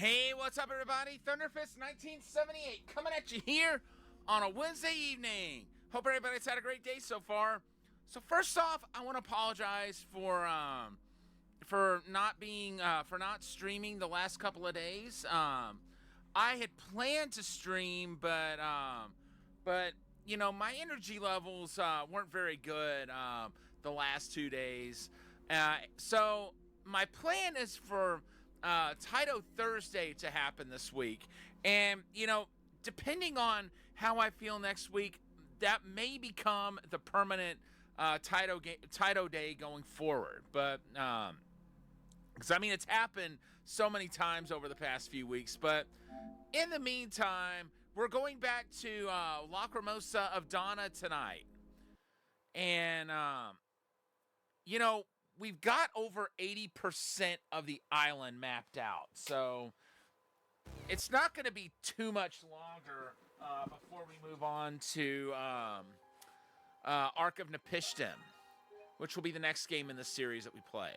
Hey, what's up, everybody? Thunderfist 1978 coming at you here on a Wednesday evening. Hope everybody's had a great day so far. So first off, I want to apologize for not streaming the last couple of days. I had planned to stream, but you know, my energy levels weren't very good the last 2 days. So my plan is for Taito Thursday to happen this week. And, you know, depending on how I feel next week, that may become the permanent Taito day going forward. But, because, I mean, it's happened so many times over the past few weeks. But in the meantime, we're going back to Lacrimosa of Dana tonight. And, you know, we've got over 80% of the island mapped out, so it's not going to be too much longer before we move on to Ark of Nepishtim, which will be the next game in the series that we play.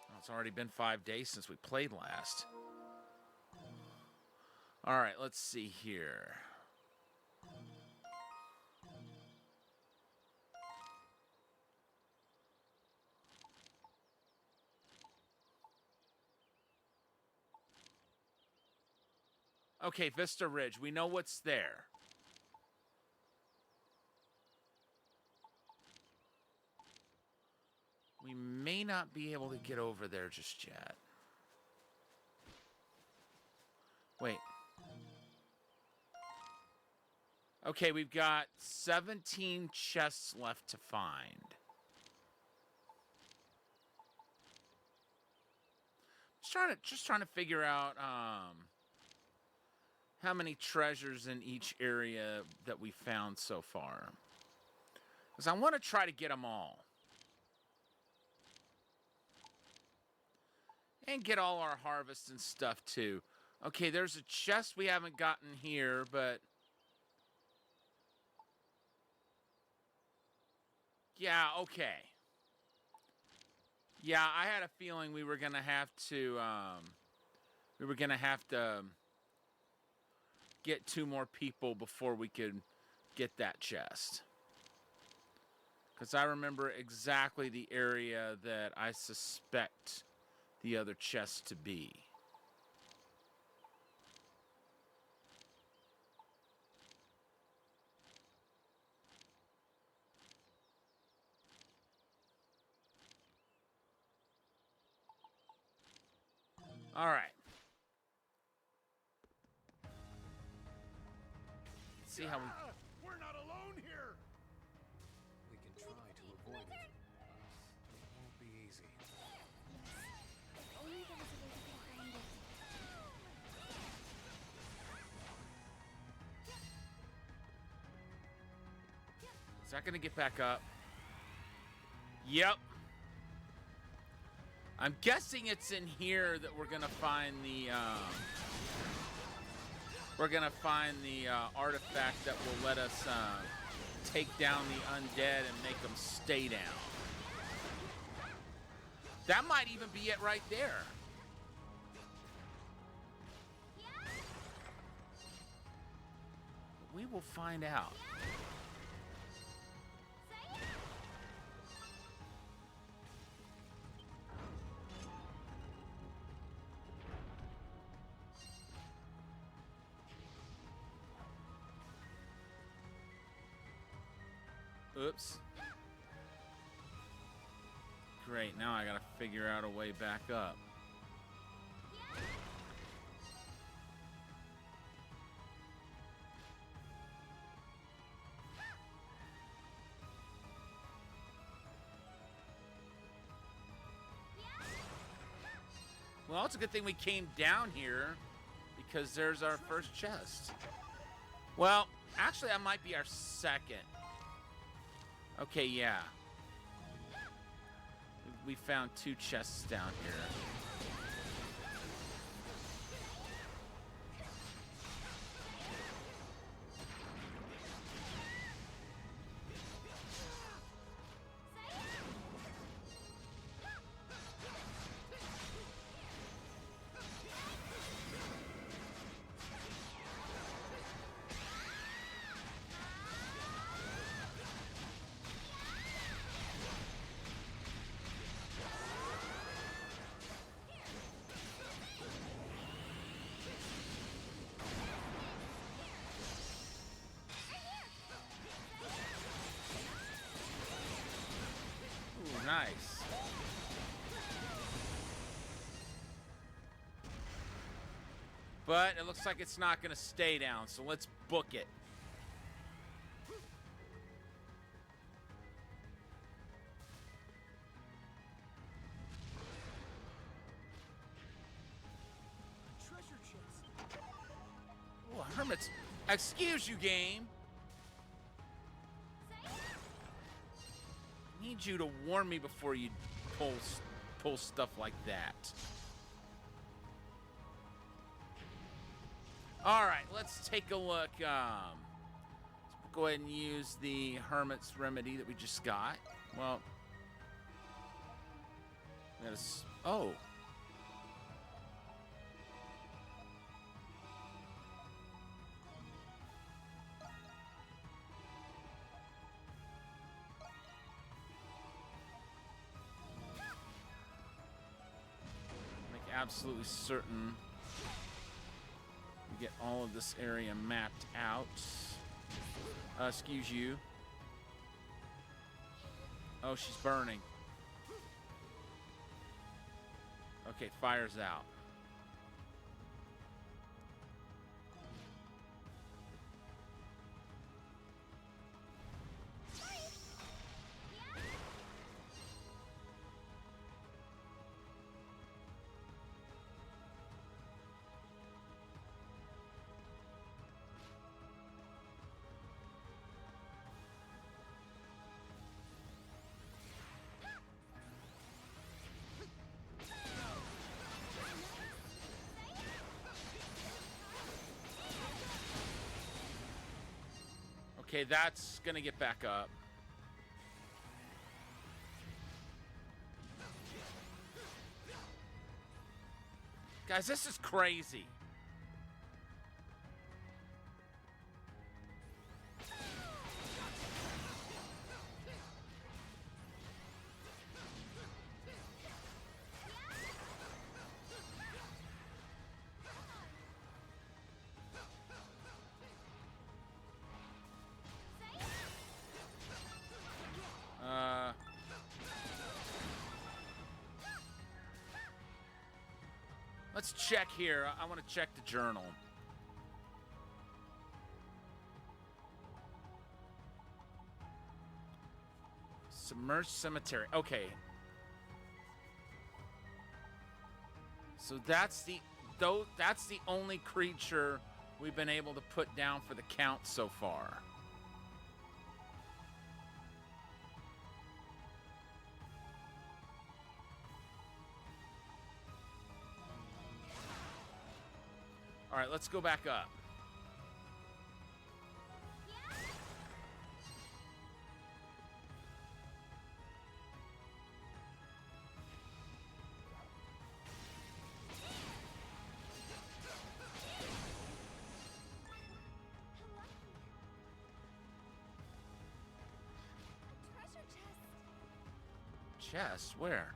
Well, it's already been 5 days since we played last. All right, let's see here. Okay, Vista Ridge. We know what's there. We may not be able to get over there just yet. Wait. Okay, we've got 17 chests left to find. Just trying to figure out how many treasures in each area that we found so far. Because I want to try to get them all. And get all our harvests and stuff too. Okay, there's a chest we haven't gotten here, but... yeah, okay. Yeah, I had a feeling we were gonna have to, get 2 more people before we could get that chest. Because I remember exactly the area that I suspect the other chest to be. All right. Let's see how we... we're not alone here. We can try to avoid it. It won't be easy. Only there was a way to get around it. Is that gonna get back up? Yep. I'm guessing it's in here that we're gonna find the artifact that will let us take down the undead and make them stay down. That might even be it right there. We will find out. Oops. Great, now I gotta figure out a way back up. Well, it's a good thing we came down here, because there's our first chest. Well, actually, that might be our second. Okay, yeah. We found 2 chests down here. Nice. But it looks like it's not going to stay down, so let's book it. Treasure chest. Oh, hermits. Excuse you, game. I need you to warn me before you pull stuff like that. All right, let's take a look. Let's go ahead and use the Hermit's Remedy that we just got. Well, oh. Make absolutely certain we get all of this area mapped out. Excuse you. Oh, she's burning. Okay, fire's out. Okay, that's gonna get back up. Guys, this is crazy. Let's check here. I want to check the journal. Submerged cemetery. Okay. So that's the only creature we've been able to put down for the count so far. All right, let's go back up. Treasure chest. Chest? Where?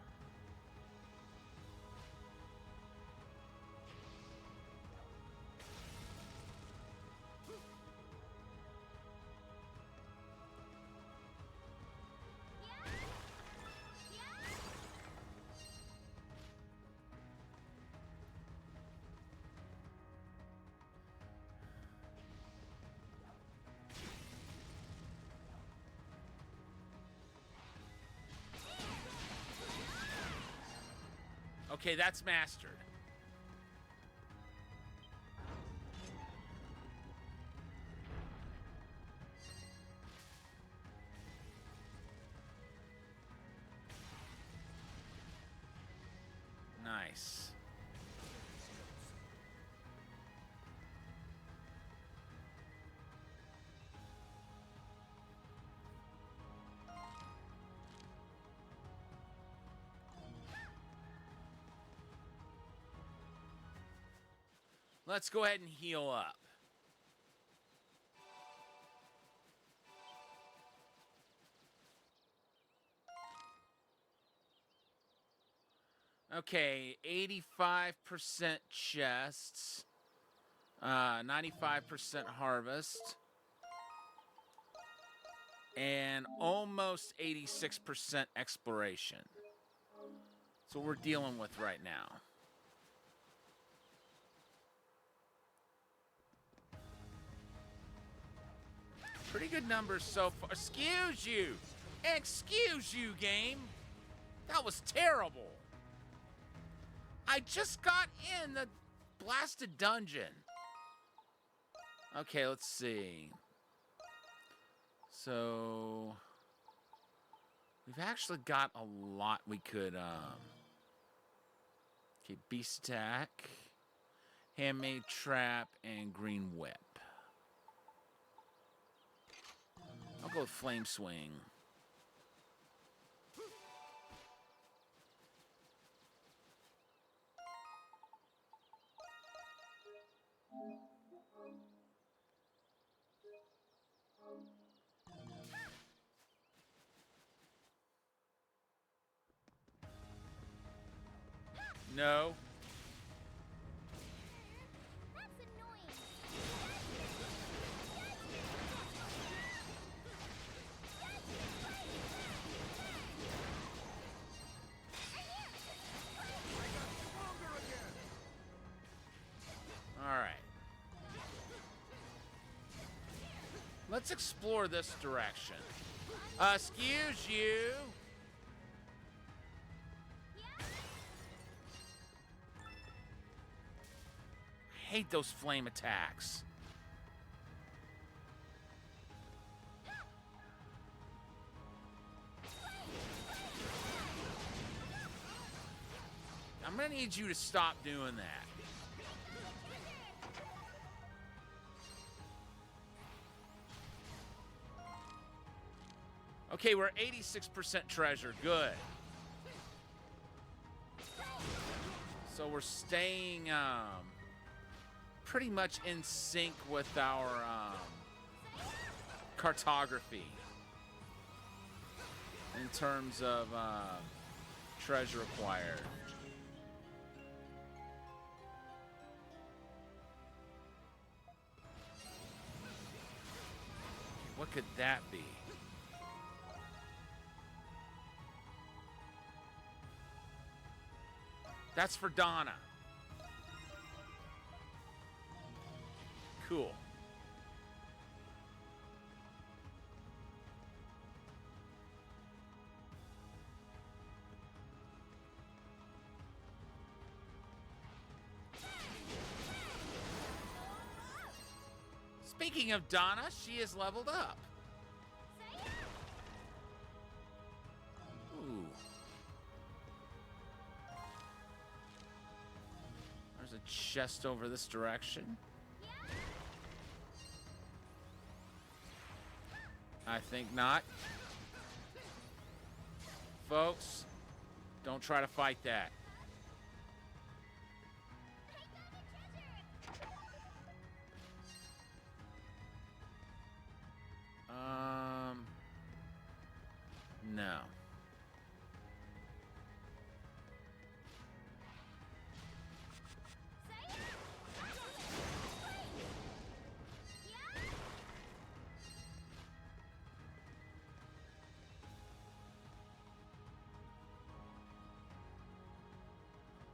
Okay, that's mastered. Nice. Let's go ahead and heal up. Okay, 85% chests, 95% harvest. and almost 86% exploration. That's what we're dealing with right now. Pretty good numbers so far. Excuse you! Excuse you, game! That was terrible! I just got in the blasted dungeon. Okay, let's see. So we've actually got a lot we could okay, beast attack, handmade trap, and green whip. I'll go with flame swing. No. That's annoying. All right. Let's explore this direction. Excuse you. I hate those flame attacks. I'm gonna need you to stop doing that. Okay, we're 86% treasure. Good. So we're staying pretty much in sync with our cartography in terms of treasure acquired. What could that be? That's for Dana. Cool. Speaking of Dana, she is leveled up. Ooh. There's a chest over this direction. I think not. Folks, don't try to fight that. No.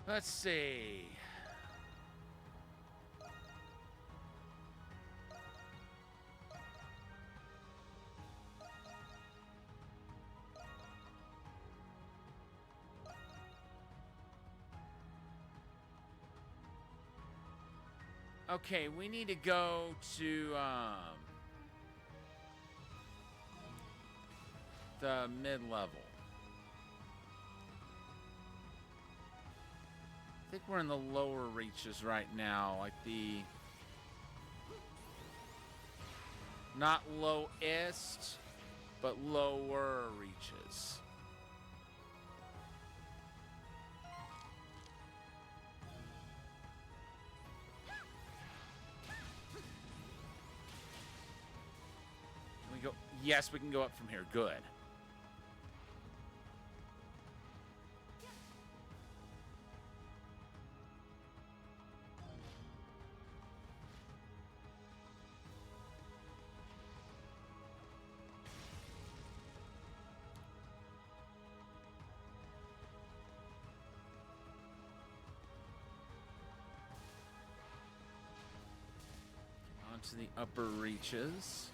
Let's see. Okay, we need to go to the mid-level. I think we're in the lower reaches right now, like the not lowest, but lower reaches. We go. Yes, we can go up from here. Good. to the upper reaches.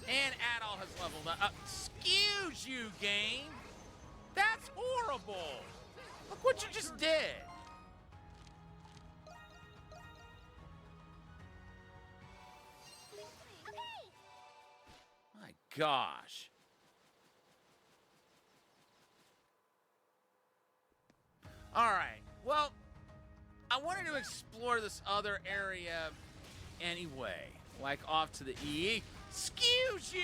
And Adol has leveled up. Excuse you, game. That's horrible. Look what you just did. My gosh. All right. Well, I wanted to explore this other area anyway. Like off to the E. Excuse you!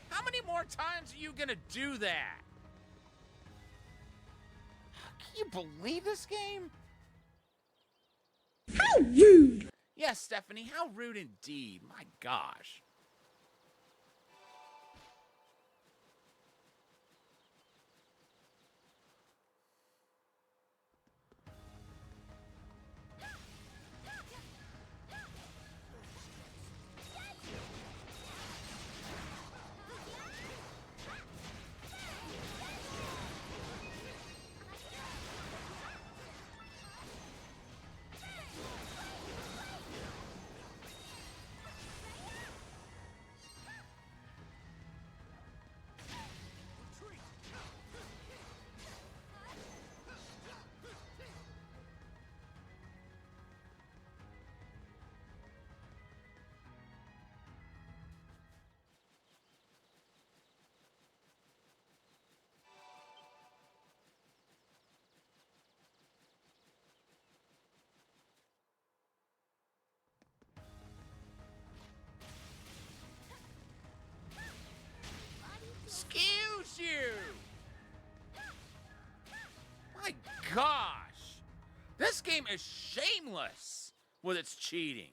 How many more times are you gonna do that? Can you believe this game? How rude! Yes, Stephanie, how rude indeed. My gosh. Excuse you! My gosh! This game is shameless with its cheating.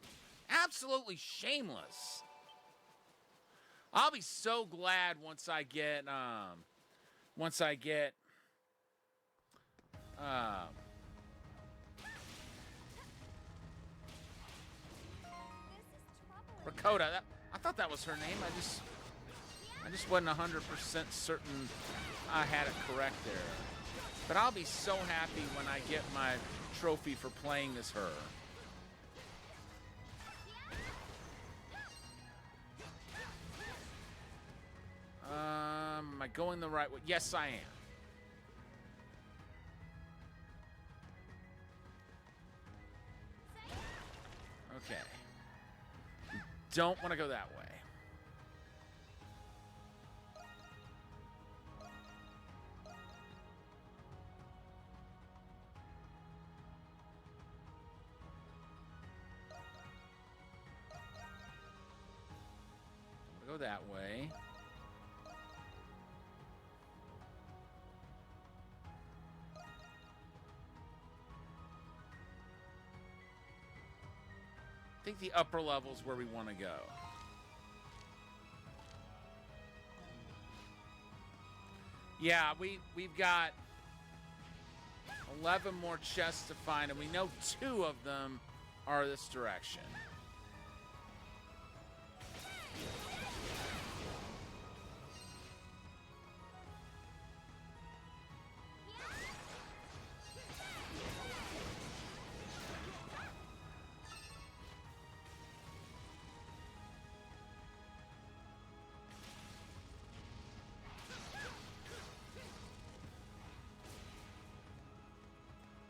Absolutely shameless. I'll be so glad once I get Rakota. I thought that was her name. I just wasn't 100% certain I had it correct there. But I'll be so happy when I get my trophy for playing as her. Am I going the right way? Yes, I am. Okay. Don't want to go that way. Go that way. I think the upper level is where we want to go. Yeah, we've got 11 more chests to find, and we know 2 of them are this direction.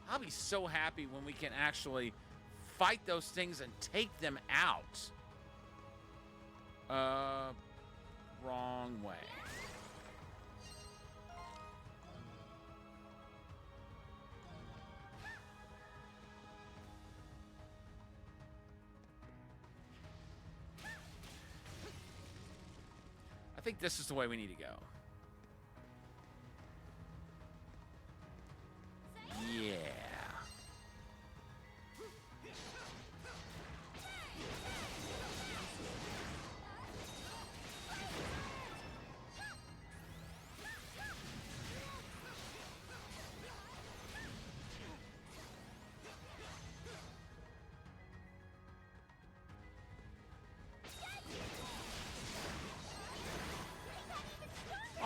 I'll be so happy when we can actually fight those things and take them out. Wrong way. I think this is the way we need to go. Yeah.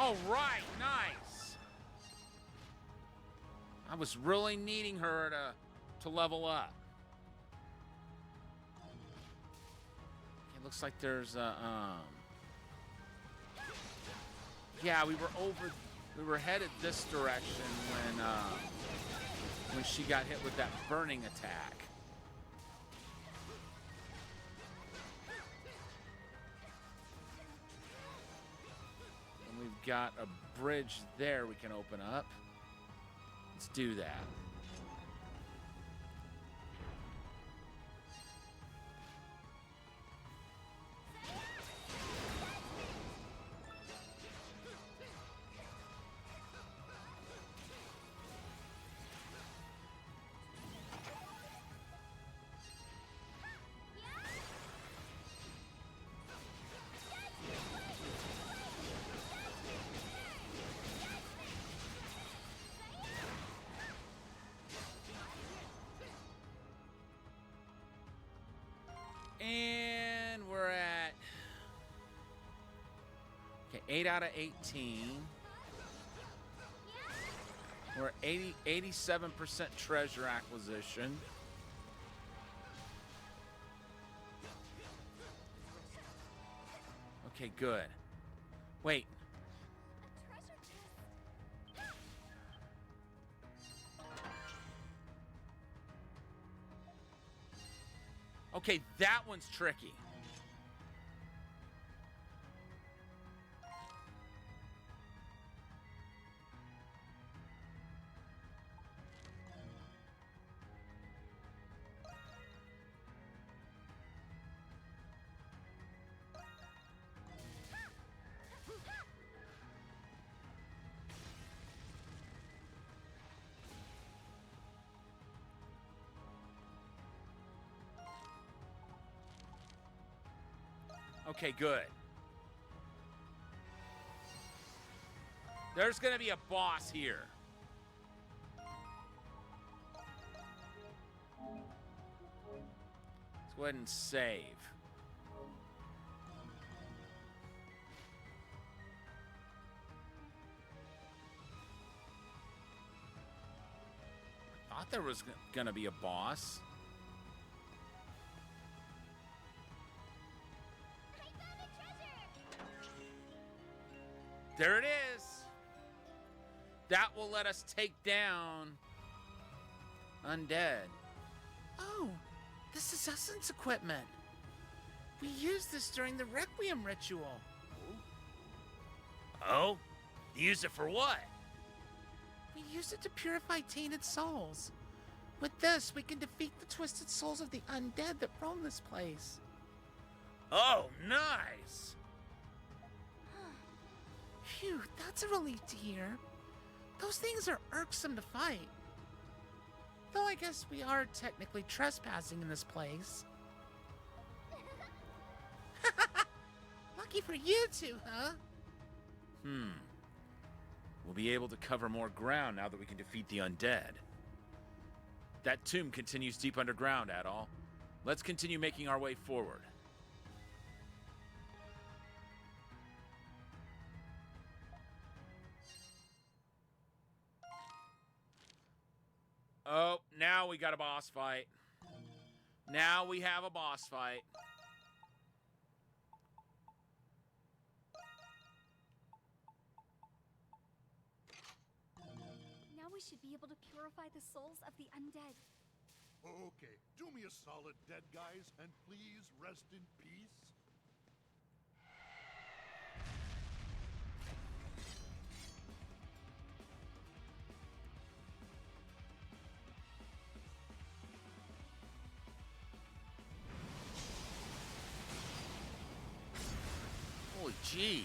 All right, nice. I was really needing her to level up. It looks like there's a yeah, we were headed this direction when she got hit with that burning attack. And we've got a bridge there we can open up. Let's do that. And we're at 8 out of 18. We're at 87% treasure acquisition. Okay, good. Wait. Okay, that one's tricky. Okay, good. There's gonna be a boss here. Let's go ahead and save. I thought there was gonna be a boss. There it is. That will let us take down undead. Oh, this is Essence equipment. We used this during the Requiem ritual. Oh? You used it for what? We used it to purify tainted souls. With this, we can defeat the twisted souls of the undead that roam this place. Oh, nice. Phew, that's a relief to hear. Those things are irksome to fight. Though I guess we are technically trespassing in this place. Lucky for you two, huh? We'll be able to cover more ground now that we can defeat the undead. That tomb continues deep underground, Adol. Let's continue making our way forward. Oh, now we got a boss fight. Now we have a boss fight. Now we should be able to purify the souls of the undead. Okay, do me a solid, dead guys, and please rest in peace. Holy jeez.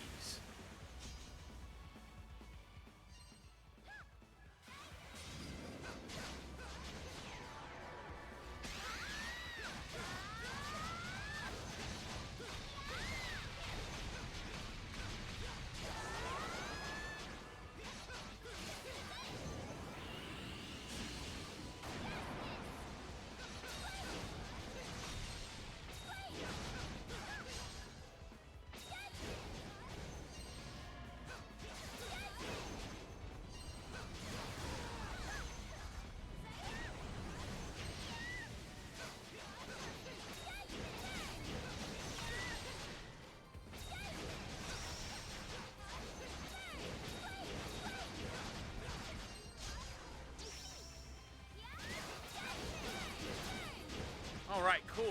right, cool.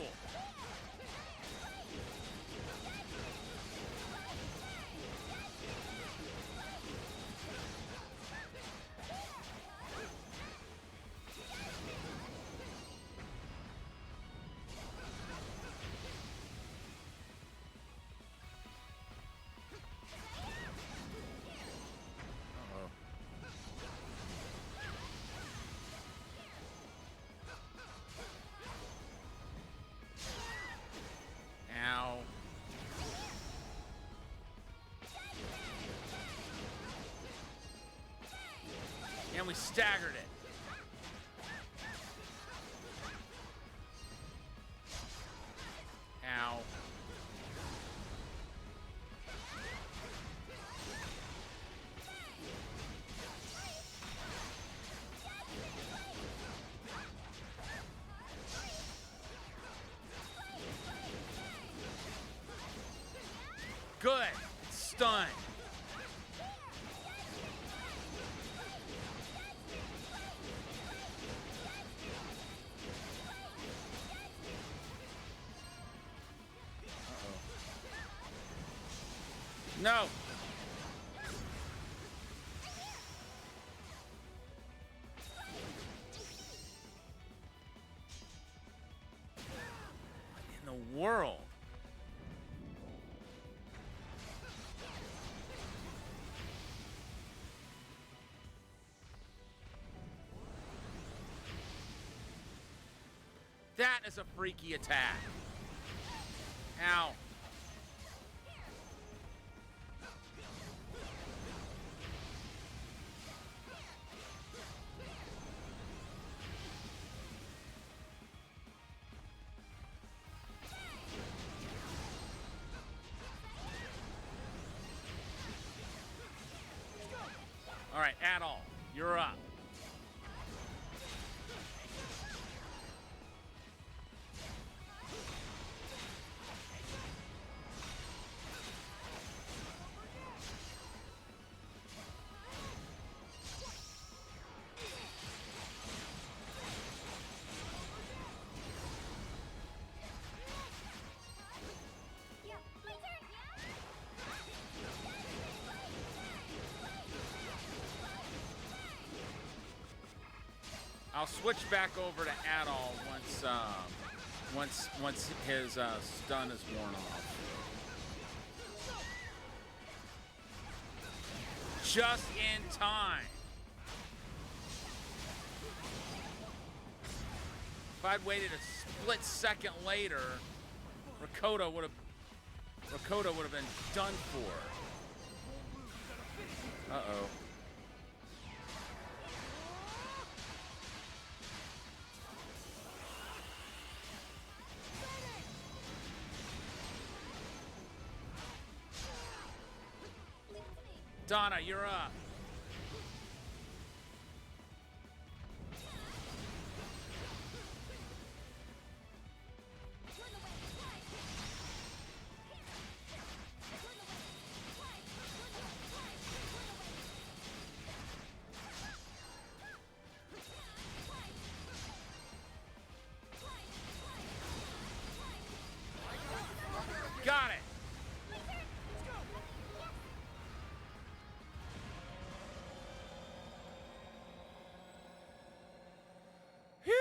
Ow. And we staggered it. Ow. Good. Stun. No. What in the world? That is a freaky attack. Ow. All right, Adol, you're up. Yeah, my turn. I'll switch back over to Adol once his stun is worn off. Just in time. If I'd waited a split second later, Rakota would have been done for. Uh-oh. Dana, you're up. Got it. Phew.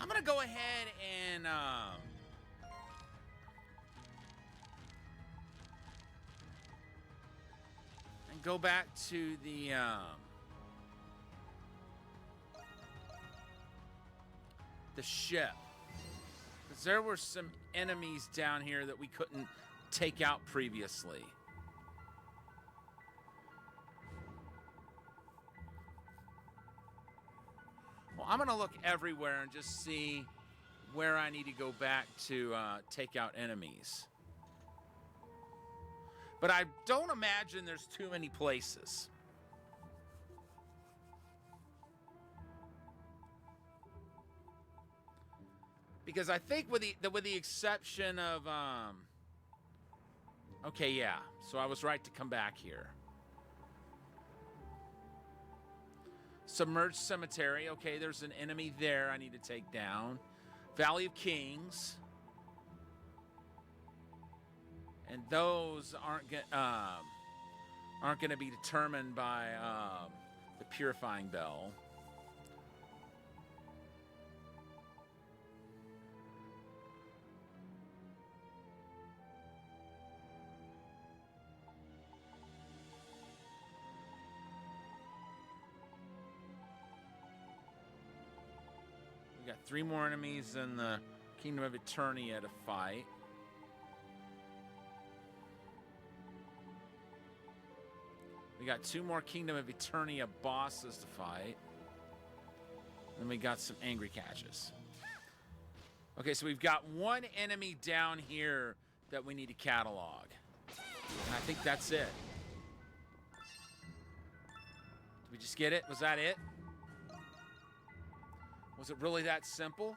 I'm gonna go ahead and go back to the ship, because there were some enemies down here that we couldn't take out previously. Well, I'm going to look everywhere and just see where I need to go back to take out enemies. But I don't imagine there's too many places. Because I think with the exception of okay, yeah. So I was right to come back here. Submerged Cemetery. Okay, there's an enemy there I need to take down. Valley of Kings. And those aren't going to be determined by the Purifying Bell. We got 3 more enemies in the Kingdom of Eternia to fight. We got 2 more Kingdom of Eternia bosses to fight. And we got some angry catches. Okay, so we've got 1 enemy down here that we need to catalog. And I think that's it. Did we just get it? Was that it? Was it really that simple?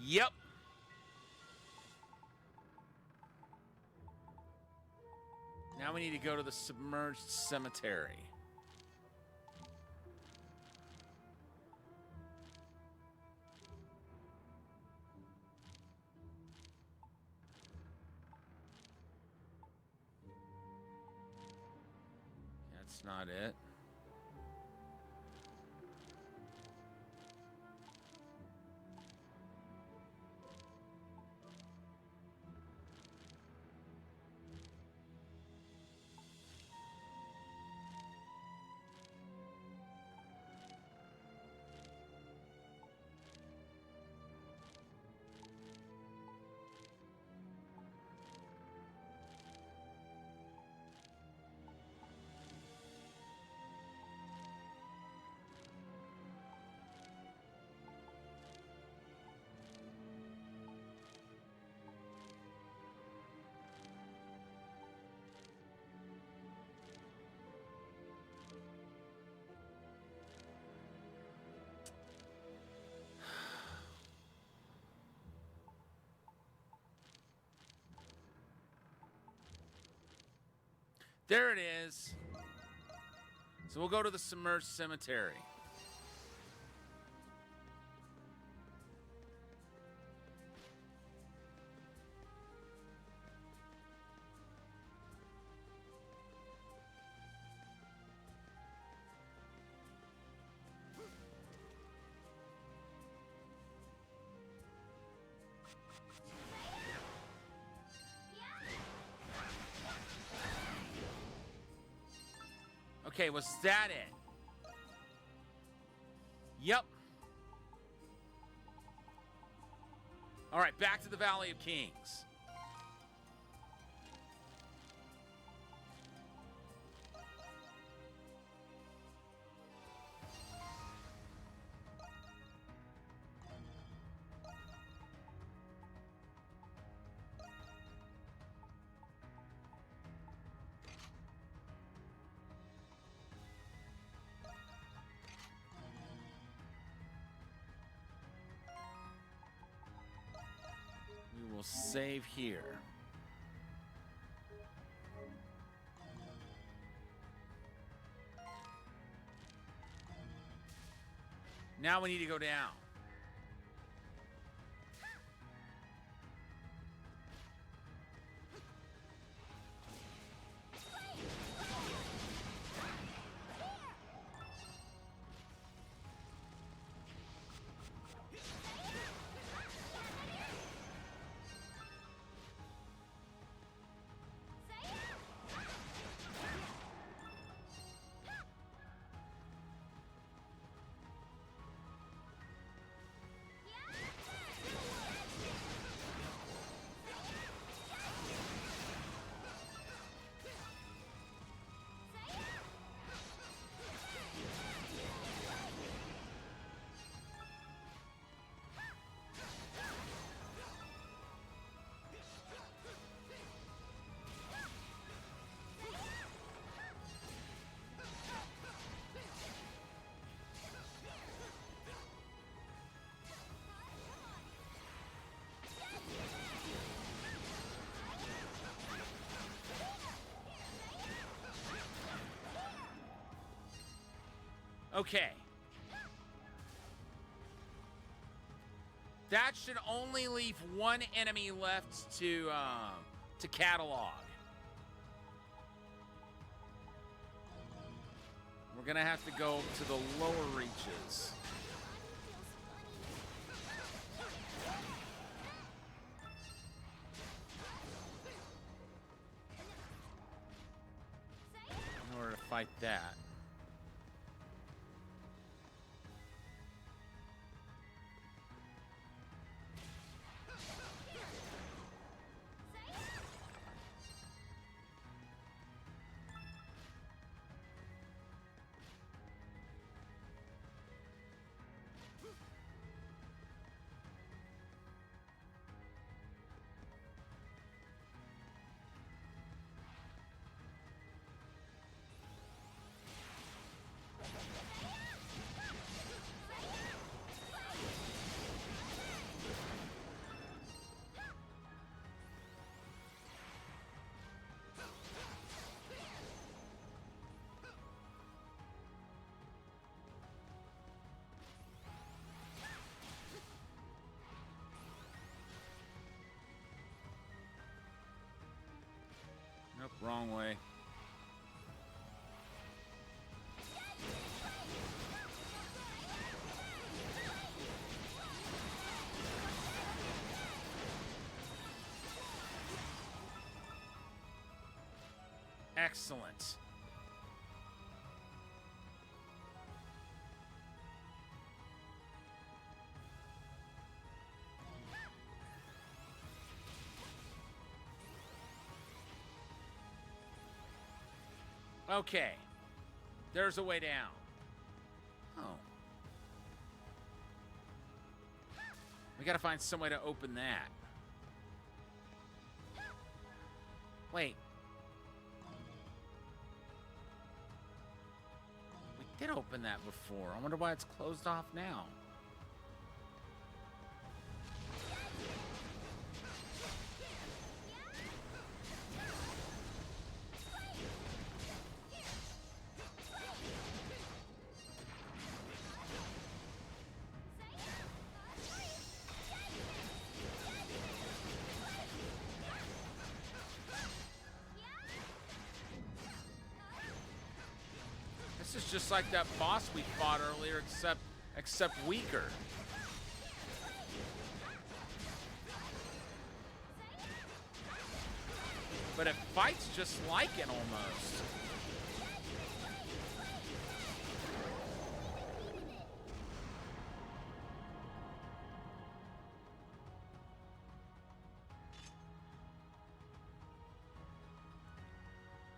Yep. Now we need to go to the Submerged Cemetery. That's not it. There it is. So we'll go to the Submerged Cemetery. Okay, was that it? Yep. All right, back to the Valley of Kings. We will save here. Now we need to go down. Okay. That should only leave one enemy left to catalog. We're gonna have to go to the lower reaches. In order to fight that. Nope, wrong way. Excellent. Okay. There's a way down. Oh. We gotta find some way to open that. Wait. We did open that before. I wonder why it's closed off now. This is just like that boss we fought earlier, except weaker. But it fights just like it almost.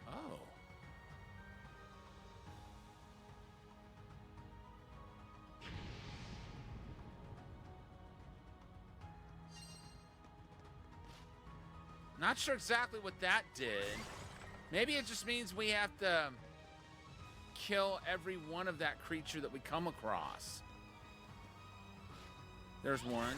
Oh. Not sure exactly what that did. Maybe it just means we have to kill every one of that creature that we come across. There's one.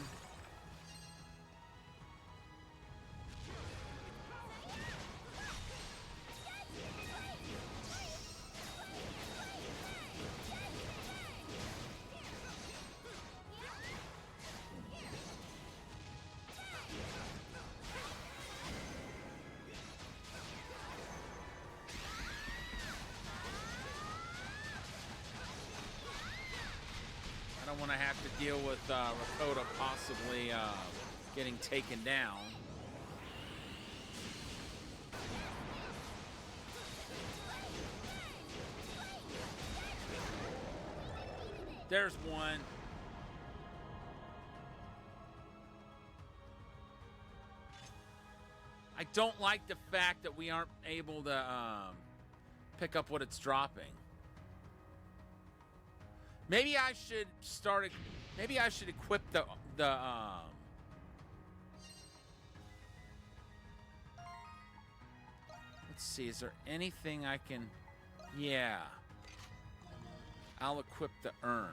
I don't want to have to deal with Rakota possibly getting taken down. There's one. I don't like the fact that we aren't able to pick up what it's dropping. Maybe I should start. Maybe I should equip the. Let's see. Is there anything I can? Yeah. I'll equip the urn.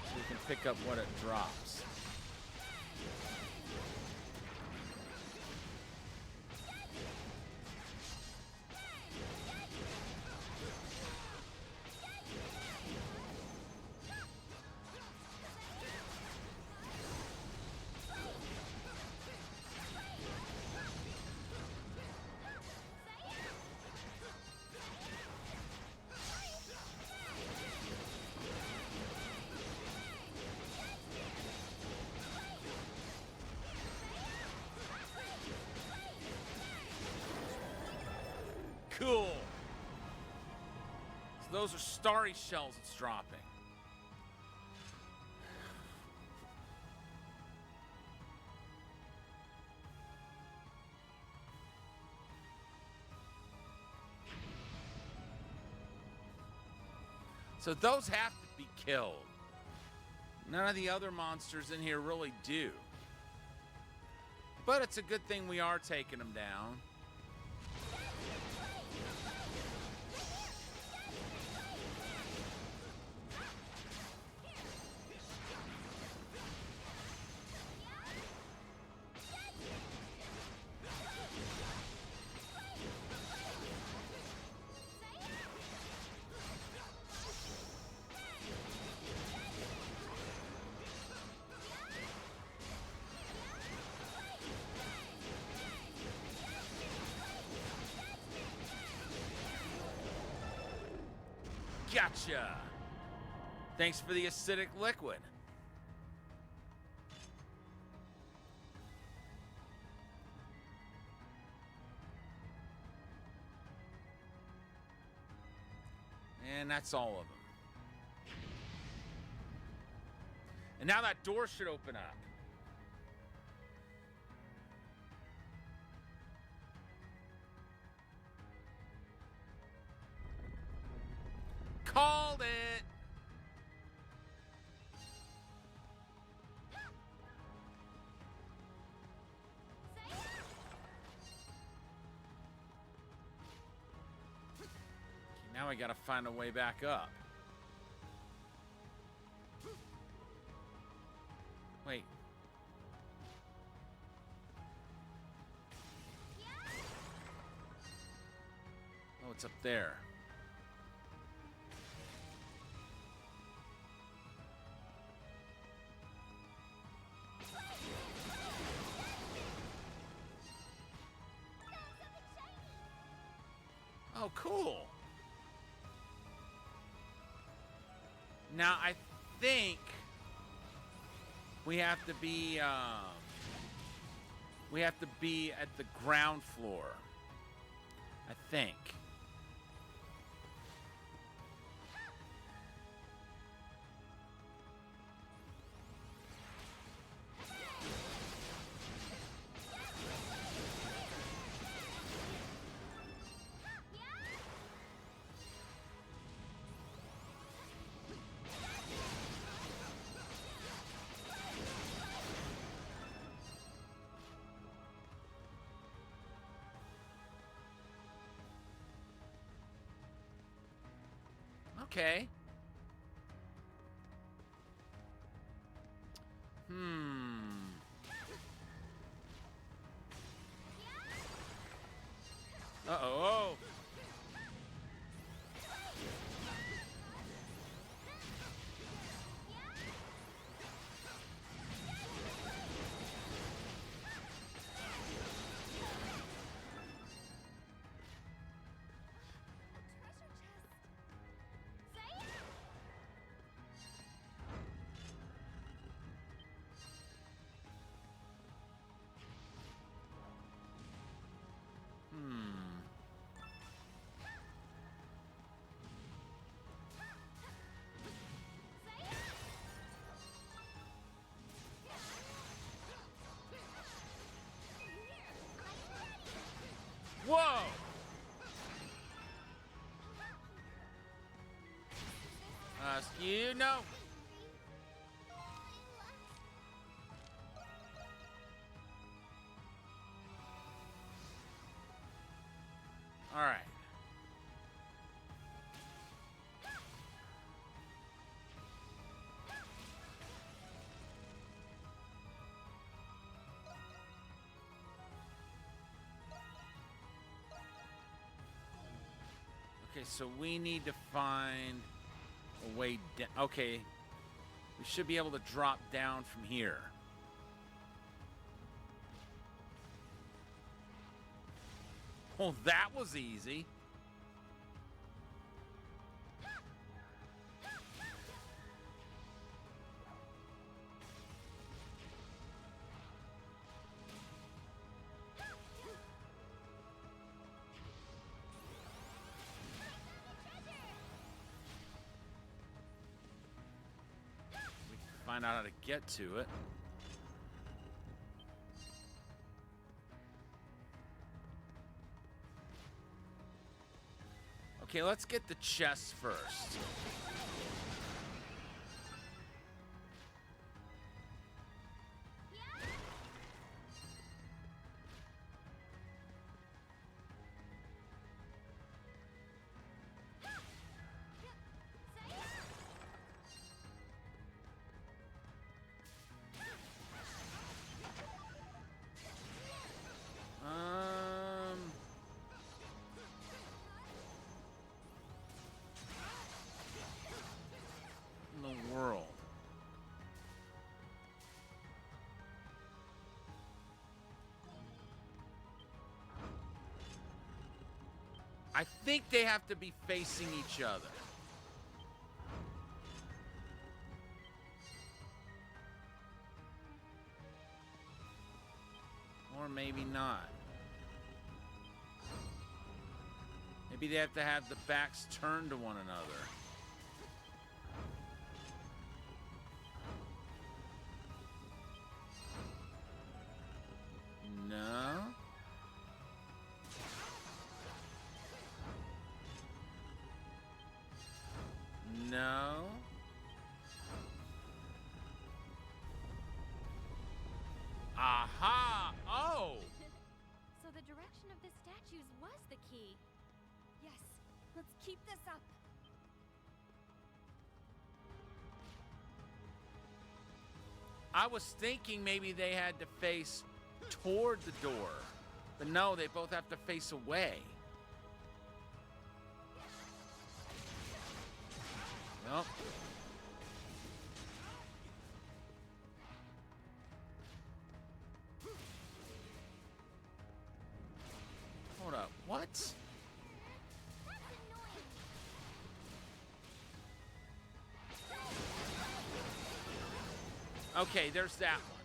So we can pick up what it drops. cool. So those are starry shells it's dropping. So those have to be killed. None of the other monsters in here really do. But it's a good thing we are taking them down. Gotcha! Thanks for the acidic liquid. And that's all of them. And now that door should open up. Called it! Okay, now I gotta find a way back up. Wait. Oh, it's up there. Oh, cool. Now, I think we have to be at the ground floor. I think. Okay. Uh-oh. Whoa! You know. All right. Okay, so we need to find a way down. Okay, we should be able to drop down from here. Oh, that was easy. find out how to get to it. Okay, let's get the chest first. In the world. I think they have to be facing each other. Or maybe not. Maybe they have to have the backs turned to one another. No. No. Aha! Oh! So the direction of the statues was the key. Yes, let's keep this up. I was thinking maybe they had to face toward the door. But no, they both have to face away. Well. Hold up. What? That's annoying. Okay, there's that one.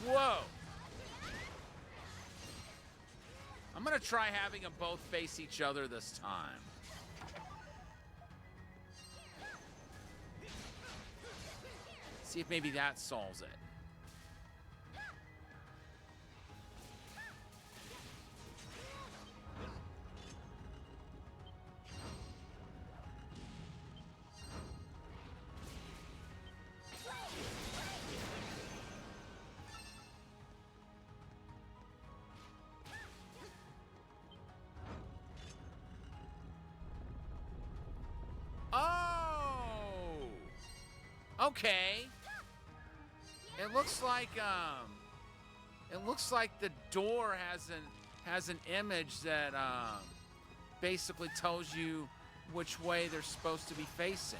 Whoa. I'm gonna try having them both face each other this time. See if maybe that solves it. Okay. It looks like the door has an image that basically tells you which way they're supposed to be facing.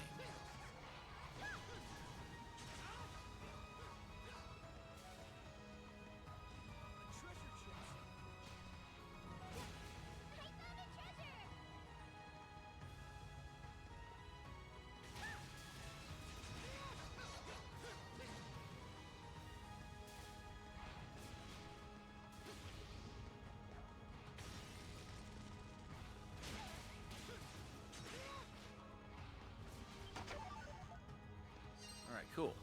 All right, cool.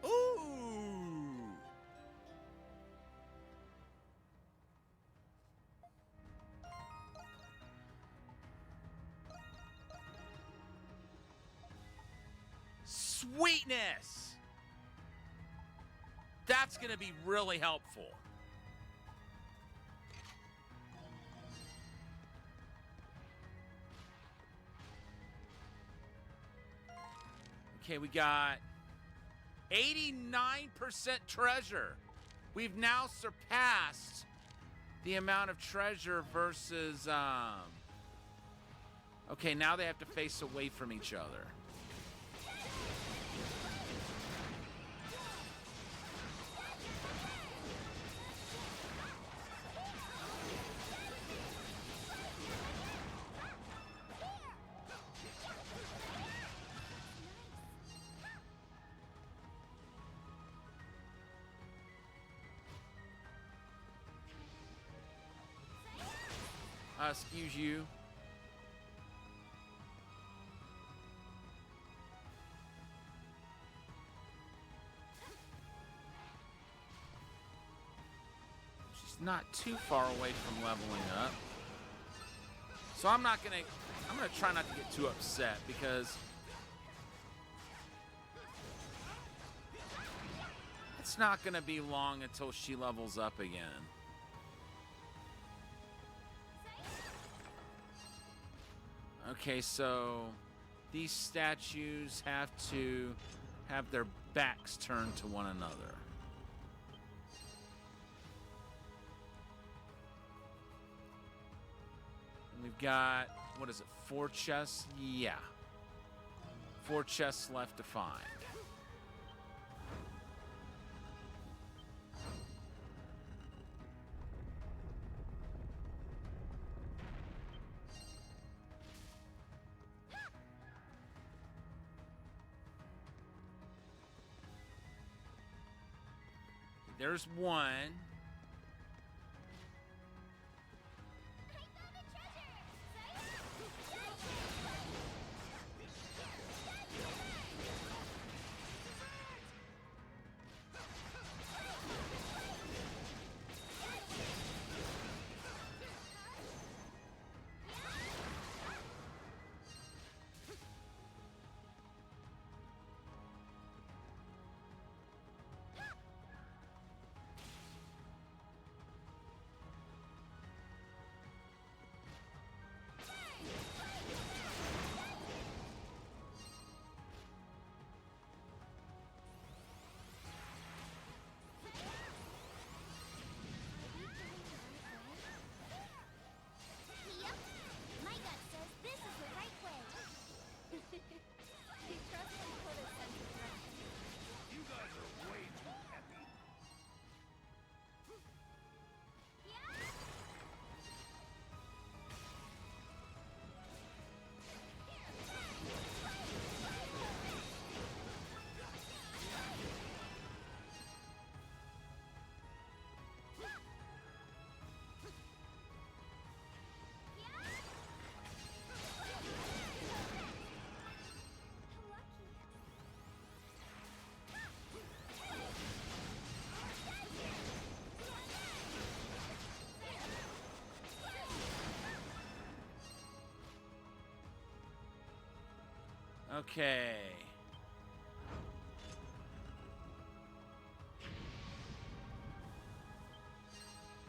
Ooh. Sweetness. That's going to be really helpful. Okay, we got 89% treasure. We've now surpassed the amount of treasure versus... Okay, now they have to face away from each other. Excuse you. She's not too far away from leveling up. So I'm gonna try not to get too upset because it's not gonna be long until she levels up again. Okay, so these statues have to have their backs turned to one another. And we've got, what is it, 4 chests? Yeah. 4 chests left to find. There's one. Okay.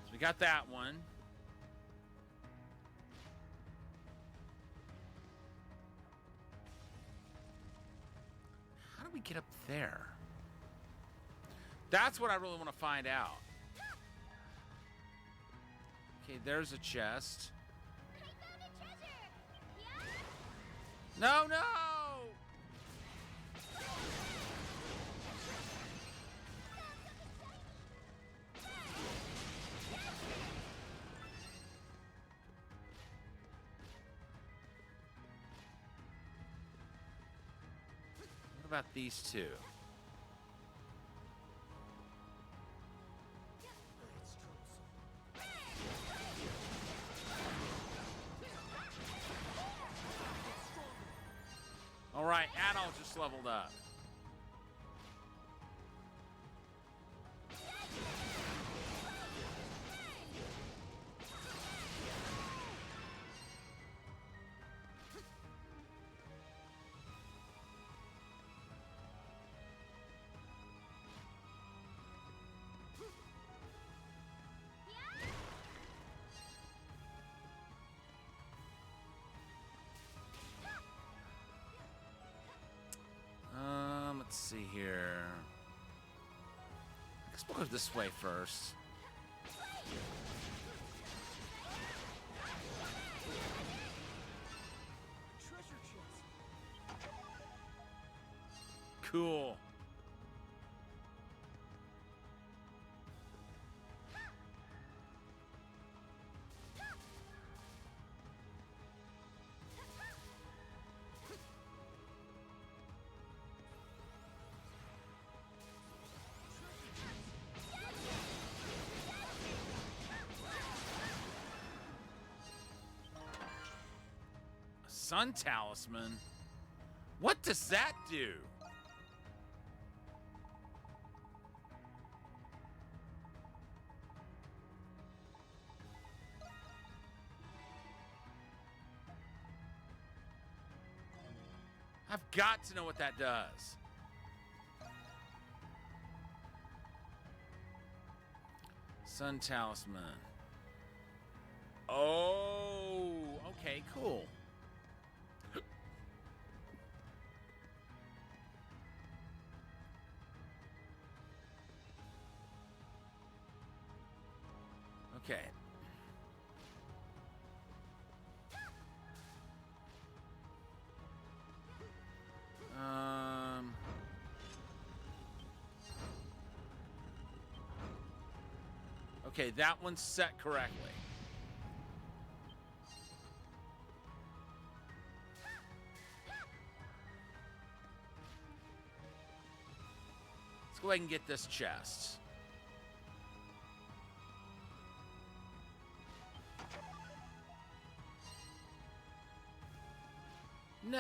So we got that one. How do we get up there? That's what I really want to find out. Okay, there's a chest. No, no! What about these two? All right, Adol just leveled up. Let's see here. I guess we'll go this way first. Cool. Sun Talisman? What does that do? I've got to know what that does. Sun Talisman. Oh, okay, cool. Okay. Okay, that one's set correctly. Let's go ahead and get this chest. No!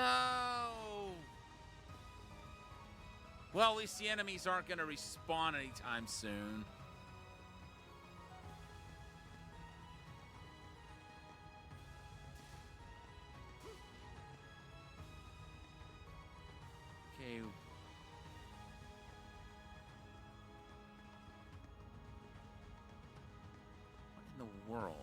Well, at least the enemies aren't going to respawn anytime soon. Okay. What in the world?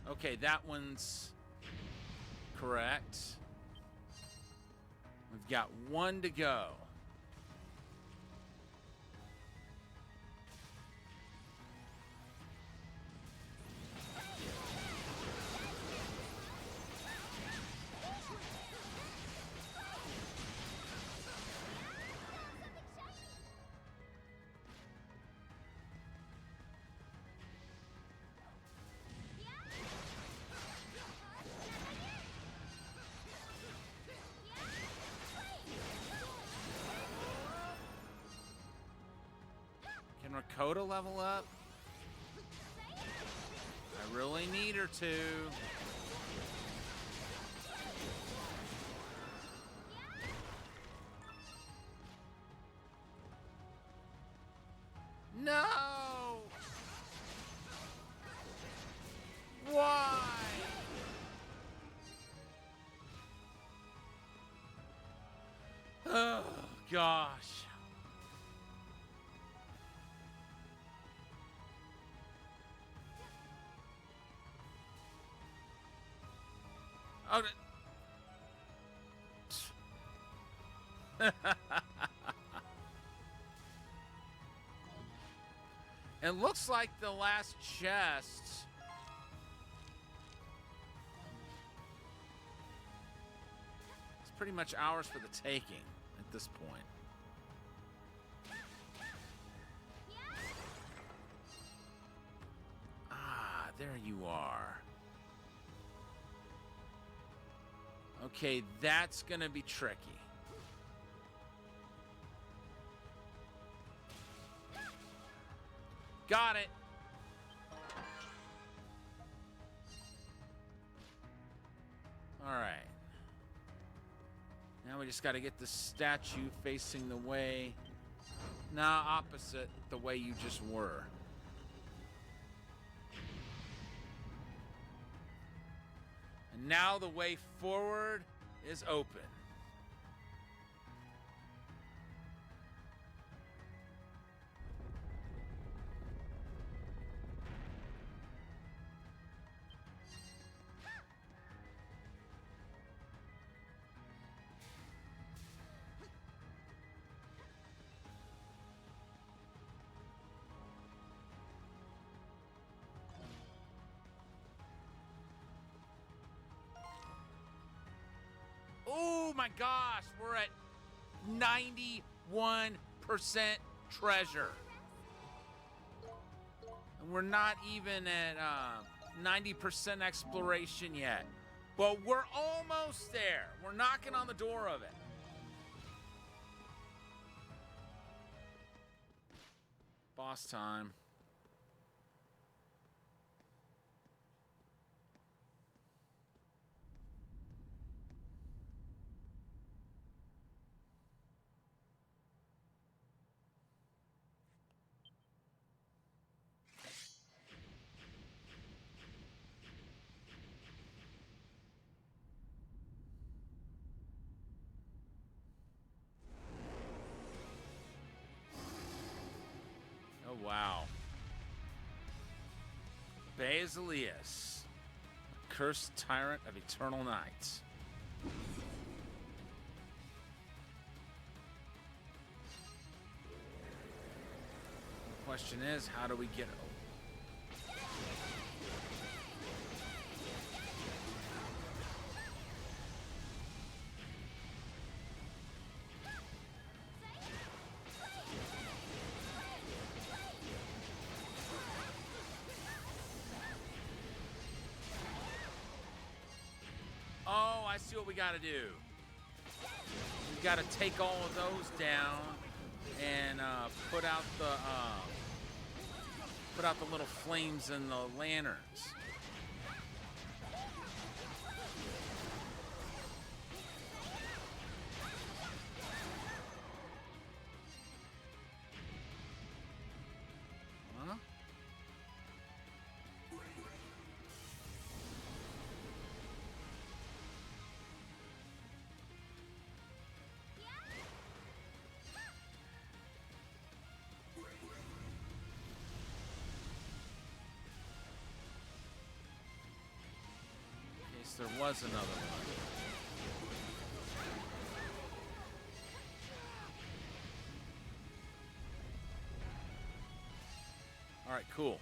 Okay, that one's correct. We've got one to go. Can Rakota level up? I really need her to. No! Why? Oh, gosh. Oh, it looks like the last chest. It's pretty much ours for the taking at this point. Ah, there you are. Okay, that's gonna be tricky. Got it. All right. Now we just got to get the statue facing the way, opposite the way you just were. And now the way forward is open. Oh my gosh, we're at 91% treasure. We're not even at 90% exploration yet. But we're almost there. We're knocking on the door of it. Boss time. Oh, wow. Basilius, cursed tyrant of eternal night. The question is, how do we get over? Oh, I see what we gotta do. We gotta take all of those down and put out the little flames in the lanterns. Huh? There was another one. All right, cool.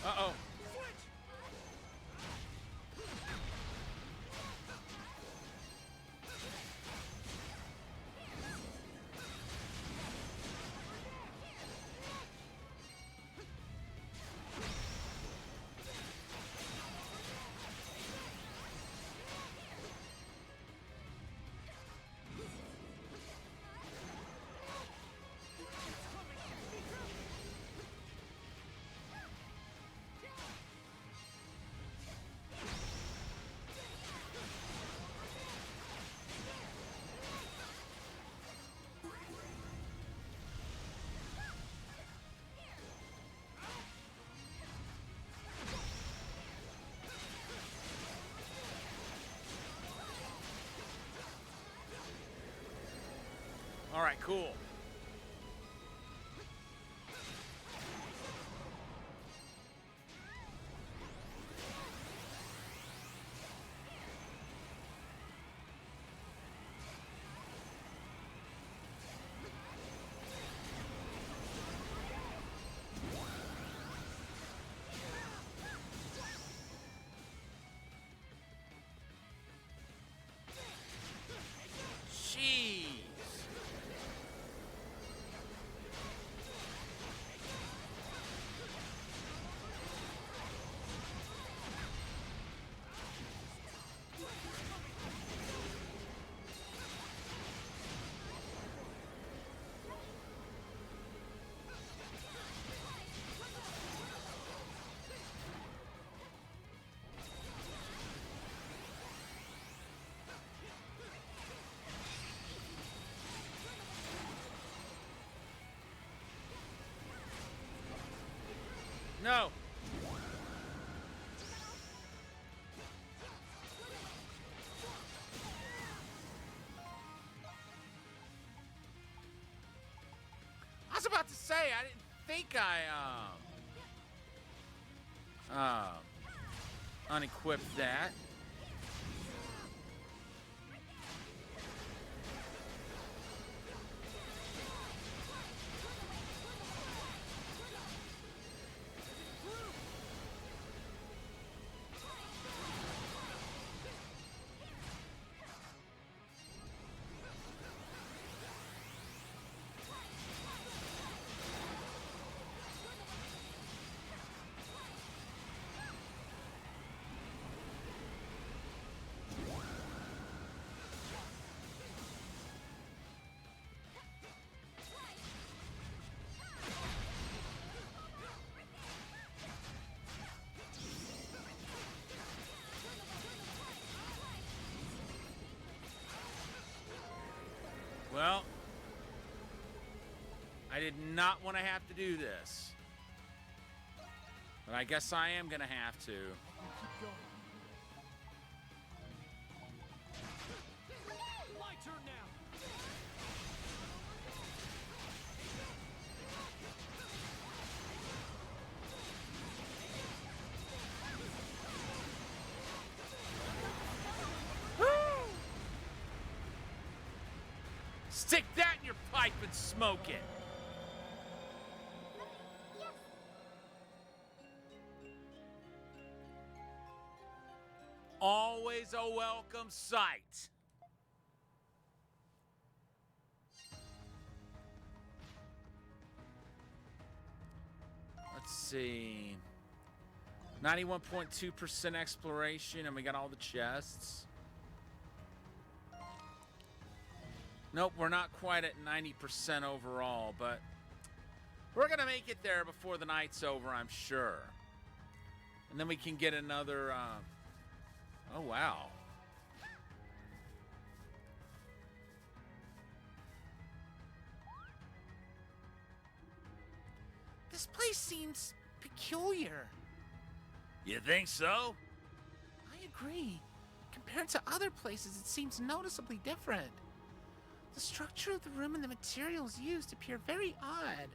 Uh-oh. All right, cool. Jeez. No. about to say, I didn't think I unequipped that. Well, I did not want to have to do this. But I guess I am going to have to. Keep going. My turn now. Stick that in your pipe and smoke it. Yes. Always a welcome sight. Let's see. 91.2% exploration, and we got all the chests. Nope, we're not quite at 90% overall, but we're going to make it there before the night's over, I'm sure. And then we can get another... Oh, wow. This place seems peculiar. You think so? I agree. Compared to other places, it seems noticeably different. The structure of the room and the materials used appear very odd.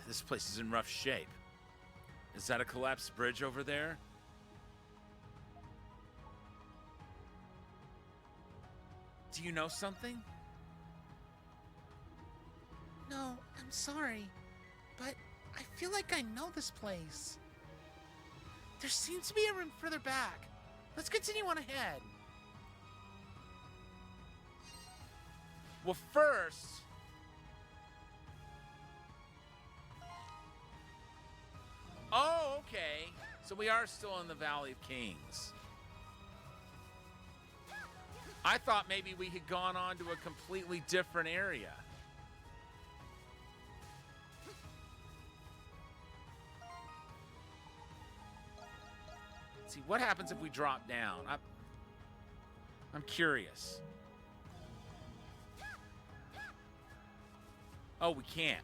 This place is in rough shape. Is that a collapsed bridge over there? Do you know something? No, I'm sorry, but I feel like I know this place. There seems to be a room further back. Let's continue on ahead. Well, first... Oh, okay. So we are still in the Valley of Kings. I thought maybe we had gone on to a completely different area. Let's see, what happens if we drop down? I'm curious. Oh, we can't.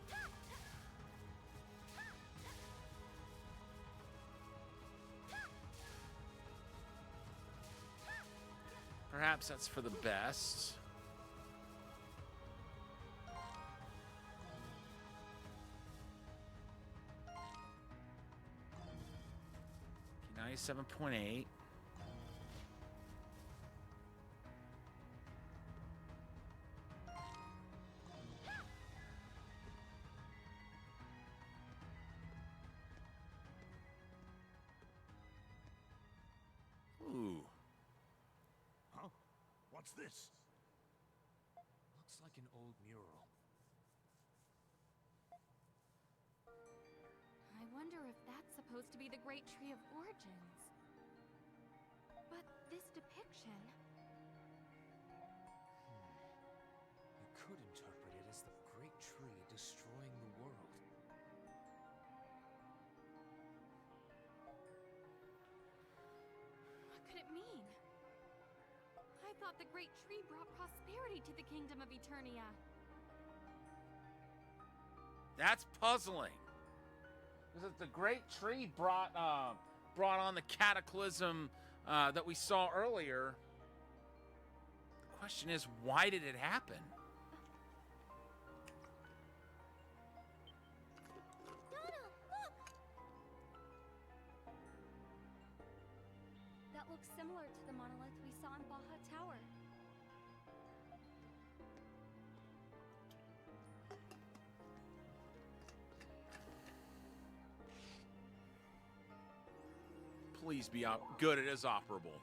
Perhaps that's for the best. Okay, 97.8. Ooh. Huh? What's this? Looks like an old mural. I wonder if that's supposed to be the Great Tree of Origins. But this depiction... You could interpret it as the Great Tree destroying the world. What could it mean? I thought the Great Tree brought prosperity to the Kingdom of Eternia. That's puzzling. Because the Great Tree brought on the cataclysm that we saw earlier. The question is, why did it happen? that looks similar to the monolith we saw in Baja Tower. Please be good. It is operable.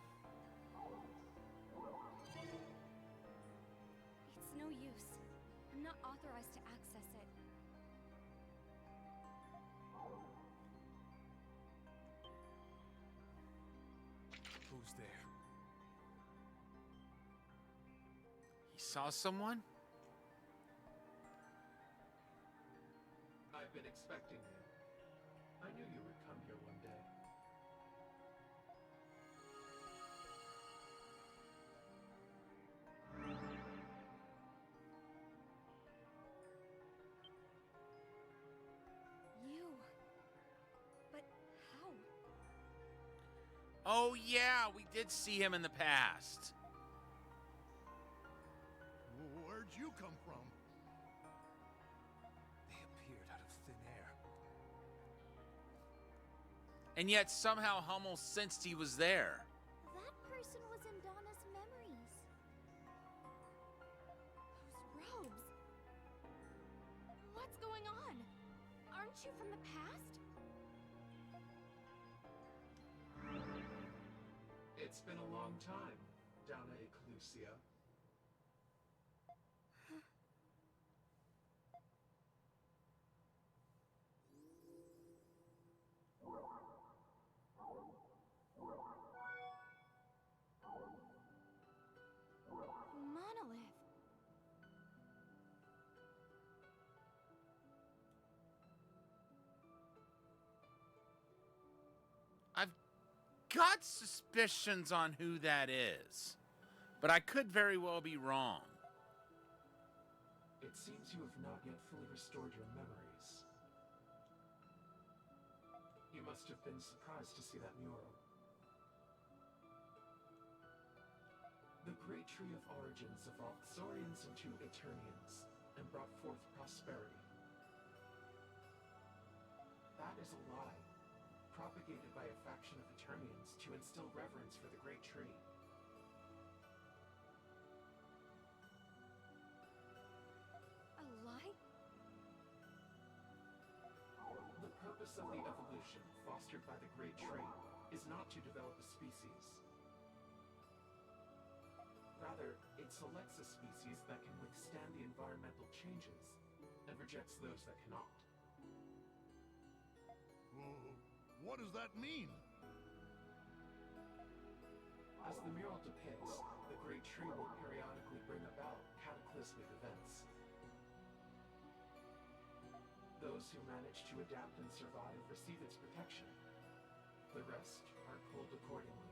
It's no use. I'm not authorized to access it. Who's there? He saw someone? I've been expecting you. I knew you would come here one day. You. But how? Oh, yeah, we did see him in the past. Where'd you come from? They appeared out of thin air. And yet somehow Hummel sensed he was there. That person was in Donna's memories. Those robes. What's going on? Aren't you from the past? It's been a long time, Dana Eclusia. Monolith. I've got suspicions on who that is, but I could very well be wrong. It seems you have not yet fully restored your memories. You must have been surprised to see that mural. The great tree of origins evolved Saurians into Eternians and brought forth prosperity. That is a lie, propagated by a faction of Eternians to instill reverence for the great tree. A lie? The purpose of the evolution fostered by the great tree is not to develop a species. Rather, it selects a species that can withstand the environmental changes and rejects those that cannot. What does that mean? As the mural depicts, the great tree will periodically bring about cataclysmic events. Those who manage to adapt and survive receive its protection. The rest are pulled accordingly.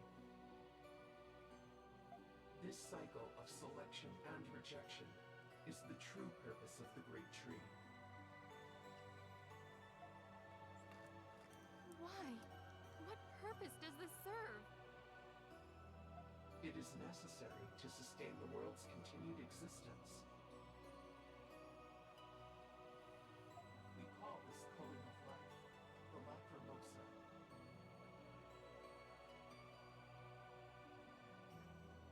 This cycle of selection and rejection is the true purpose of the great tree. Why? What purpose does this serve? It is necessary to sustain the world's continued existence. We call this culling of life the Lacrimosa.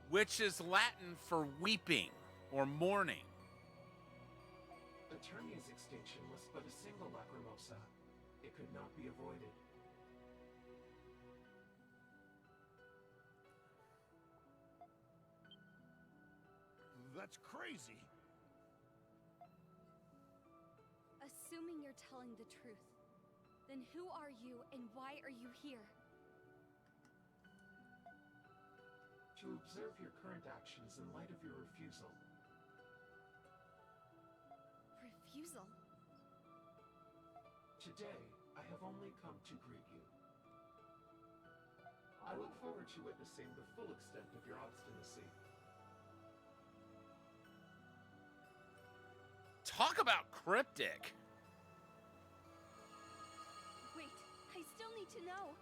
Which is Latin for weeping or mourning. Eternia's extinction was but a single Lacrimosa. It could not be avoided. That's crazy. Assuming you're telling the truth, then who are you and why are you here? To observe your current actions in light of your refusal. Refusal? Today, I have only come to greet you. I look forward to witnessing the full extent of your obstinacy. Talk about cryptic. Wait, I still need to know.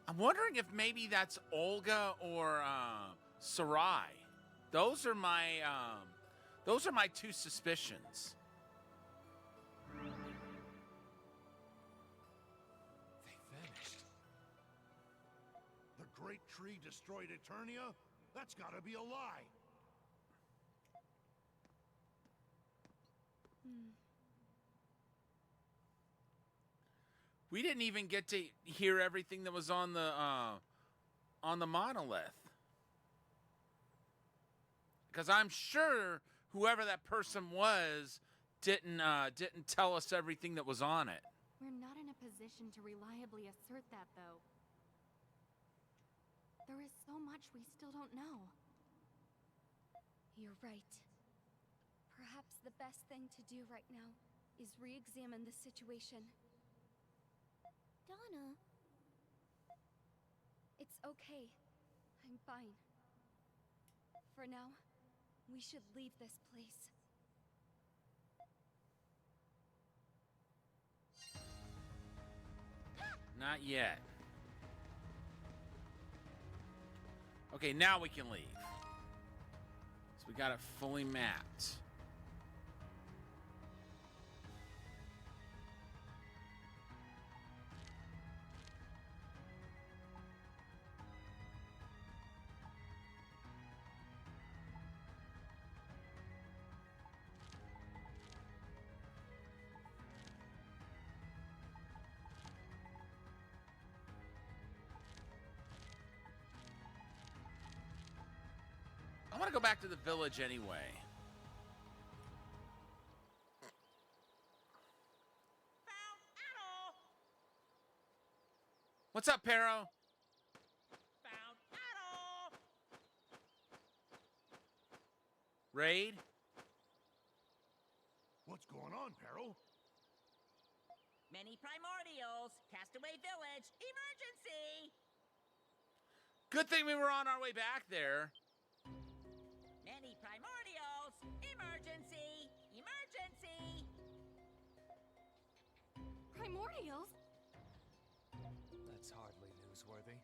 I'm wondering if maybe that's Olga or Sarai. Those are my two suspicions. They vanished. great tree destroyed Eternia? That's gotta be a lie. We didn't even get to hear everything that was on the monolith. Because I'm sure whoever that person was didn't tell us everything that was on it. We're not in a position to reliably assert that, though. There is so much we still don't know. You're right. Perhaps the best thing to do right now is re-examine the situation. Dana? It's okay. I'm fine. For now, we should leave this place. Not yet. Okay, now we can leave. So we got it fully mapped. I want to go back to the village anyway. Found Adol! What's up, Pero? Found Adol! Raid? What's going on, Peril? Many primordials! Castaway Village! Emergency! Good thing we were on our way back there. Many primordials! Emergency! Emergency! Primordials? That's hardly newsworthy.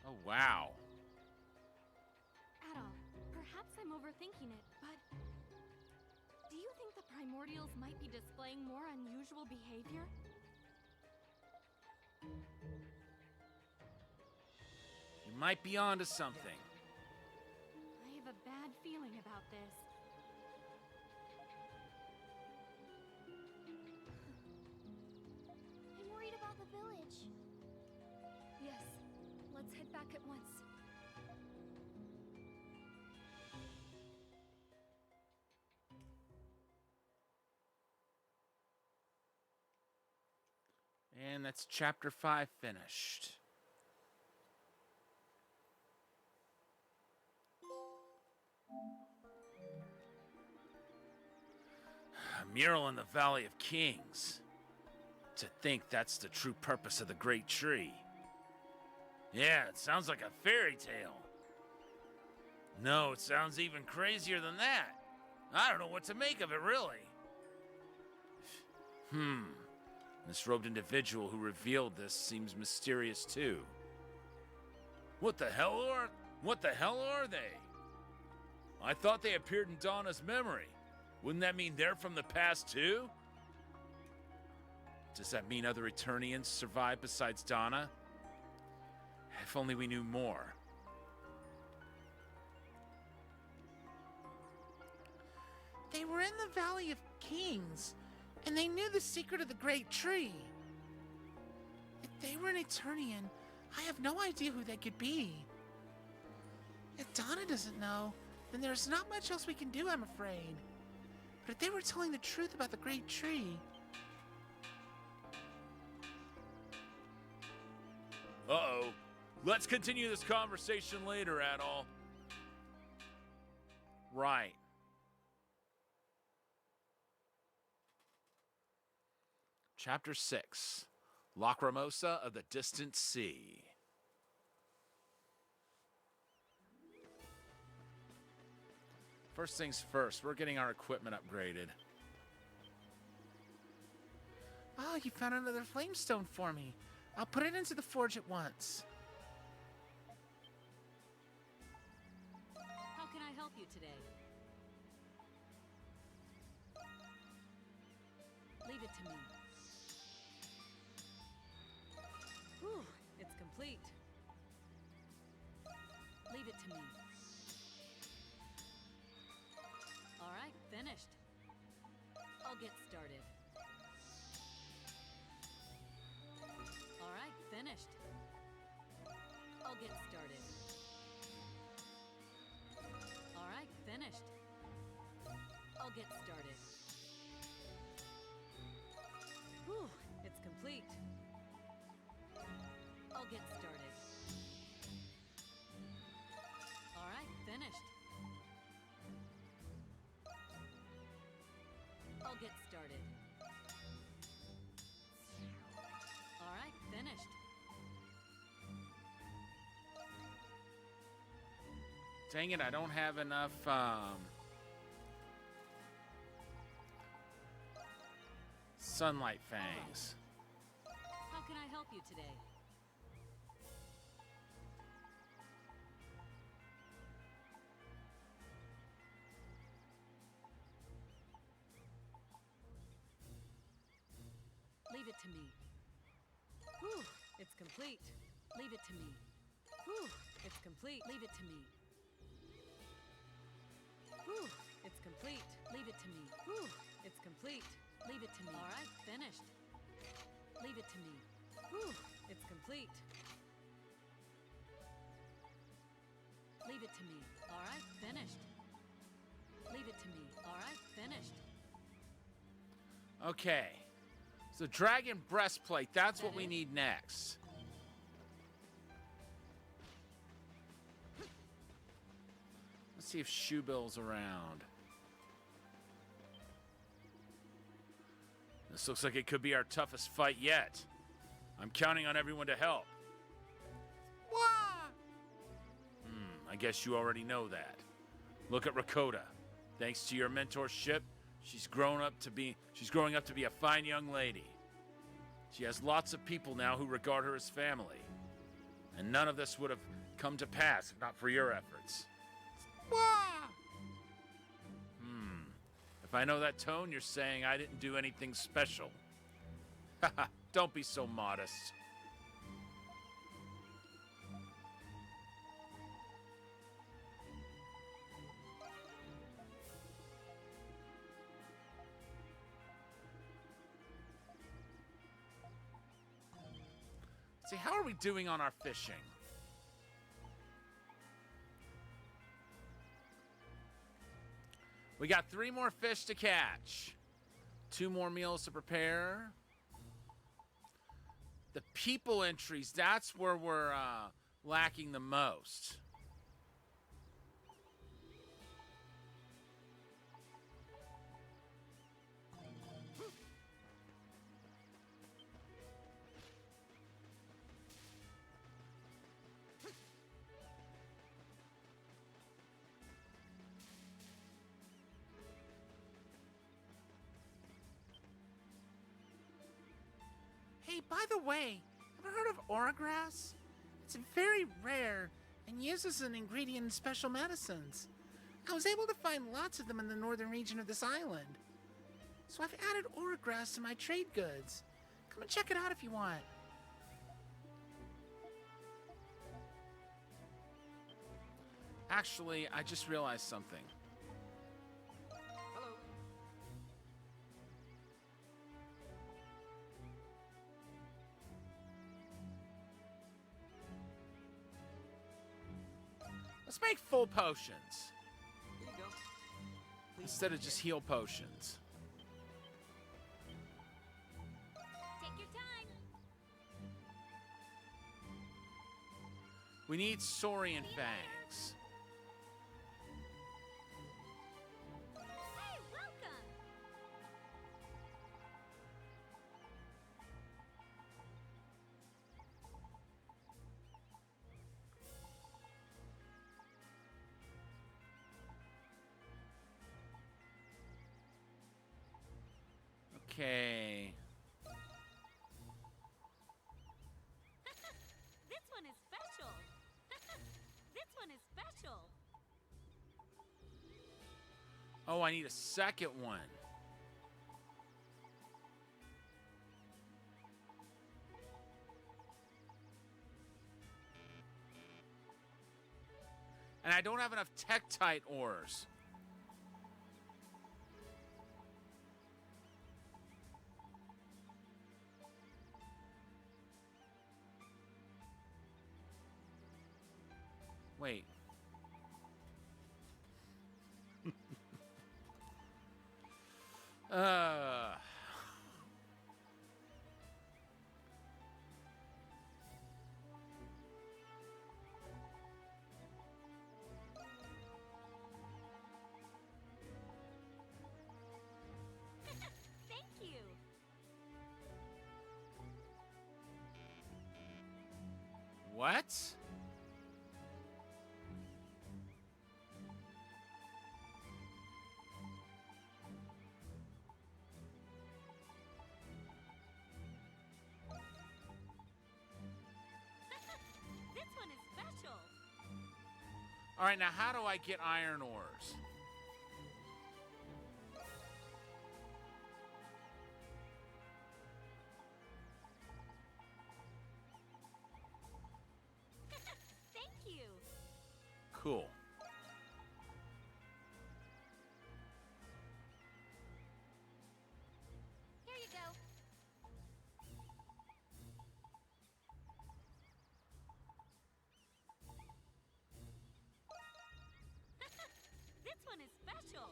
Oh, wow. Adol, perhaps I'm overthinking it, but... do you think the primordials might be displaying more unusual behavior? You might be onto something. I have a bad feeling about this. I'm worried about the village. Yes, let's head back at once. And that's chapter 5 finished. A mural in the Valley of Kings. To think that's the true purpose of the Great Tree. Yeah, it sounds like a fairy tale. No, it sounds even crazier than that. I don't know what to make of it, really. This robed individual who revealed this seems mysterious too. What the hell are they? I thought they appeared in Donna's memory. Wouldn't that mean they're from the past too? Does that mean other Eternians survived besides Donna? If only we knew more. They were in the Valley of Kings, and they knew the secret of the Great Tree. If they were an Eternian, I have no idea who they could be. If Donna doesn't know, then there's not much else we can do, I'm afraid. But if they were telling the truth about the Great Tree... Uh-oh. Let's continue this conversation later, Adol. Right. Chapter 6. Lacrimosa of the Distant Sea. First things first, we're getting our equipment upgraded. Oh, you found another flamestone for me. I'll put it into the forge at once. How can I help help you today? Leave it to me. Whew, it's complete. Leave it to me. All right, finished. I'll get started. All right, finished. I'll get started. All right, finished. I'll get started. Whew, it's complete. I'll get started. All right, finished. I'll get started. All right, finished. Dang it, I don't have enough, sunlight fangs. How can I help you today? Leave it to me. Whew, it's complete. Leave it to me. Whew, it's complete. Leave it to me. Whew, it's complete. Leave it to me. Whew, it's complete. Leave it to me. All right, finished. Leave it to me. Whew, it's complete. Leave it to me. All right, finished. Leave it to me. All right, finished. Okay. So dragon breastplate, that's what we need next. Let's see if Shoebill's around. This looks like it could be our toughest fight yet. I'm counting on everyone to help. I guess you already know that. Look at Rakota. Thanks to your mentorship, she's growing up to be a fine young lady. She has lots of people now who regard her as family. And none of this would have come to pass if not for your efforts. If I know that tone, you're saying I didn't do anything special. Haha, don't be so modest. See, how are we doing on our fishing? We got 3 more fish to catch. 2 more meals to prepare. The people entries, that's where we're lacking the most. Hey, by the way, ever heard of Oragrass? It's very rare and used as an ingredient in special medicines. I was able to find lots of them in the northern region of this island. So I've added Oragrass to my trade goods. Come and check it out if you want. Actually, I just realized something. Hello. Let's make full potions Here you go. Please instead of just heal potions. Take your time. We need Saurian fangs. Hey, welcome. Okay. This one is special. This one is special. Oh, I need a second one. And I don't have enough Tektite ores. Wait. uh... Thank you. What? This one is special. All right, now how do I get iron ores? Thank you. Cool. Here you go. This one is special.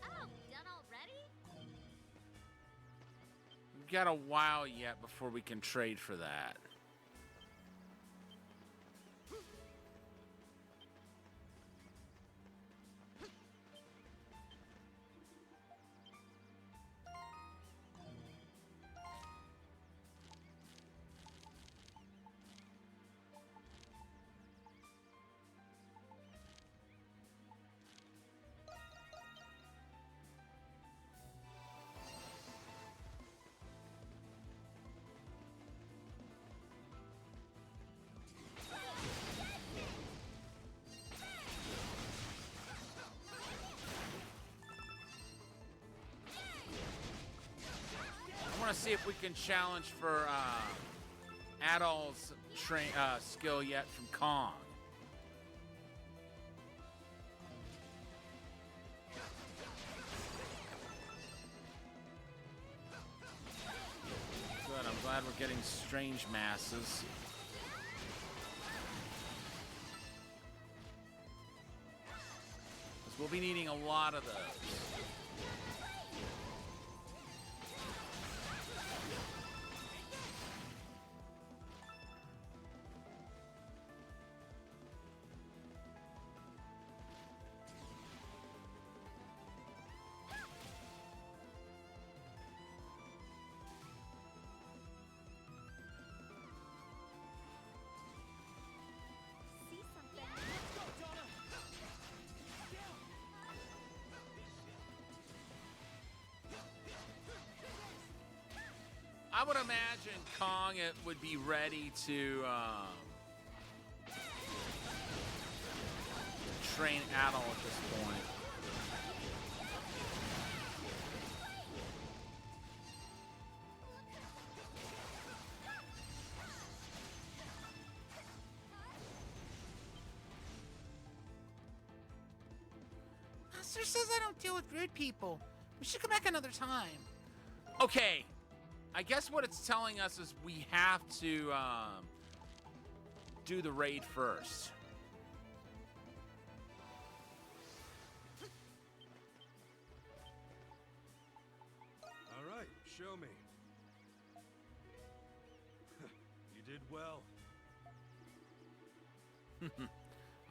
Oh, done already? We've got a while yet before we can trade for that. I want to see if we can challenge for Adol's skill yet from Kong. Good, I'm glad we're getting strange masses. Because we'll be needing a lot of those. See something? I would imagine Kong would be ready to train Adol at this point. Master says I don't deal with rude people. We should come back another time. Okay. I guess what it's telling us is we have to do the raid first. All right, show me. You did well.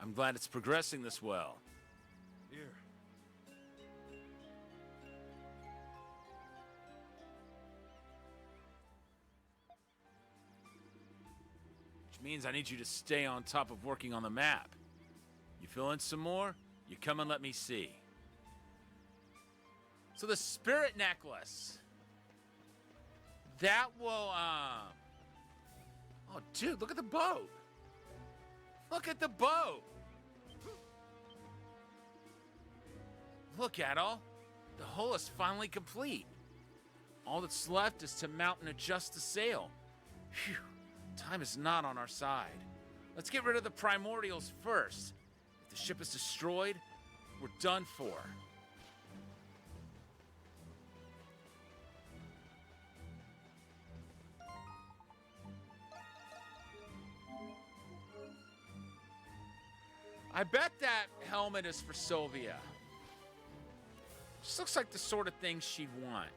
I'm glad it's progressing this well. Here. Which means I need you to stay on top of working on the map. You fill in some more, you come and let me see. So the spirit necklace. That will, Oh, dude, look at the boat. Look at the boat. Look, Adol. The hull is finally complete. All that's left is to mount and adjust the sail. Phew. Time is not on our side. Let's get rid of the primordials first. If the ship is destroyed, we're done for. I bet that helmet is for Sylvia. This looks like the sort of thing she'd want.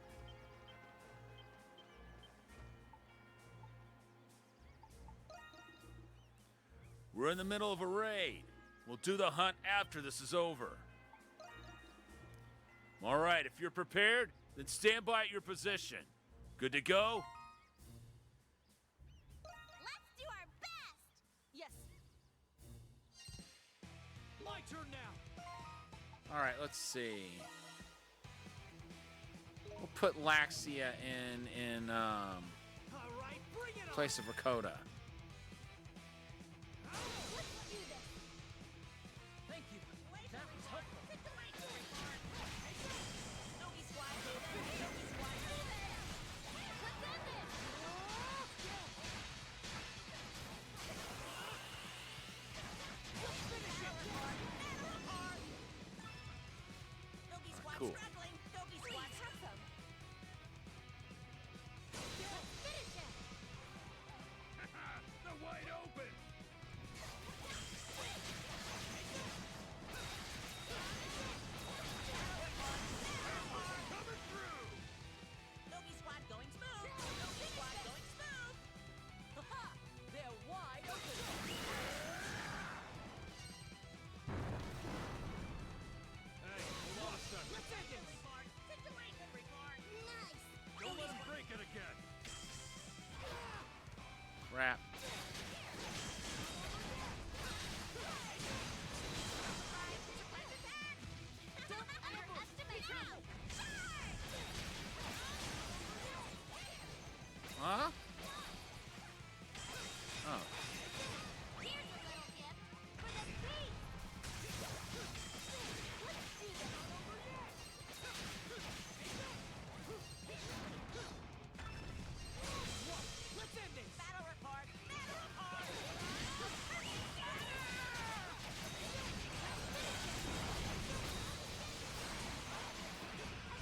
We're in the middle of a raid. We'll do the hunt after this is over. All right, if you're prepared, then stand by at your position. Good to go? Let's do our best! Yes. My turn now. All right, let's see. We'll put Laxia in All right, bring it on. place of Rakota. Let's do this! Thank you. Wait, That was helpful. Nogi squad, Nogi squad. Let's end this! Nogi squad Cool. struggling. Nogi Please, squad have some. Let's finish it! They're wide open! Coming through! Nogi squad going smooth. Nogi squad going smooth. Ha! They're wide open. Hey, we lost them. Let's end this. Report. Situation report. Nice! Don't let them break it again. Crap. Don't underestimate me! Huh? Oh. Here's a little gift for the beast! Let's do this! Let's end this. Battle report. Battle report.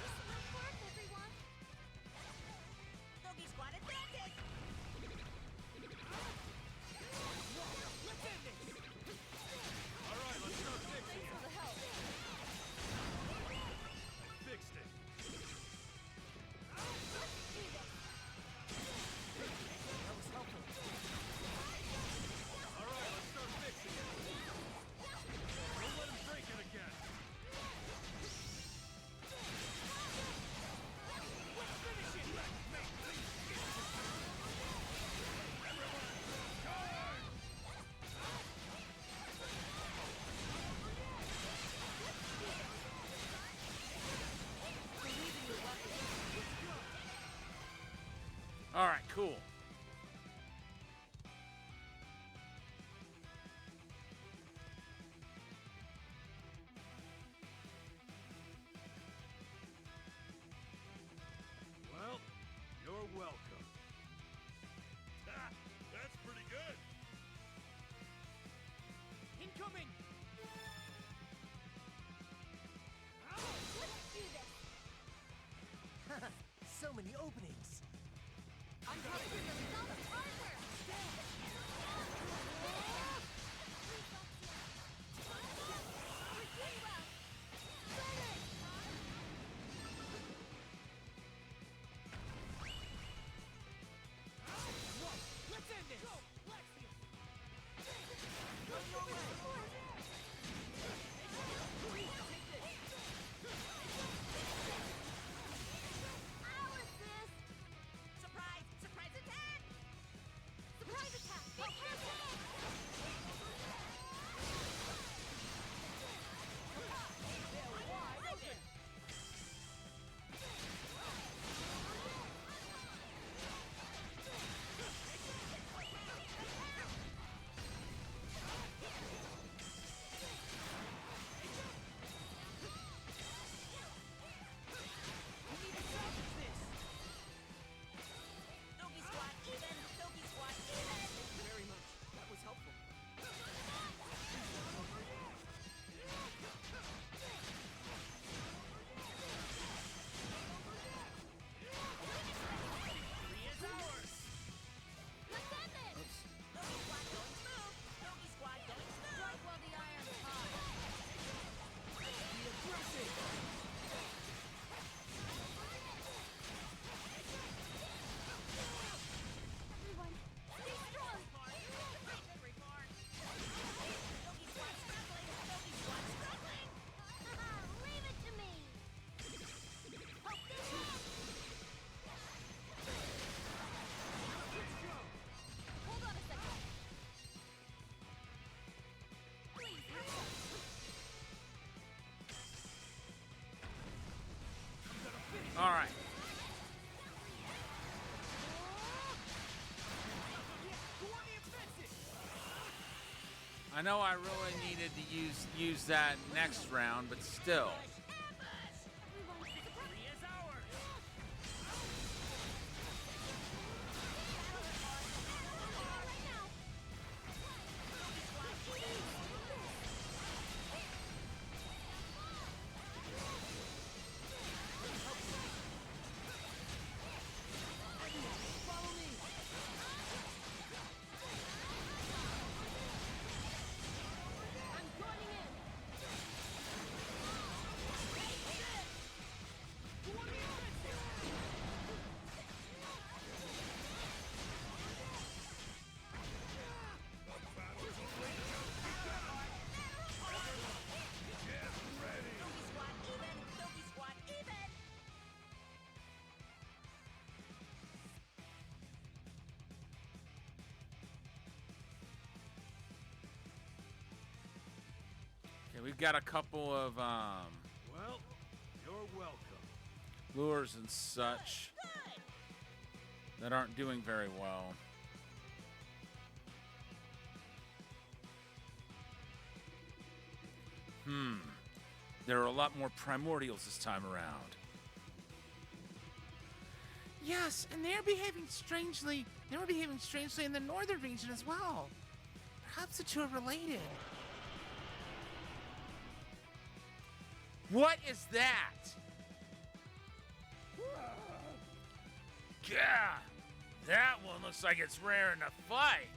Excellent work, everyone! Nogi squad advantage. Let's end this. All right, let's start fixing it. For the help! I fixed it. Let's do this! That was helpful. All right, let's start fixing it. Don't let them break it again. All right, cool. Well, you're welcome. Ha! That's pretty good. Incoming. Let's do this! So many openings. I'm coming. Stop Arthur! We're doing well! Finish! Let's end this. I'll assist! Surprise! Surprise attack! I know I really needed to use that next round, but still. Okay, we've got a couple of Well, you're welcome. lures and such that aren't doing very well. There are a lot more primordials this time around. Yes, and they're behaving strangely. They were behaving strangely in the northern region as well. Perhaps the two are related. What is that? Yeah, that one looks like it's raring to fight.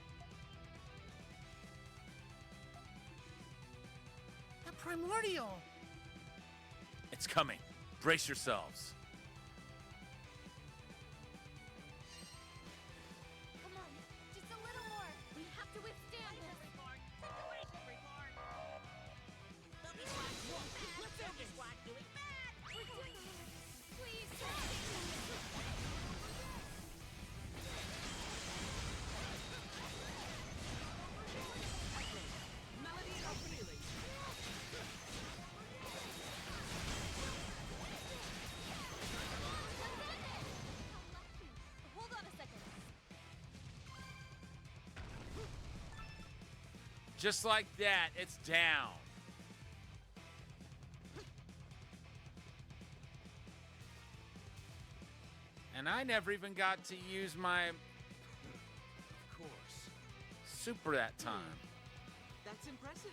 The primordial. It's coming. Brace yourselves. Come on, just a little more. We have to withstand this. Please. Melody of healing. Hold on a second. Just like that, it's down. And I never even got to use my Of course. super that time. That's impressive.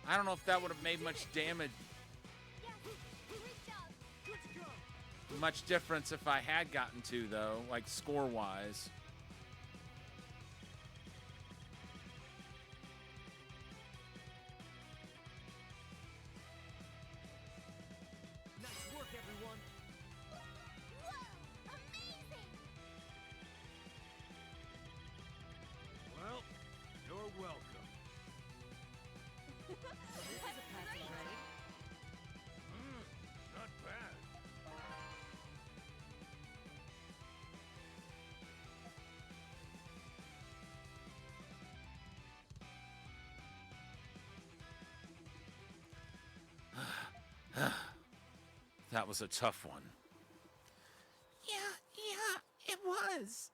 I don't know if that would have made much damage, Yes, great job. much difference if I had gotten to, though, like score-wise. Nice work, everyone. Whoa, amazing. Well, you're welcome. This is a passing grade. Not bad. That was a tough one. Yeah, it was.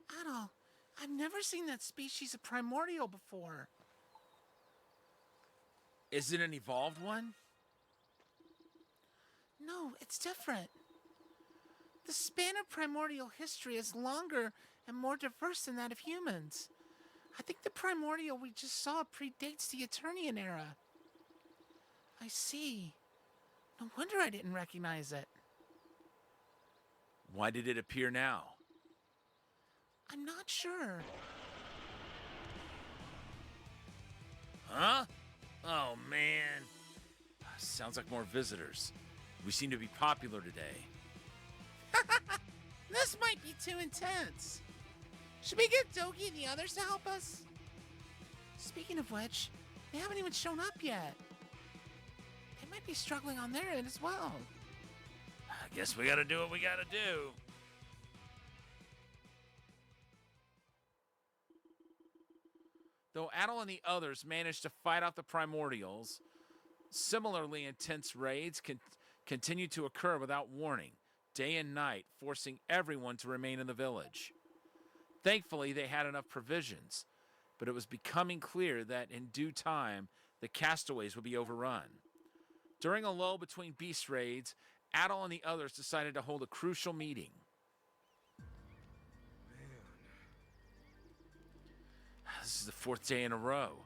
Adol, I've never seen that species of primordial before. Is it an evolved one? No, it's different. The span of primordial history is longer and more diverse than that of humans. I think the primordial we just saw predates the Eternian era. I see. No wonder I didn't recognize it. Why did it appear now? I'm not sure. Huh? Oh, man. Sounds like more visitors. We seem to be popular today. This might be too intense. Should we get Doki and the others to help us? Speaking of which, they haven't even shown up yet. They might be struggling on their end as well. I guess we gotta do what we gotta do. Though Adol and the others managed to fight off the primordials, similarly intense raids continue to occur without warning. day and night, forcing everyone to remain in the village. Thankfully, they had enough provisions, but it was becoming clear that in due time, the castaways would be overrun. During a lull between beast raids, Adol and the others decided to hold a crucial meeting. This is the 4th day in a row.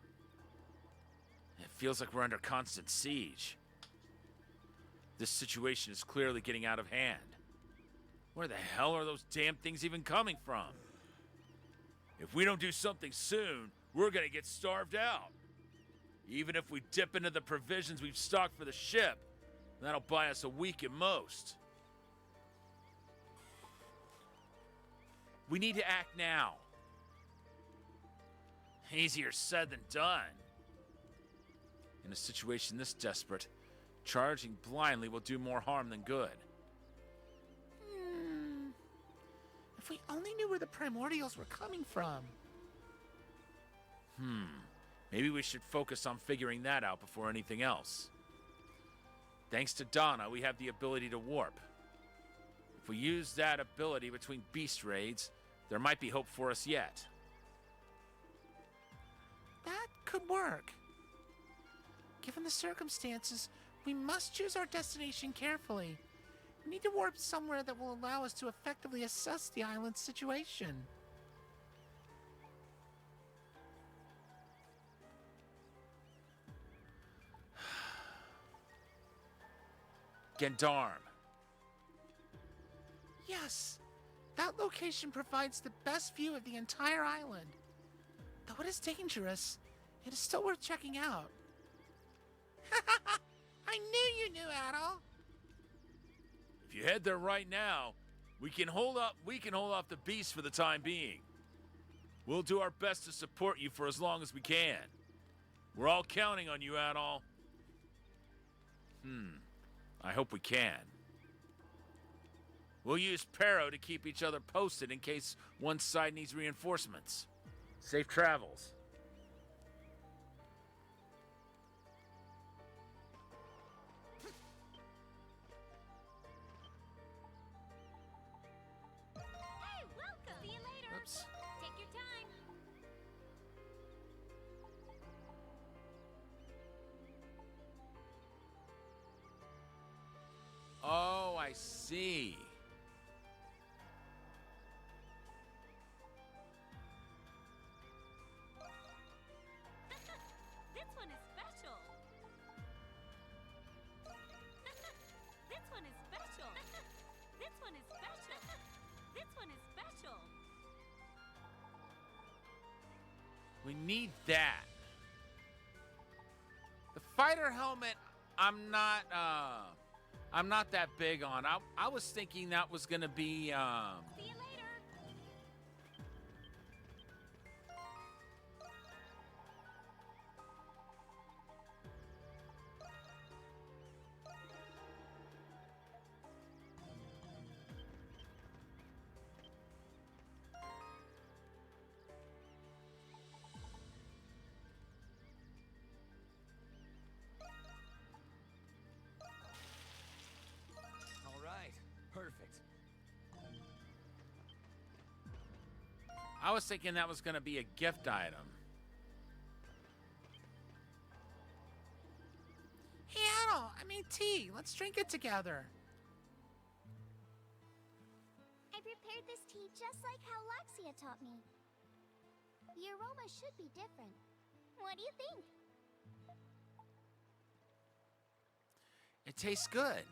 It feels like we're under constant siege. This situation is clearly getting out of hand. Where the hell are those damn things even coming from? If we don't do something soon, we're gonna get starved out. Even if we dip into the provisions we've stocked for the ship, that'll buy us a week at most. We need to act now. Easier said than done. In a situation this desperate, charging blindly will do more harm than good. If we only knew where the primordials were coming from. Maybe we should focus on figuring that out before anything else. Thanks to Dana, we have the ability to warp. If we use that ability between beast raids, there might be hope for us yet. That could work. Given the circumstances, we must choose our destination carefully. We need to warp somewhere that will allow us to effectively assess the island's situation. Gendarm. Yes, that location provides the best view of the entire island. Though it is dangerous, it is still worth checking out. I knew you knew, Adol. If you head there right now, we can hold off the beast for the time being. We'll do our best to support you for as long as we can. We're all counting on you, Adol. I hope we can. We'll use Pero to keep each other posted in case one side needs reinforcements. Safe travels. Hey, welcome! See you later! Oops. Take your time! Oh, I see. This one is special! This one is special! This one is special! This one is special! We need that. The fighter helmet, I'm not that big on. I was thinking that was gonna be See you later! All right, perfect. I was thinking that was gonna be a gift item. Hey, Adol, I made tea. Let's drink it together. I prepared this tea just like how Laxia taught me. The aroma should be different. What do you think? It tastes good.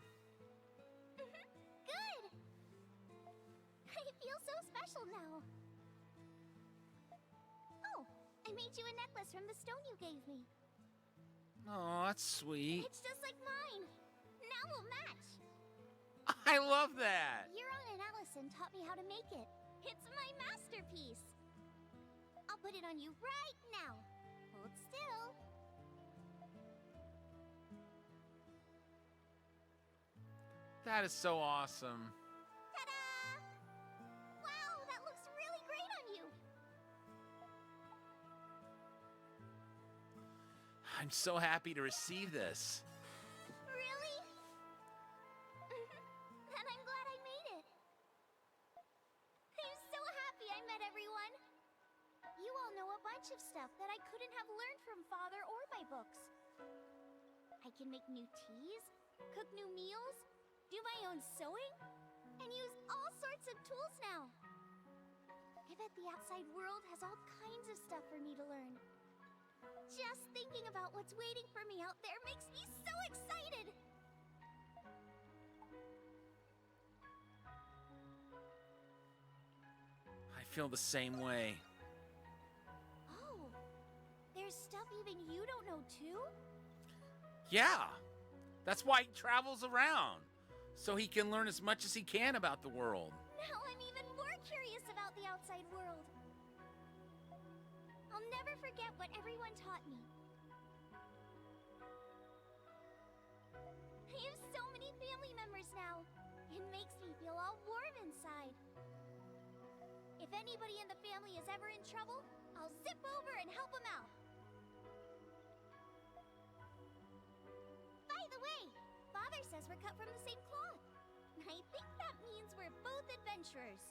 Good! I feel so special now. Oh, I made you a necklace from the stone you gave me. Oh, that's sweet. It's just like mine. Now we'll match. I love that. Euron and Allison taught me how to make it. It's my masterpiece. I'll put it on you right now. Hold still. That is so awesome. Ta-da! Wow, that looks really great on you. I'm so happy to receive this. Really? Then I'm glad I of stuff that I couldn't have learned from Father or my books. I can make new teas, cook new meals, do my own sewing, and use all sorts of tools now. I bet the outside world has all kinds of stuff for me to learn. Just thinking about what's waiting for me out there makes me so excited! I feel the same way. Oh, there's stuff even you don't know too? Yeah, that's why he travels around, so he can learn as much as he can about the world. Now I'm even more curious about the outside world. I'll never forget what everyone taught me. I have so many family members now. It makes me feel all warm inside. If anybody in the family is ever in trouble, I'll zip over and help them out. By the way, Father says we're cut from the same cloth. I think that means we're both adventurers.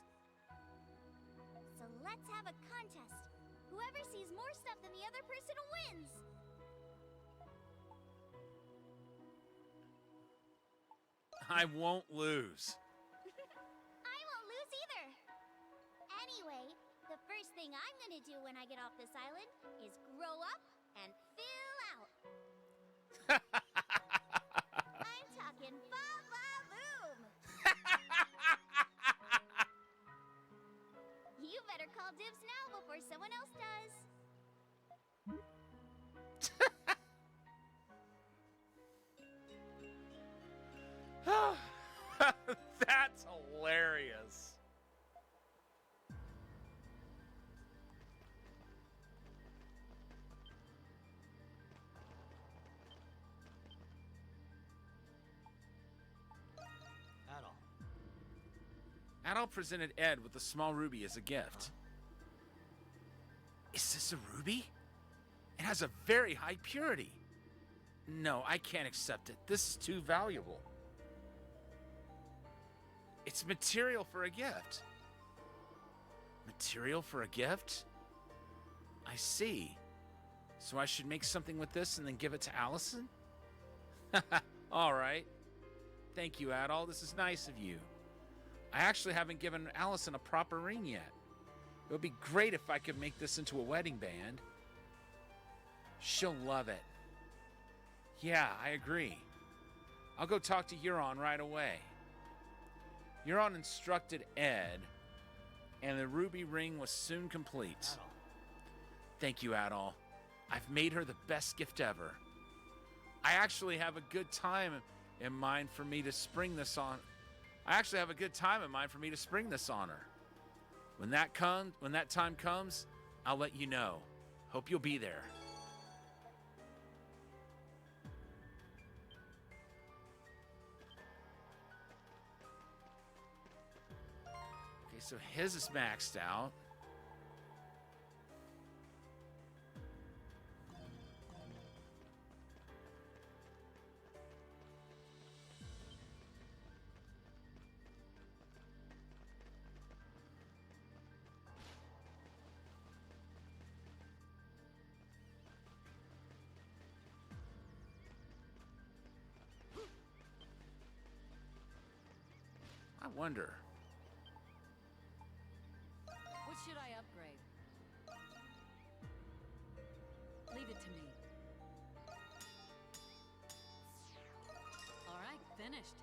So let's have a contest. Whoever sees more stuff than the other person wins. I won't lose. I won't lose either. Anyway, the first thing I'm gonna do when I get off this island is grow up and fill out. I'm talking ba-ba-boom. You better call dibs now before someone else does. That's hilarious. Adol presented Ed with a small ruby as a gift. Is this a ruby? It has a very high purity. No, I can't accept it. This is too valuable. It's material for a gift. Material for a gift? I see. So I should make something with this and then give it to Allison? All right. Thank you, Adol. This is nice of you. I actually haven't given Allison a proper ring yet. It would be great if I could make this into a wedding band. She'll love it. Yeah, I agree. I'll go talk to Euron right away. Euron instructed Ed, and the ruby ring was soon complete. Adol. Thank you, Adol. I've made her the best gift ever. I actually have a good time in mind for me to spring this on. her. When that time comes, I'll let you know. Hope you'll be there. Okay, so his is maxed out. I wonder. What should I upgrade? Leave it to me. All right, finished.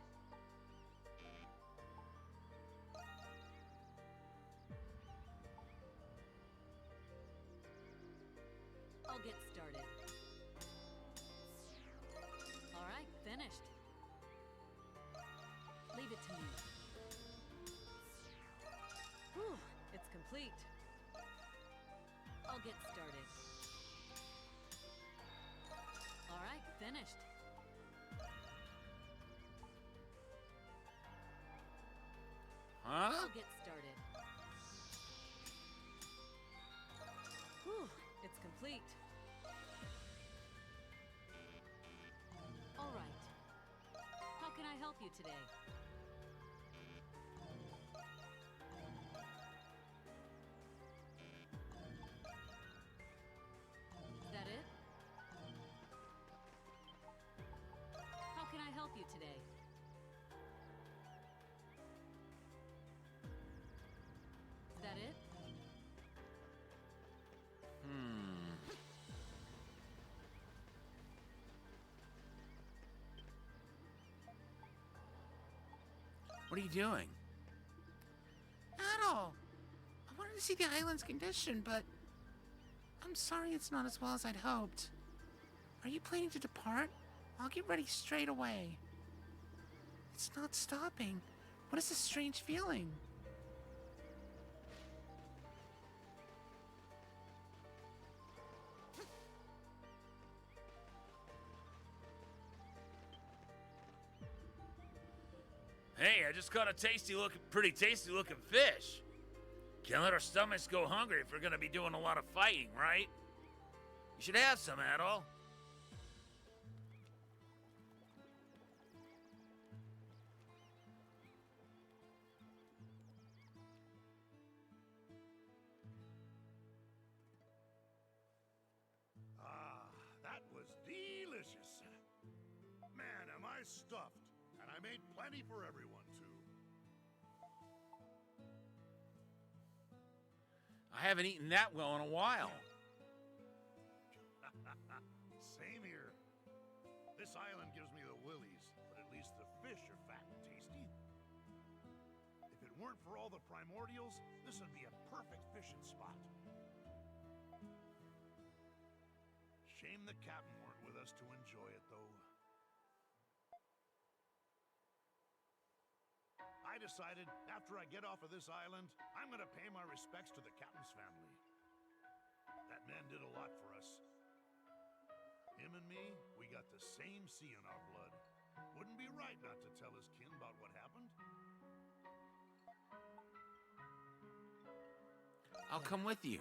I'll get started. All right, finished. Leave it to me. Whew, it's complete. I'll get started. All right, finished. Huh? I'll get started. Whew, it's complete. All right. How can I help you today? What are you doing? Not all. I wanted to see the island's condition, but I'm sorry it's not as well as I'd hoped. Are you planning to depart? I'll get ready straight away. It's not stopping. What is this strange feeling? Hey, I just caught a pretty tasty looking fish. Can't let our stomachs go hungry if we're gonna be doing a lot of fighting, right? You should have some, Adol. That was delicious. Man, am I stuffed. And I made plenty for everyone, too. I haven't eaten that well in a while. Same here. This island gives me the willies, but at least the fish are fat and tasty. If it weren't for all the primordials, this would be a perfect fishing spot. Shame the captain weren't with us to enjoy it, though. I decided, after I get off of this island, I'm gonna pay my respects to the captain's family. That man did a lot for us. Him and me, we got the same sea in our blood. Wouldn't be right not to tell his kin about what happened. I'll come with you.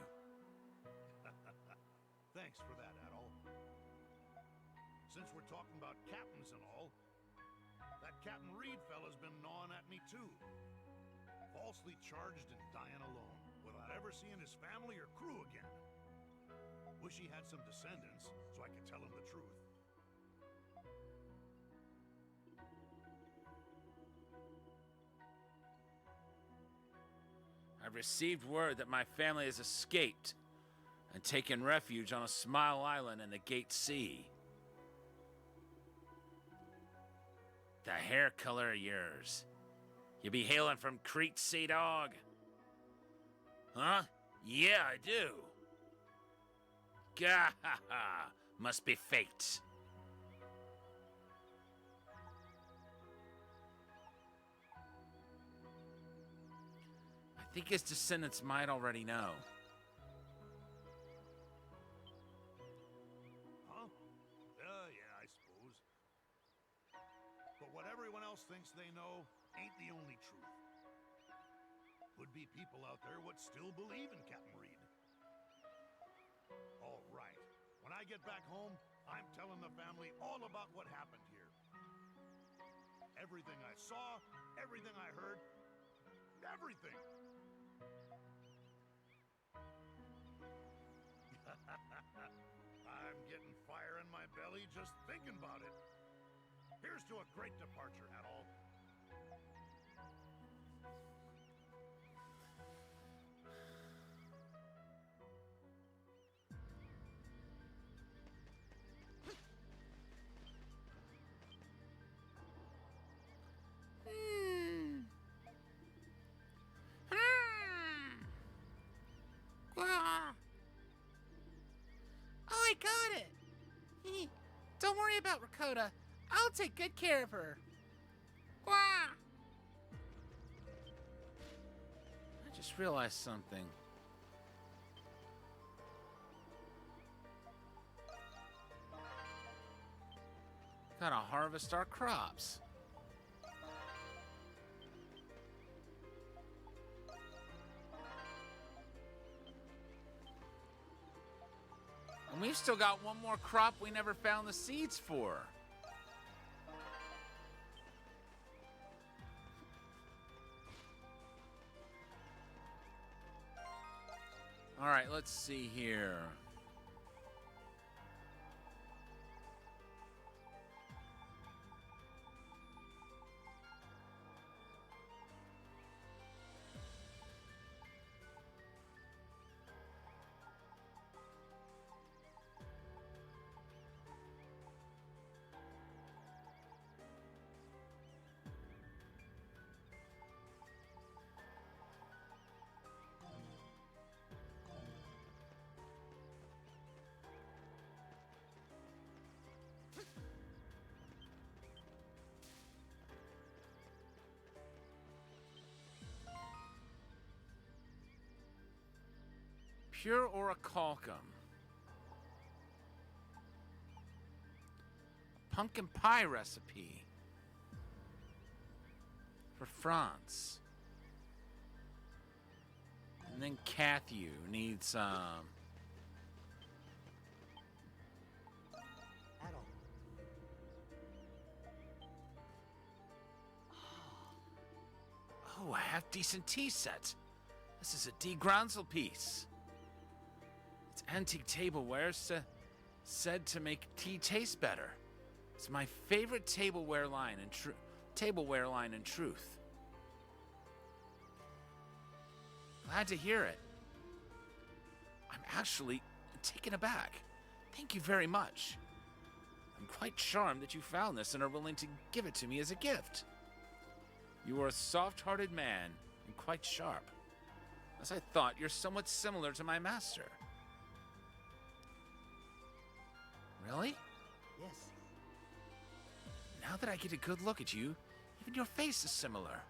Thanks for that, Adol. Since we're talking about captains and all, that Captain Reed fella's been gnawing at me too. Falsely charged and dying alone, without ever seeing his family or crew again. Wish he had some descendants, so I could tell him the truth. I've received word that my family has escaped and taken refuge on a small island in the Gate Sea. The hair color of yours. You be hailing from Crete, Sea Dog? Huh? Yeah, I do. Gah ha ha. Must be fate. I think his descendants might already know. Huh? Yeah, I suppose. But what everyone else thinks they know ain't the only truth. Could be people out there what still believe in Captain Reed. All right. When I get back home, I'm telling the family all about what happened here. Everything I saw, everything I heard, everything. I'm getting fire in my belly just thinking about it. Here's to a great departure, Adol. Oh, I got it. Don't worry about Rakota. I'll take good care of her. Wah! I just realized something. Gotta harvest our crops. And we've still got one more crop we never found the seeds for. All right, let's see here. Pure orichalcum. Pumpkin pie recipe. For France. And then Cathew needs some. Adult. Oh, a half-decent tea set. This is a D. Groundsel piece. It's antique tableware said to make tea taste better. It's my favorite tableware line in truth. Glad to hear it. I'm actually taken aback. Thank you very much. I'm quite charmed that you found this and are willing to give it to me as a gift. You are a soft-hearted man and quite sharp. As I thought, you're somewhat similar to my master. Really? Yes. Now that I get a good look at you, even your face is similar.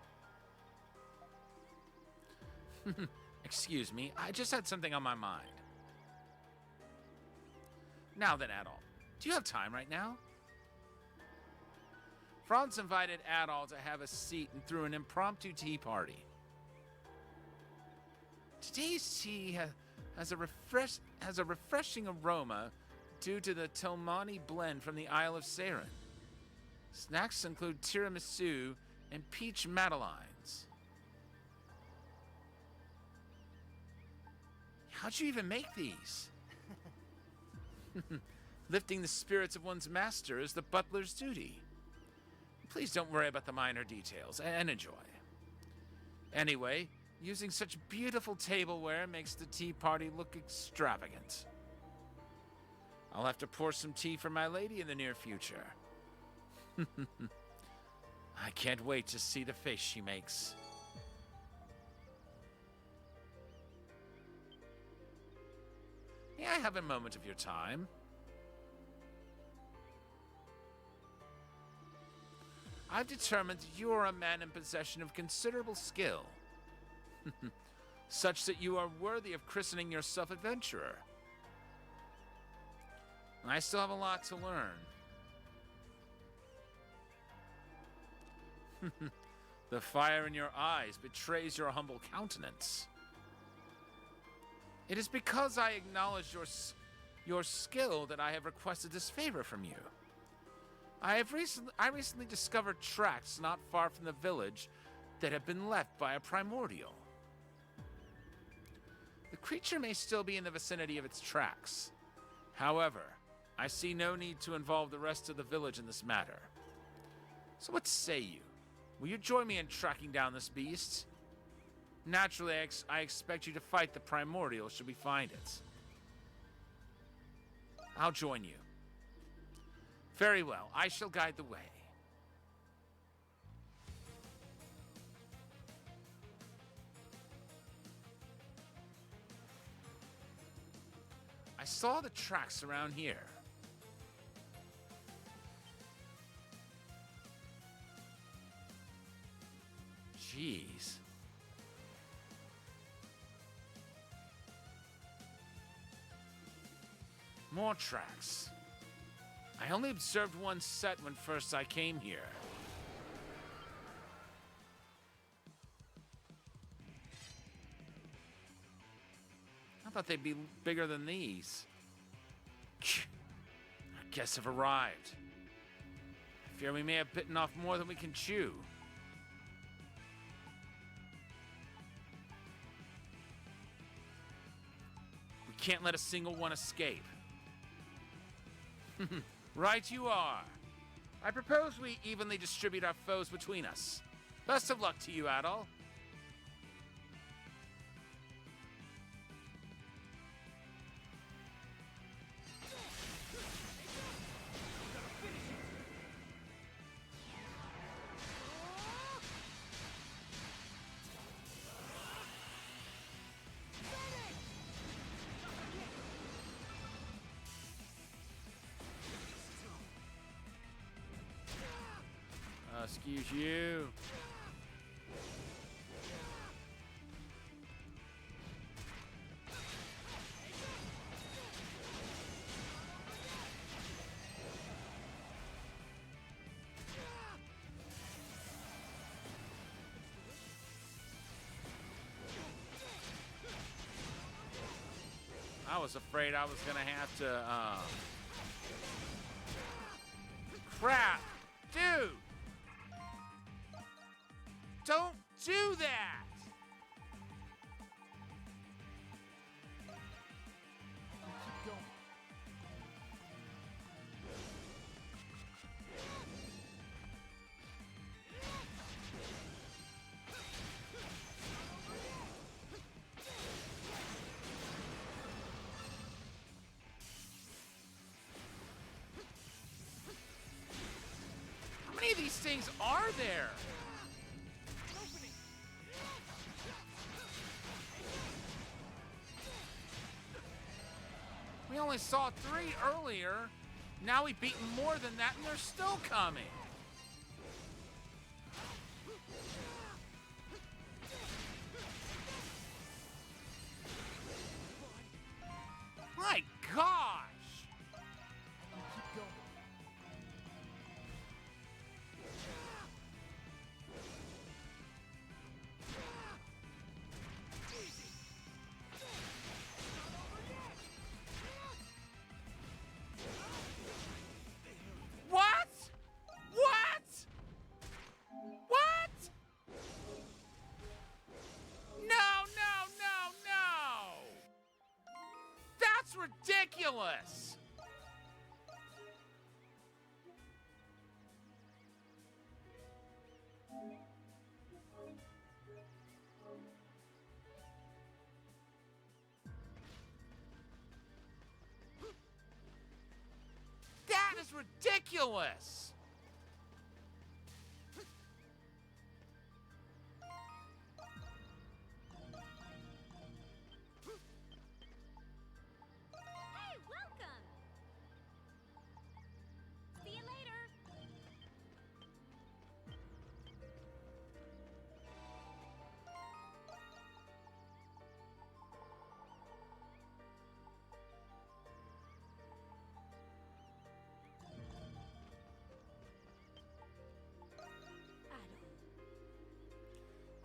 Excuse me, I just had something on my mind. Now then, Adol, do you have time right now? Franz invited Adol to have a seat and threw an impromptu tea party. Today's tea has a refreshing aroma due to the Telmani blend from the Isle of Saren. Snacks include tiramisu and peach madeleines. How'd you even make these? Lifting the spirits of one's master is the butler's duty. Please don't worry about the minor details and enjoy. Anyway, using such beautiful tableware makes the tea party look extravagant. I'll have to pour some tea for my lady in the near future. I can't wait to see the face she makes. May I have a moment of your time? I've determined that you are a man in possession of considerable skill, such that you are worthy of christening yourself adventurer. I still have a lot to learn. The fire in your eyes betrays your humble countenance. It is because I acknowledge your skill that I have requested this favor from you. I recently discovered tracks not far from the village that have been left by a primordial. The creature may still be in the vicinity of its tracks. However, I see no need to involve the rest of the village in this matter. So what say you? Will you join me in tracking down this beast? Naturally, I expect you to fight the primordial should we find it. I'll join you. Very well, I shall guide the way. I saw the tracks around here. Jeez. More tracks. I only observed one set when first I came here. I thought they'd be bigger than these. Our guests have arrived. I fear we may have bitten off more than we can chew. We can't let a single one escape. Right you are. I propose we evenly distribute our foes between us. Best of luck to you, Adol. Excuse you. was afraid I was gonna have to, crap! Dude! Don't do that! Keep going. How many of these things are there? We only saw 3 earlier. Now we've beaten more than that, and they're still coming. My gosh! Keep going. What? What? What? No, no, no, no! That's ridiculous! That is ridiculous! Hey, welcome! See you later!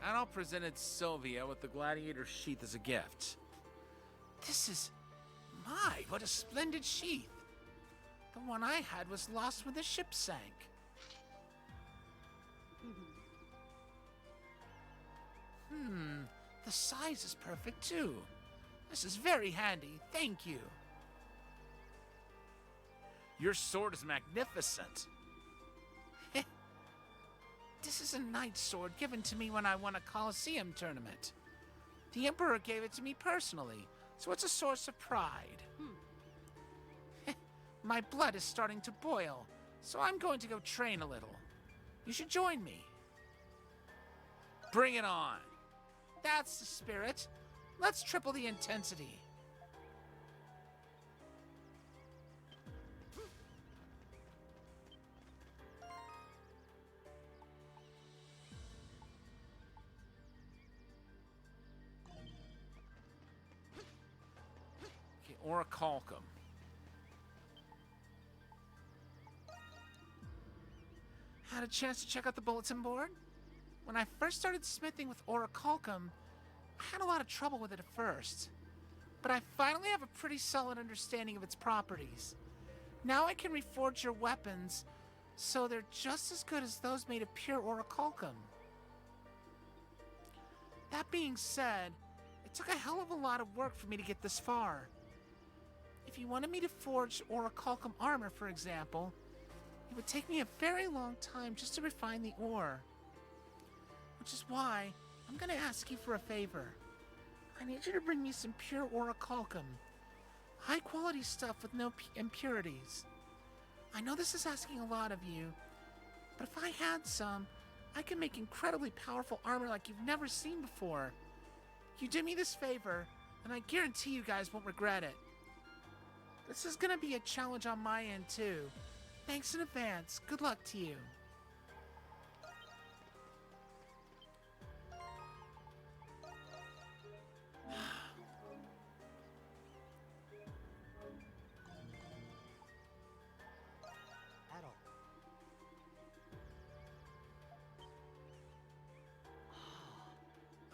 Adol presented Sylvia with the gladiator sheath as a gift. This is... my, what a splendid sheath! The one I had was lost when the ship sank. The size is perfect too. This is very handy, thank you. Your sword is magnificent. This is a knight's sword given to me when I won a Colosseum tournament. The Emperor gave it to me personally, so it's a source of pride. My blood is starting to boil, so I'm going to go train a little. You should join me. Bring it on. That's the spirit. Let's triple the intensity. Okay, Orichalcum. Had a chance to check out the bulletin board? When I first started smithing with Orichalcum, I had a lot of trouble with it at first. But I finally have a pretty solid understanding of its properties. Now I can reforge your weapons, so they're just as good as those made of pure Orichalcum. That being said, it took a hell of a lot of work for me to get this far. If you wanted me to forge Orichalcum armor, for example, it would take me a very long time just to refine the ore. Which is why I'm gonna ask you for a favor. I need you to bring me some pure Orichalcum. High quality stuff with no impurities. I know this is asking a lot of you, but if I had some, I could make incredibly powerful armor like you've never seen before. You do me this favor, and I guarantee you guys won't regret it. This is gonna be a challenge on my end too. Thanks in advance. Good luck to you.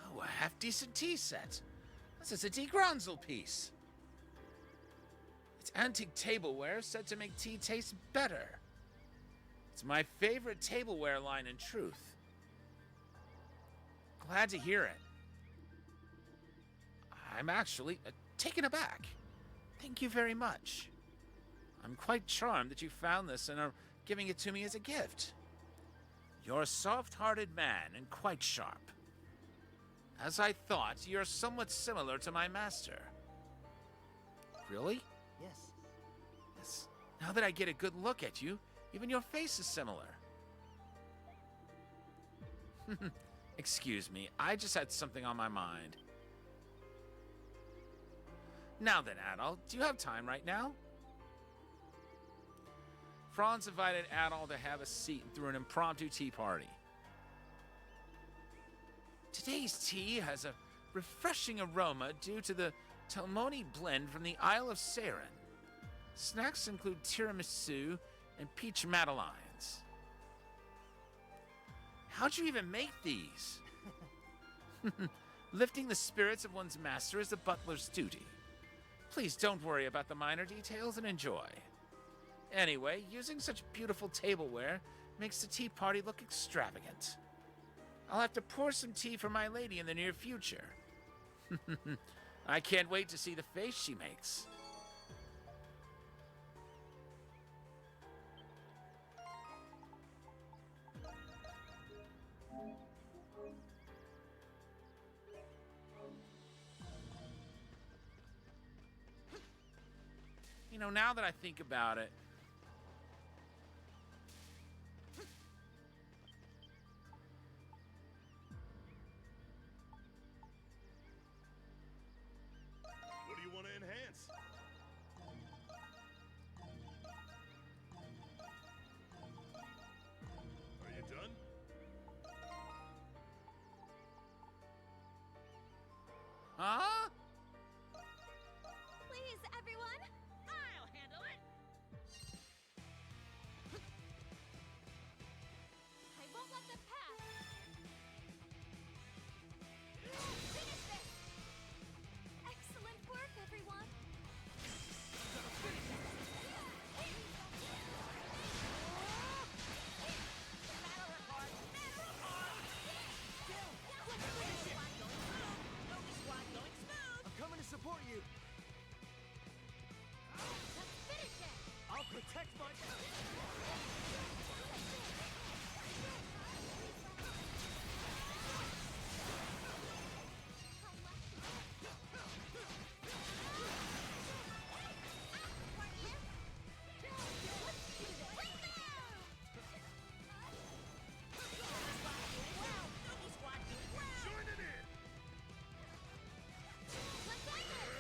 Oh, a half-decent tea set. This is a De Granzel piece. It's antique tableware said to make tea taste better. It's my favorite tableware line in truth. Glad to hear it. I'm actually taken aback. Thank you very much. I'm quite charmed that you found this and are giving it to me as a gift. You're a soft-hearted man and quite sharp. As I thought, you're somewhat similar to my master. Really? Yes. Yes. Now that I get a good look at you, even your face is similar. Excuse me, I just had something on my mind. Now then, Adol, do you have time right now? Franz invited Adol to have a seat through an impromptu tea party. Today's tea has a refreshing aroma due to the Telmoni blend from the Isle of Saren. Snacks include tiramisu and peach madeleines. How'd you even make these? Lifting the spirits of one's master is the butler's duty. Please don't worry about the minor details and enjoy. Anyway, using such beautiful tableware makes the tea party look extravagant. I'll have to pour some tea for my lady in the near future. I can't wait to see the face she makes. You know, now that I think about it, What do you want to enhance? Are you done? huh? Please, everyone! I'll handle it. I won't let them pass! Finish this! Excellent work, everyone! Battle report. Battle report. Nomi squad going smooth. Nomi squad going smooth. I'm coming to support you. Let's finish it! I'll protect my... Nomi squad doing well. Join it in! Let's end it!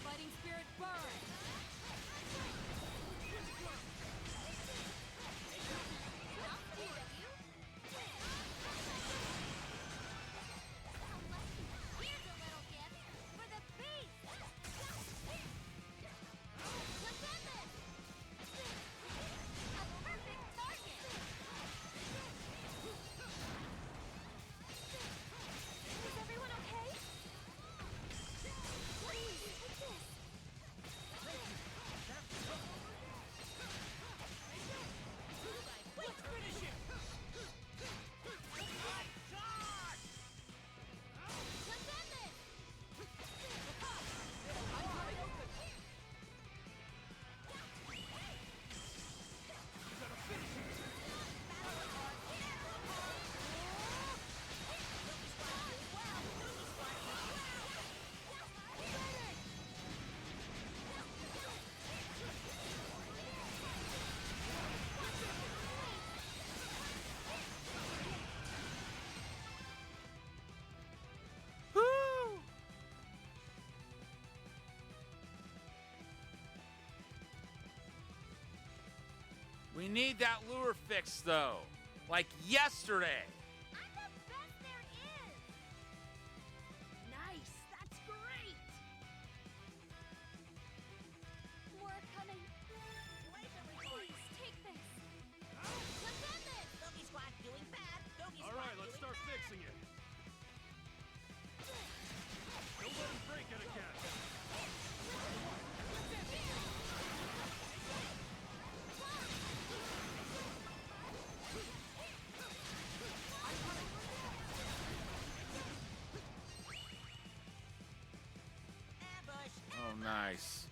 Fighting spirit burn! Here's a little gift for the beast! Let's end this! A perfect target! Is everyone okay? Please, take this! Let's finish it. Let's end this! Woo! We need that lure fixed, though. Like yesterday. I'm the best there is! Nice. That's great. Nice.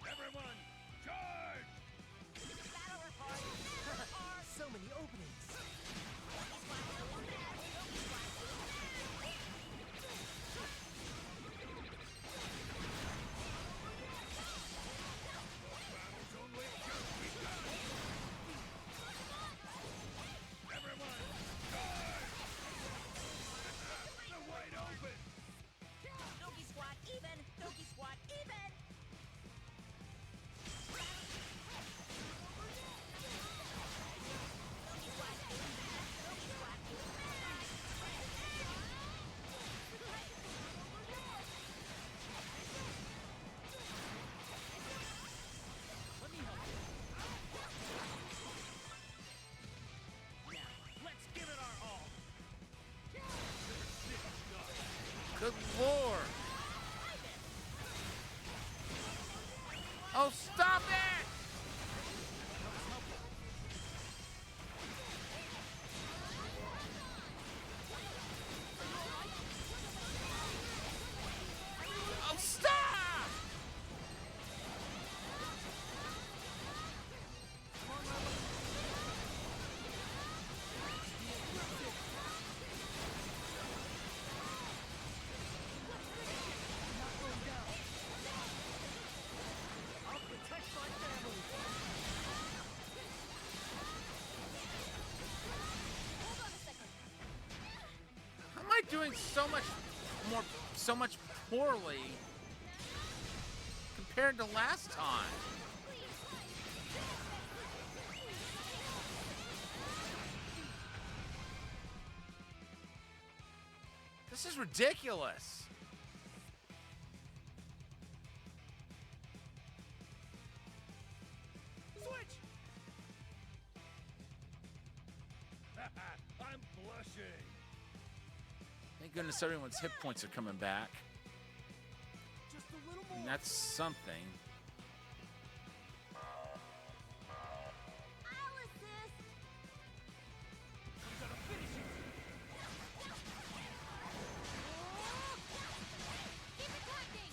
Everyone, charge! So many openings. Battle's only just begun! Everyone, charge! They're wide open! Doki squad even! Doki squad even! Let me help you. Now, let's give it our all! Good lord. Oh, stop it! Oh, stop! I'll protect my family. How am I doing so much poorly compared to last time? This is ridiculous. Switch! I'm blushing! Thank goodness everyone's hit points are coming back. Just a little more. And that's something. I'll assist. I'm gonna finish it! Keep attacking.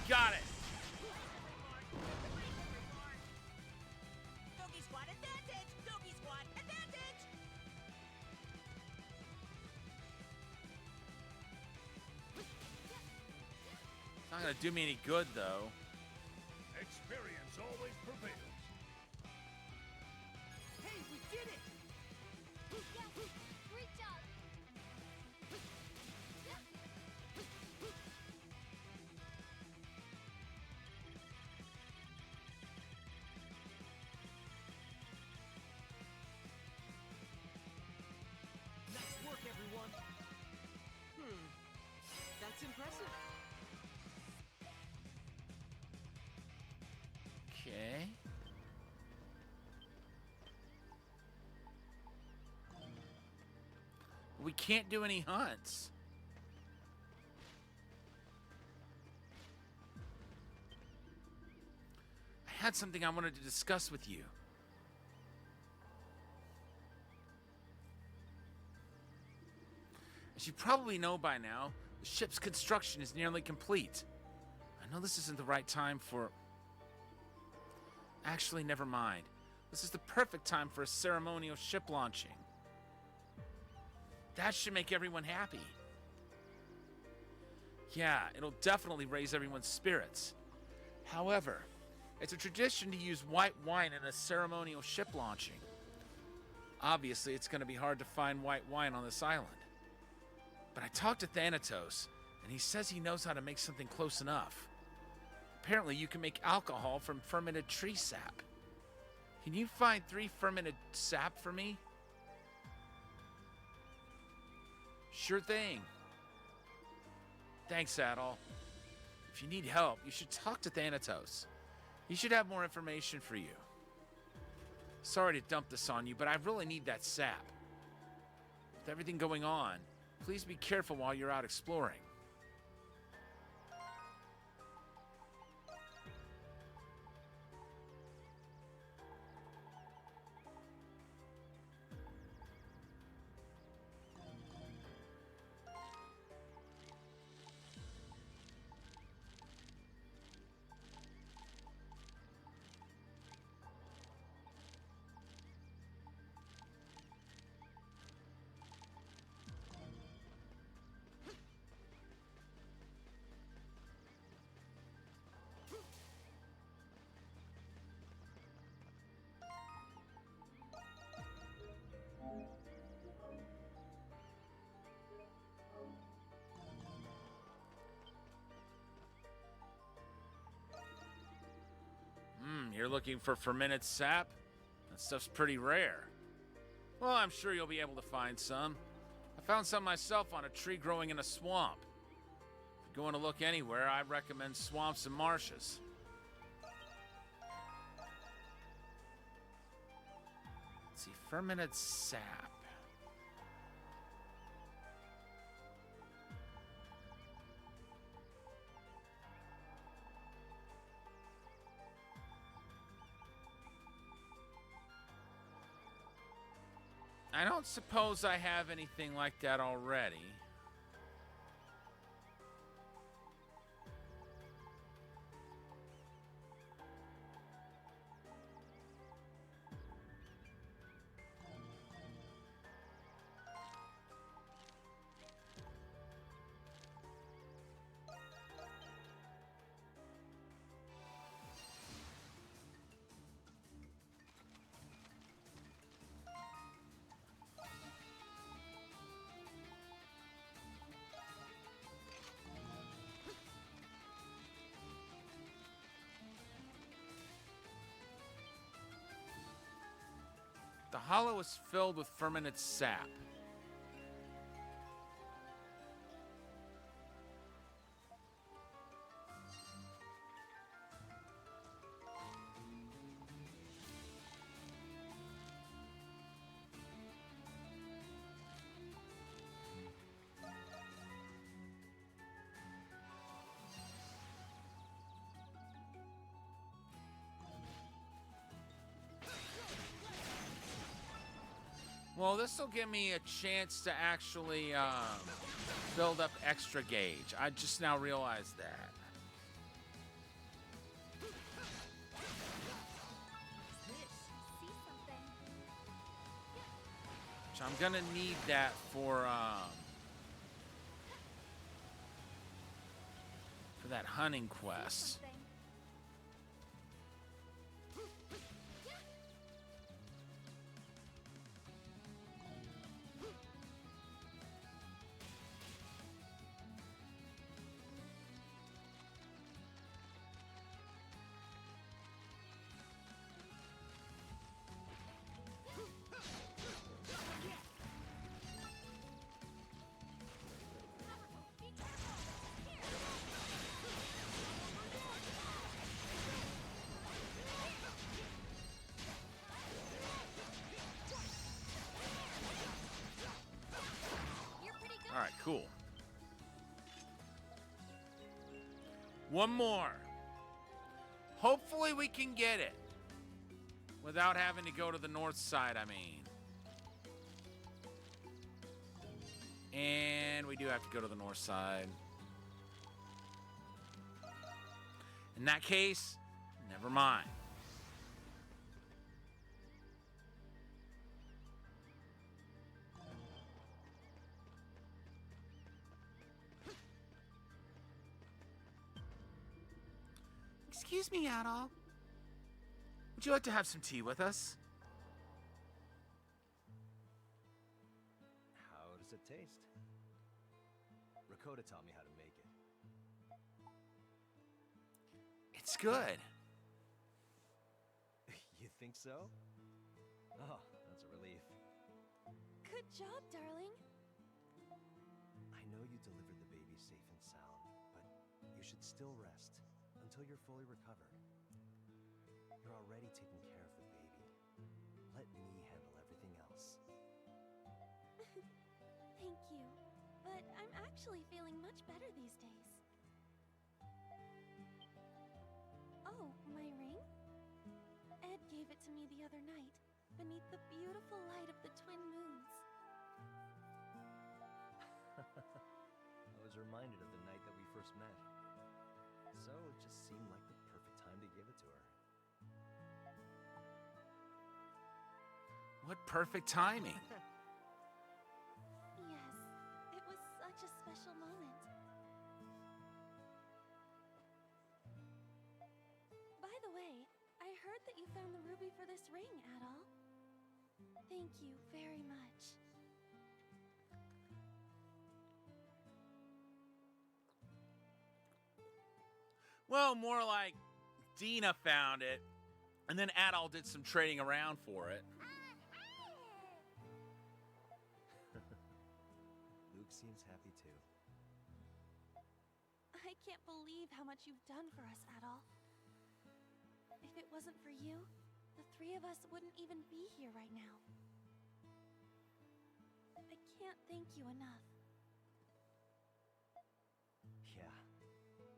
Got it. Doki squad advantage! Doki squad advantage! It's not gonna do me any good though. Experience always prevails. Hey, we did it! Yes, great job. Nice work, everyone. That's impressive. Okay. We can't do any hunts. I had something I wanted to discuss with you. As you probably know by now, the ship's construction is nearly complete. I know this isn't the right time for... Actually, never mind. This is the perfect time for a ceremonial ship launching. That should make everyone happy. Yeah, it'll definitely raise everyone's spirits. However, it's a tradition to use white wine in a ceremonial ship launching. Obviously, it's going to be hard to find white wine on this island. But I talked to Thanatos, and he says he knows how to make something close enough. Apparently, you can make alcohol from fermented tree sap. Can you find 3 fermented sap for me? Sure thing. Thanks, Adol. If you need help, you should talk to Thanatos. He should have more information for you. Sorry to dump this on you, but I really need that sap. With everything going on, please be careful while you're out exploring. You're looking for fermented sap? That stuff's pretty rare. Well, I'm sure you'll be able to find some. I found some myself on a tree growing in a swamp. If you're going to look anywhere, I recommend swamps and marshes. Let's see, fermented sap. I don't suppose I have anything like that already. The hollow is filled with fermented sap. Well, this will give me a chance to actually build up extra gauge. I just now realized that. So I'm gonna need that for that hunting quest. All right, cool. One more. Hopefully we can get it without having to go to the north side, I mean. And we do have to go to the north side. In that case, never mind. Excuse me, Adol. Would you like to have some tea with us? How does it taste? Rakota taught me how to make it. It's good. You think so? Oh, that's a relief. Good job, darling. I know you delivered the baby safe and sound, but you should still rest until you're fully recovered. You're already taking care of the baby. Let me handle everything else. Thank you. But I'm actually feeling much better these days. Oh, my ring? Ed gave it to me the other night, beneath the beautiful light of the twin moons. I was reminded of the night that we first met. So it just seemed like the perfect time to give it to her. What perfect timing. Yes, it was such a special moment. By the way, I heard that you found the ruby for this ring, Adol. Thank you very much. Well, more like Dana found it, and then Adol did some trading around for it. Luke seems happy too. I can't believe how much you've done for us, Adol. If it wasn't for you, the three of us wouldn't even be here right now. I can't thank you enough. Yeah,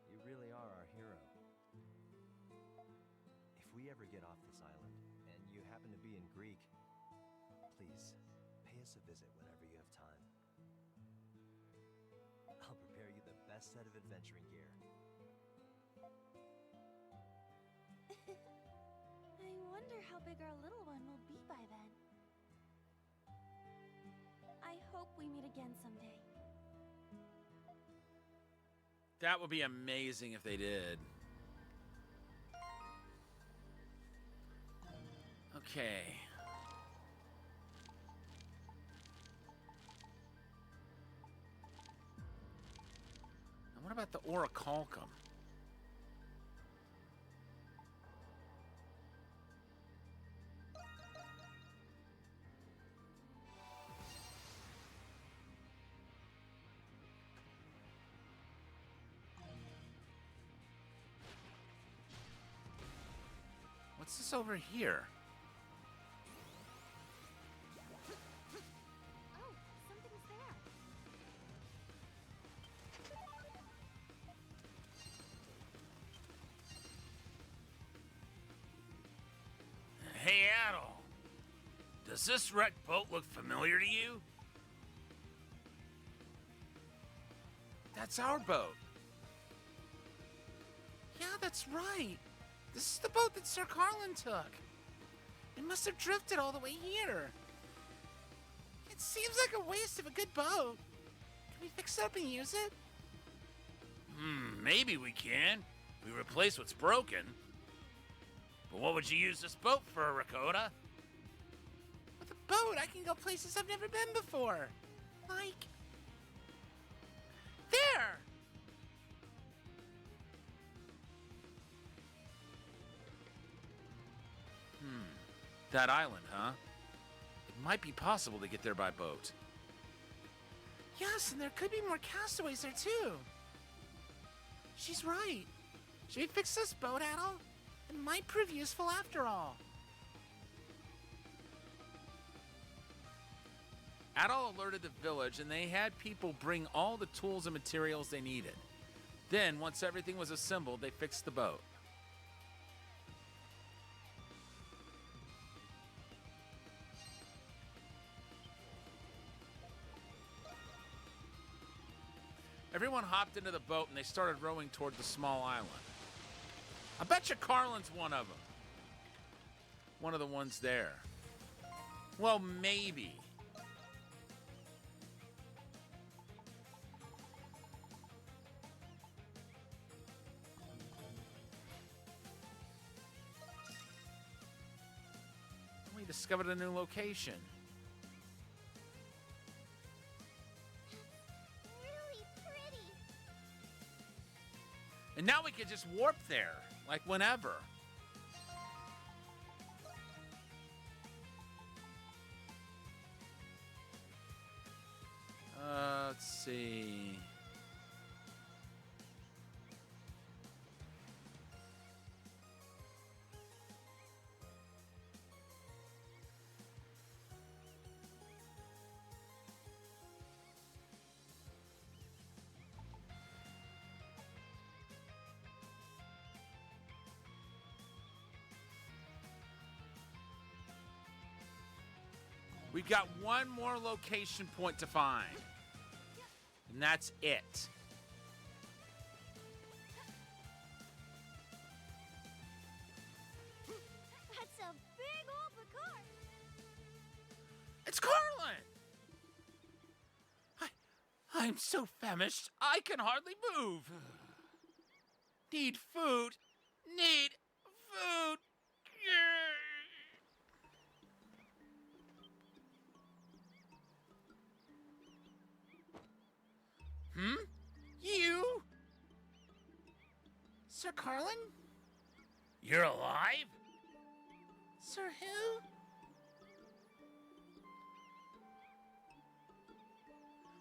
you really are our hero. If we ever get off this island, and you happen to be in Greek, please, pay us a visit whenever you have time. I'll prepare you the best set of adventuring gear. I wonder how big our little one will be by then. I hope we meet again someday. That would be amazing if they did. Okay. And what about the orichalcum? What's this over here? Oh, something's there. Hey, Adol. Does this wrecked boat look familiar to you? That's our boat. Yeah, that's right. This is the boat that Sir Carlin took. It must have drifted all the way here. It seems like a waste of a good boat. Can we fix it up and use it? Maybe we can. We replace what's broken. But what would you use this boat for, Rakota? With a boat, I can go places I've never been before. Like... there! That island, huh? It might be possible to get there by boat. Yes, and there could be more castaways there, too. She's right. Should we fix this boat, Adol? It might prove useful after all. Adol alerted the village, and they had people bring all the tools and materials they needed. Then, once everything was assembled, they fixed the boat. Everyone hopped into the boat and they started rowing toward the small island. I bet you Carlin's one of them. One of the ones there. Well, maybe. discovered a new location. Really pretty. And now we can just warp there, like whenever. Let's see. We've got one more location point to find. And that's it. That's a big old Picard. It's Carlin! I'm so famished, I can hardly move. Need food. Need food. You? Sir Carlin? You're alive? Sir who?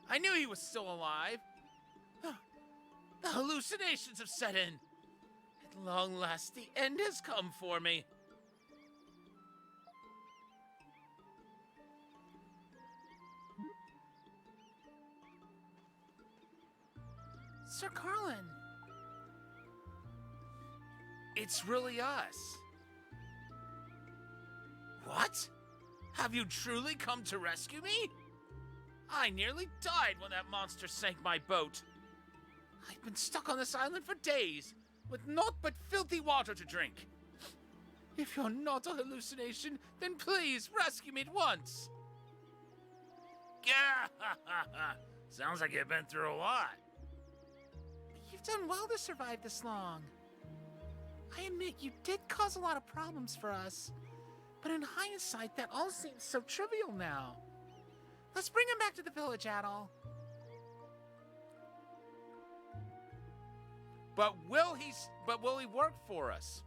I knew he was still alive. The hallucinations have set in. At long last, the end has come for me. Sir Carlin. It's really us. What? Have you truly come to rescue me? I nearly died when that monster sank my boat. I've been stuck on this island for days, with naught but filthy water to drink. If you're not a hallucination, then please rescue me at once. Sounds like you've been through a lot. You've done well to survive this long. I admit you did cause a lot of problems for us, but in hindsight, that all seems so trivial now. Let's bring him back to the village, Adol. But will he work for us?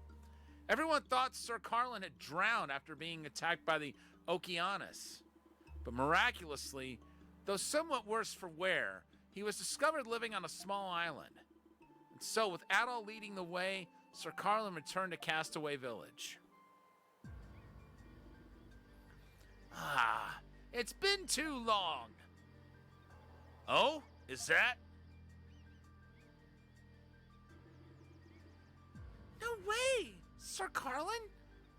Everyone thought Sir Carlin had drowned after being attacked by the Okeanos. But miraculously, though somewhat worse for wear, he was discovered living on a small island. And so, with Adol leading the way, Sir Carlin returned to Castaway Village. It's been too long. Oh, is that? No way! Sir Carlin?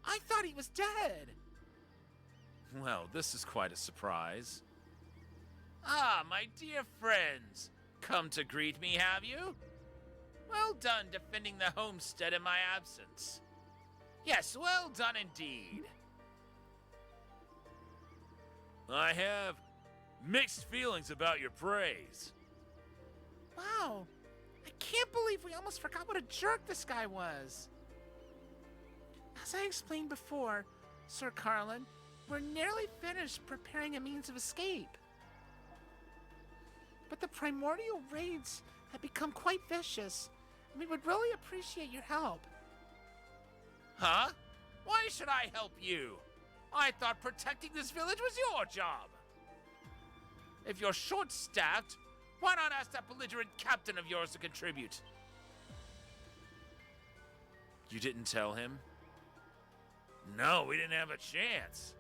I thought he was dead. Well, this is quite a surprise. My dear friends. Come to greet me, have you? Well done defending the homestead in my absence. Yes, well done indeed. I have mixed feelings about your praise. Wow, I can't believe we almost forgot what a jerk this guy was. As I explained before, Sir Carlin, we're nearly finished preparing a means of escape. But the primordial raids have become quite vicious, and we would really appreciate your help. Huh? Why should I help you? I thought protecting this village was your job. If you're short-staffed, why not ask that belligerent captain of yours to contribute? You didn't tell him? No, we didn't have a chance.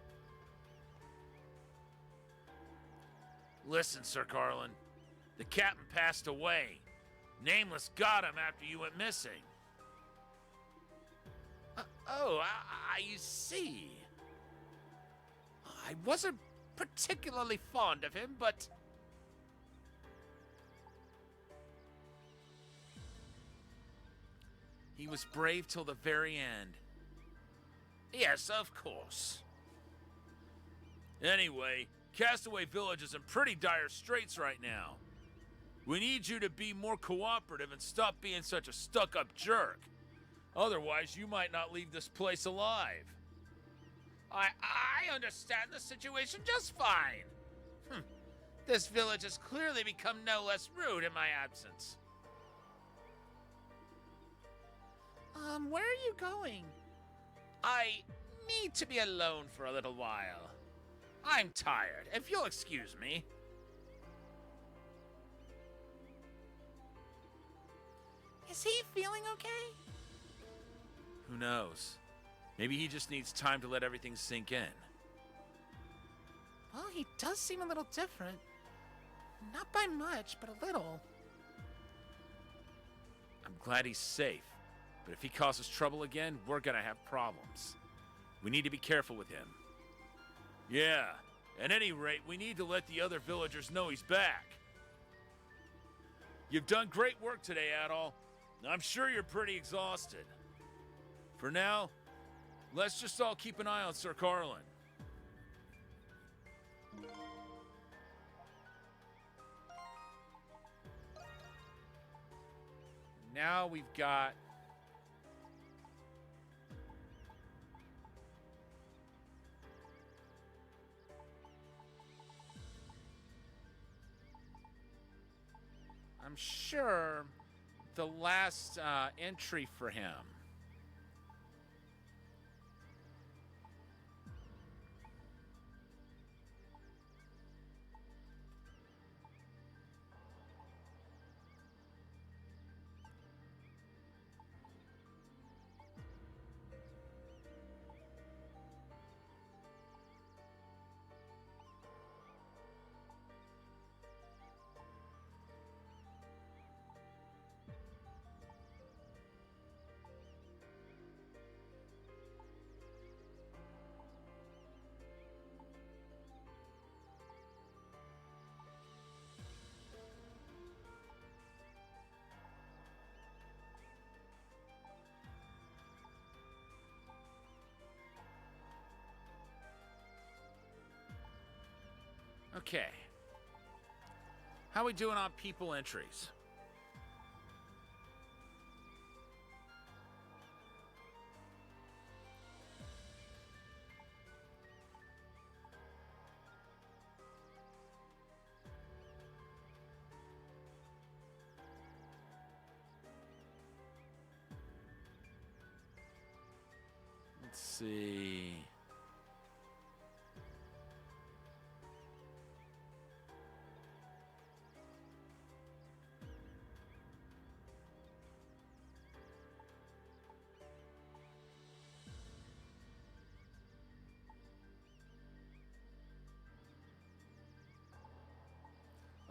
Listen, Sir Carlin. The captain passed away. Nameless got him after you went missing. I see. I wasn't particularly fond of him, but... he was brave till the very end. Yes, of course. Anyway, Castaway Village is in pretty dire straits right now. We need you to be more cooperative and stop being such a stuck-up jerk. Otherwise, you might not leave this place alive. I understand the situation just fine. This village has clearly become no less rude in my absence. Where are you going? I need to be alone for a little while. I'm tired, if you'll excuse me. Is he feeling okay? Who knows? Maybe he just needs time to let everything sink in. Well, he does seem a little different. Not by much, but a little. I'm glad he's safe, but if he causes trouble again, we're gonna have problems. We need to be careful with him. Yeah, at any rate, we need to let the other villagers know he's back. You've done great work today, Adol. I'm sure you're pretty exhausted. For now, let's just all keep an eye on Sir Carlin. Now we've got... I'm sure the last entry for him. Okay. How we doing on people entries? Let's see.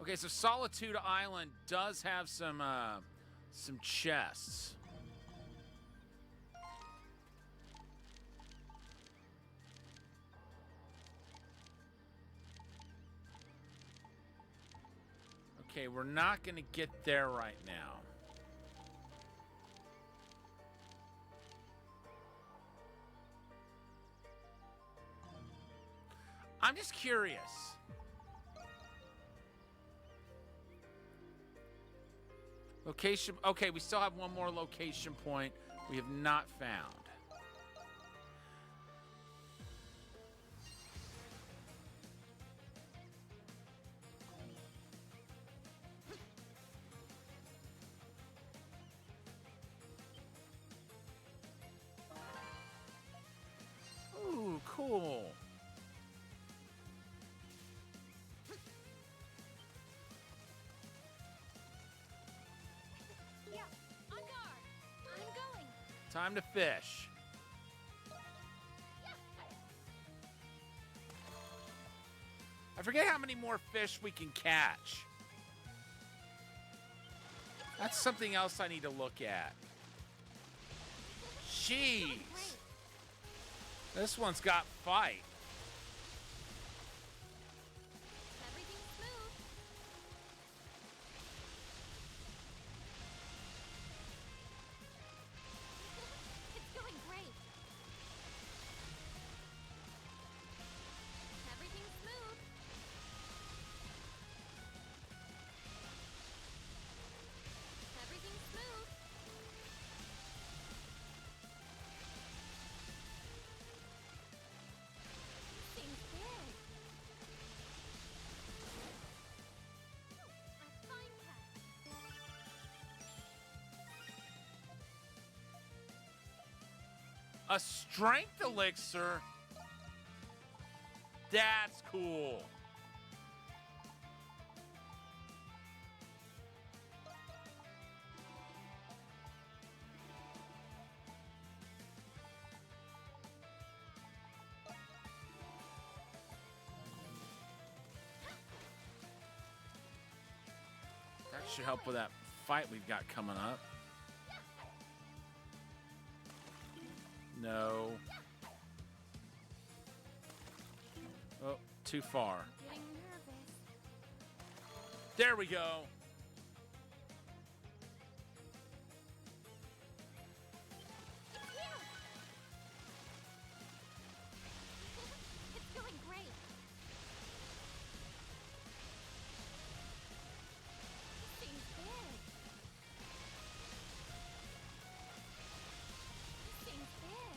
Okay, so Solitude Island does have some chests. Okay, we're not going to get there right now. I'm just curious. Location, okay, we still have one more location point we have not found. Ooh, cool. Time to fish. I forget how many more fish we can catch. That's something else I need to look at. Jeez. This one's got fight. A strength elixir? That's cool. That should help with that fight we've got coming up. No. Oh, too far. Getting nervous. There we go. It's going great. This thing's big. This thing's big.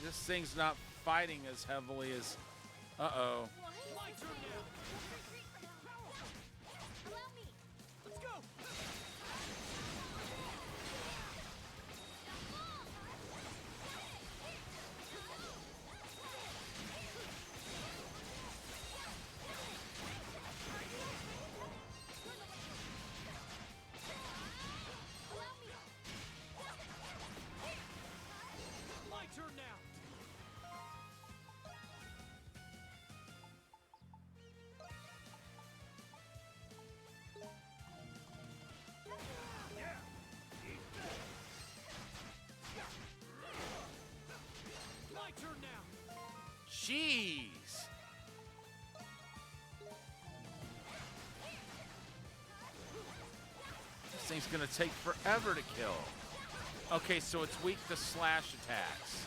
This thing's not fighting as heavily as... Uh-oh. My turn now. Allow me. Let's go! My turn now! My turn now! Jeez. This thing's gonna take forever to kill. Okay, so it's weak to slash attacks.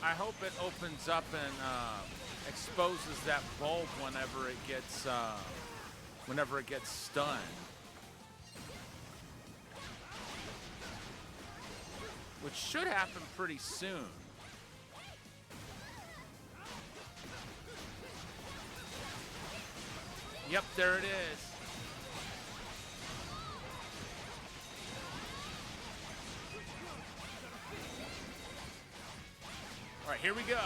I hope it opens up and exposes that bulb whenever it gets stunned. Which should happen pretty soon. Yep, there it is. All right, here we go.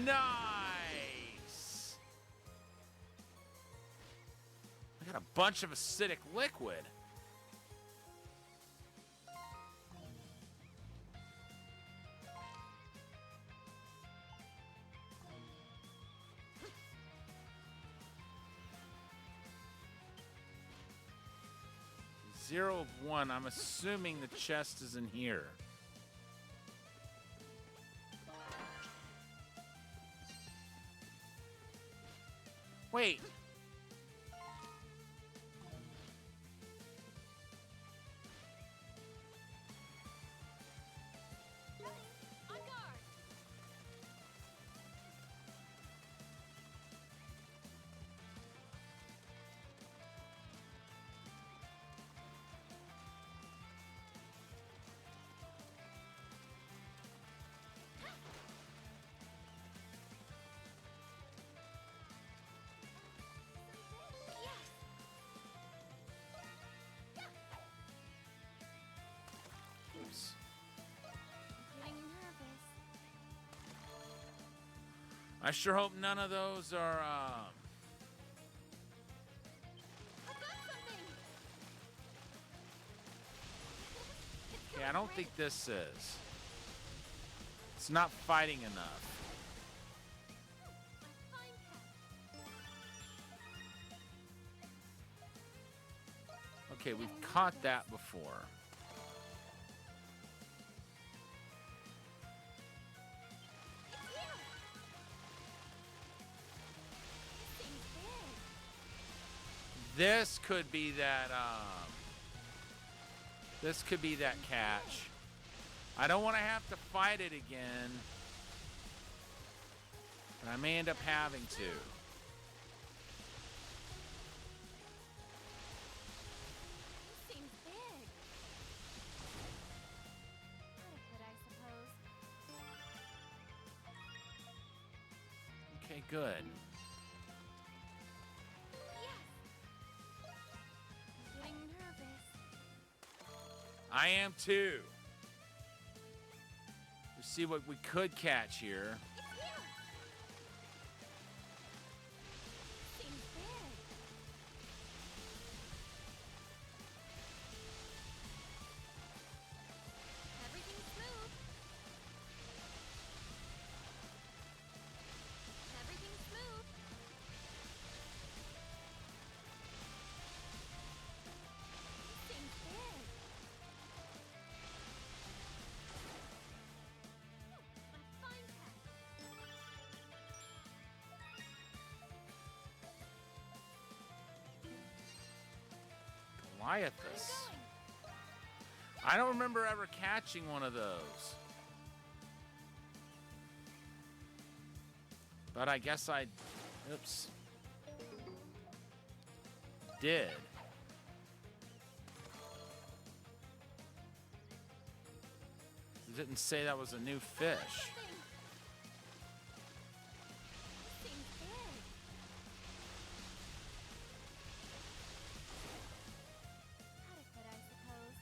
Nice. I got a bunch of acidic liquid. Zero of one. I'm assuming the chest is in here. Wait. On guard. Oops. Getting nervous. I sure hope none of those are. I got something. It's Yeah, I going don't think great. this is. It's not fighting enough. I'm fine, Cap. Okay, we've caught that before. Thing's big. This could be that, this could be that catch. I don't want to have to fight it again, but I may end up having to. Seems big. Adequate, I suppose. Okay, good. Yes. I'm getting nervous. I am too. Let's see what we could catch here. It's here. Seems big. Everything's smooth. Everything's smooth. Seems big. A fine catch. Goliathus. Going. I don't remember ever catching one of those. But I guess I, oops, did. It didn't say that was a new fish. Something. Seems big. Adequate, I suppose.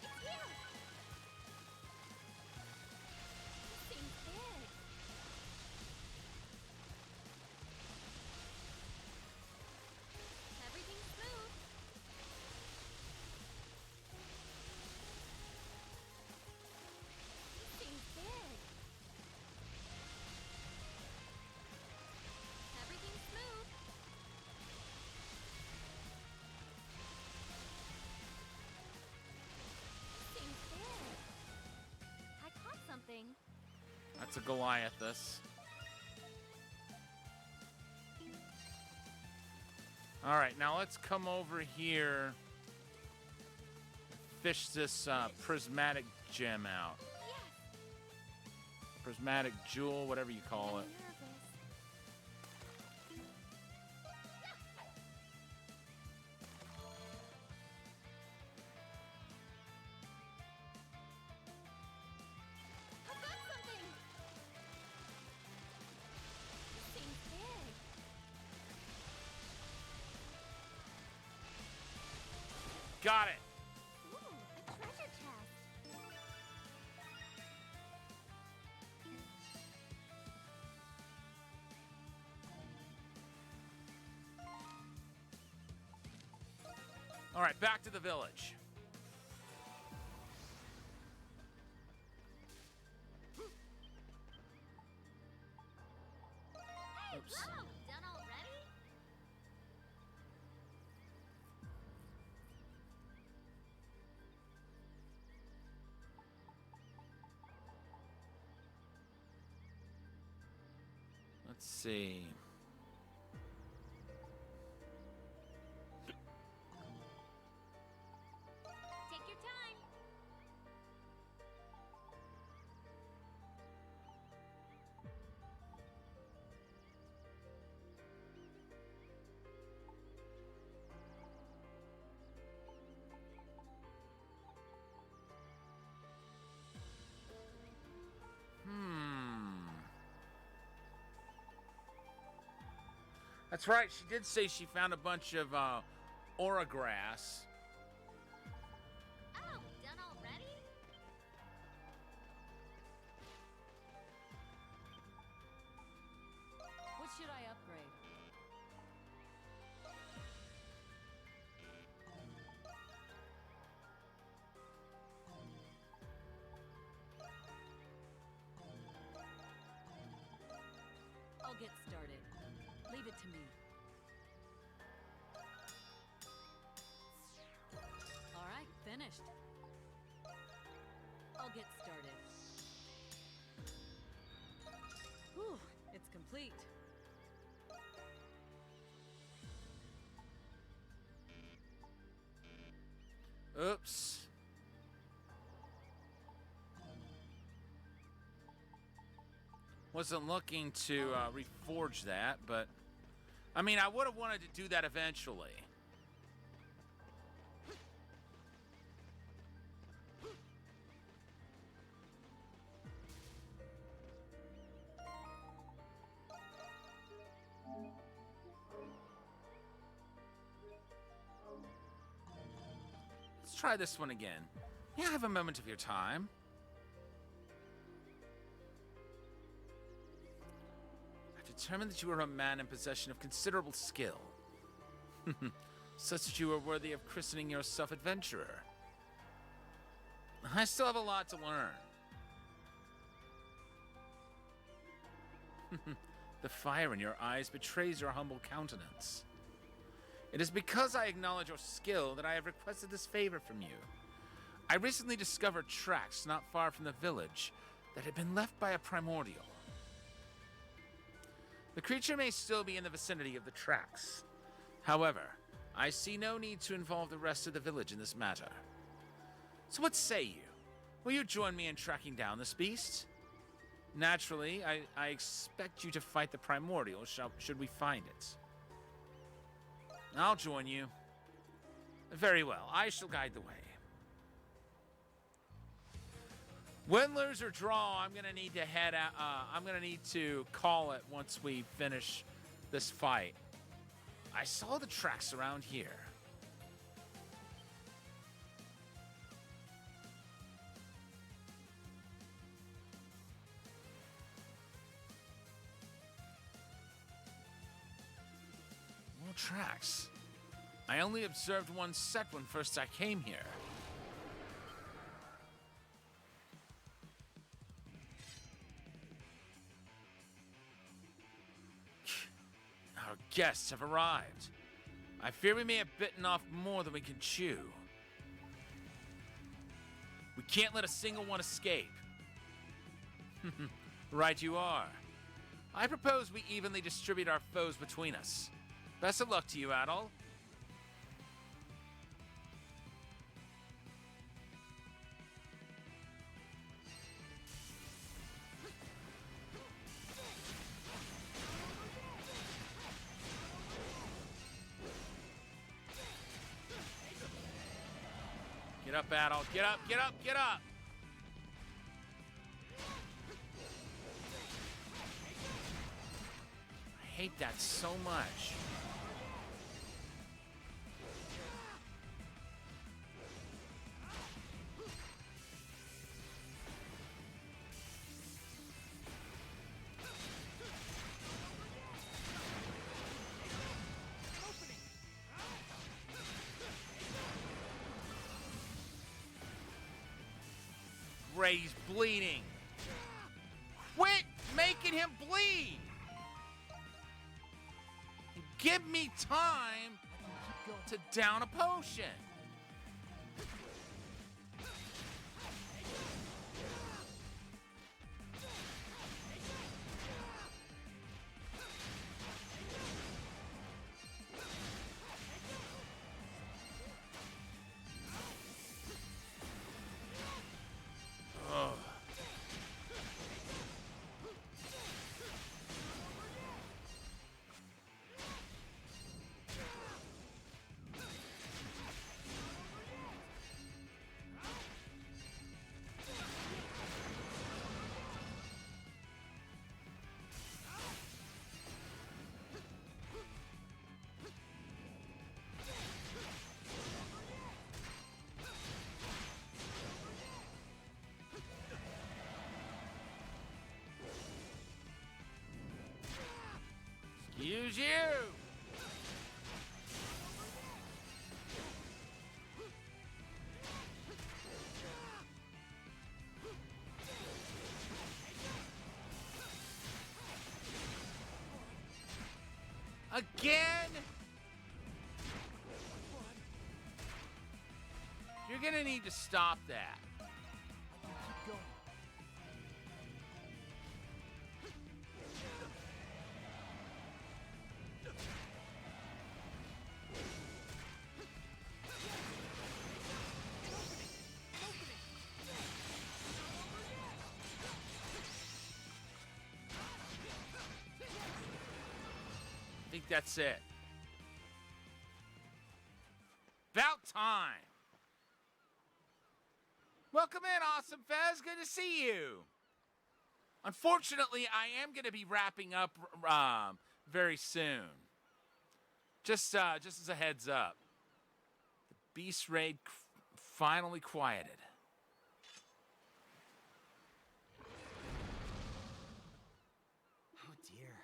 It's here. Seems big. Everything's smooth. Seems big. Everything's smooth. Seems big. I caught something. That's a Goliathus. All right, now let's come over here. Fish this prismatic gem out. Yes. Prismatic jewel, whatever you call it. I'm nervous. I've got something. Seems big. Got it. Ooh, a treasure chest. All right, back to the village. Oops. Whoa, done already? Let's see. Take your time. That's right. She did say she found a bunch of aura grass. Oh, done already? What should I upgrade? I'll get started. Leave it to me. All right, finished. I'll get started. Whew, it's complete. Oops. Wasn't looking to reforge that, but I mean, I would have wanted to do that eventually. Let's try this one again. Yeah, have a moment of your time. I've determined that you are a man in possession of considerable skill. Such that you are worthy of christening yourself adventurer. I still have a lot to learn. The fire in your eyes betrays your humble countenance. It is because I acknowledge your skill that I have requested this favor from you. I recently discovered tracks not far from the village that had been left by a primordial. The creature may still be in the vicinity of the tracks. However, I see no need to involve the rest of the village in this matter. So what say you? Will you join me in tracking down this beast? Naturally, I expect you to fight the primordial should we find it. I'll join you. Very well, I shall guide the way. Win, lose, or draw, I'm gonna need to head out. I'm gonna need to call it once we finish this fight. I saw the tracks around here. More tracks. I only observed one set when first I came here. Our guests have arrived. I fear we may have bitten off more than we can chew. We can't let a single one escape. Right you are. I propose we evenly distribute our foes between us. Best of luck to you, Adol. Get up, Adol. Get up, get up, get up! I hate that so much. Ray's bleeding. Quit making him bleed. Give me time to down a potion. Excuse you! Again? You're gonna need to stop that. think that's it. About time. Welcome in, Awesome Fez. Good to see you. Unfortunately, I am going to be wrapping up very soon. Just as a heads up. The Beast Raid finally quieted. Oh dear.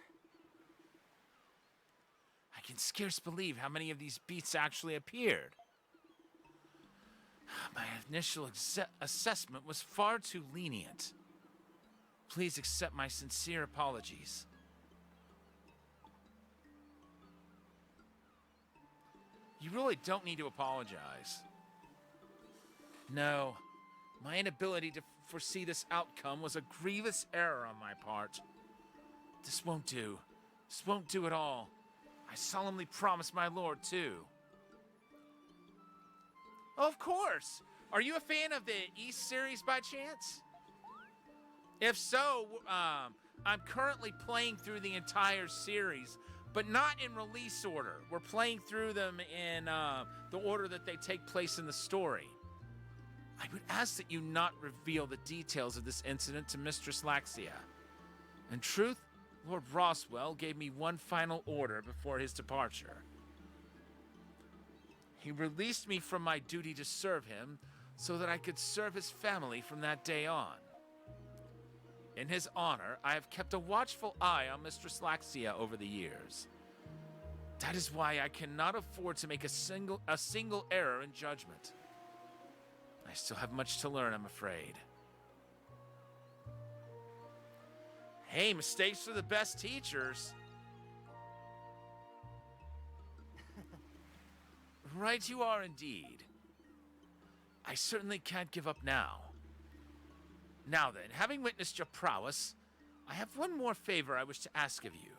I can scarce believe how many of these beasts actually appeared. My initial assessment was far too lenient. Please accept my sincere apologies. You really don't need to apologize. No, my inability to foresee this outcome was a grievous error on my part. This won't do. This won't do at all. I solemnly promise my lord, too. Of course! Are you a fan of the Ys series by chance? If so, I'm currently playing through the entire series, but not in release order. We're playing through them in the order that they take place in the story. I would ask that you not reveal the details of this incident to Mistress Laxia. In truth, Lord Roswell gave me one final order before his departure. He released me from my duty to serve him so that I could serve his family from that day on. In his honor, I have kept a watchful eye on Mistress Laxia over the years. That is why I cannot afford to make a single error in judgment. I still have much to learn, I'm afraid. Hey, mistakes are the best teachers. Right you are indeed. I certainly can't give up now. Now then, having witnessed your prowess, I have one more favor I wish to ask of you.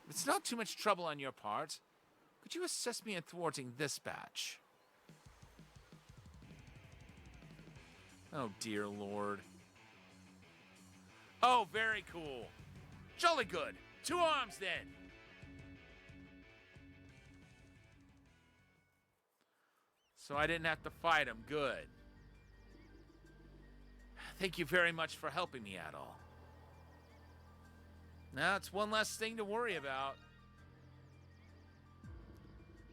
If it's not too much trouble on your part, could you assist me in thwarting this batch? Oh, dear Lord. Oh, very cool. Jolly good. 2 arms, then. So I didn't have to fight him. Good. Thank you very much for helping me, Adol. Now it's one less thing to worry about.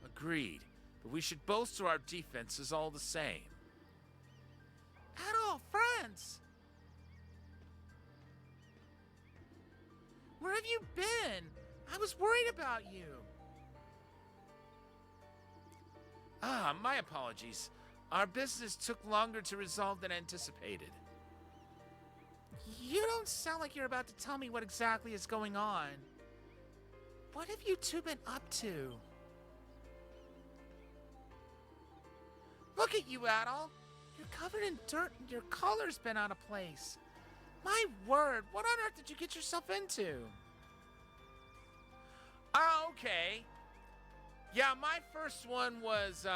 Agreed. But we should bolster our defenses all the same. Adol, friends! Where have you been? I was worried about you. Ah, my apologies. Our business took longer to resolve than anticipated. You don't sound like you're about to tell me what exactly is going on. What have you two been up to? Look at you, Adol. You're covered in dirt and your collar's been out of place. My word, what on earth did you get yourself into? Oh, okay. Yeah, my first one was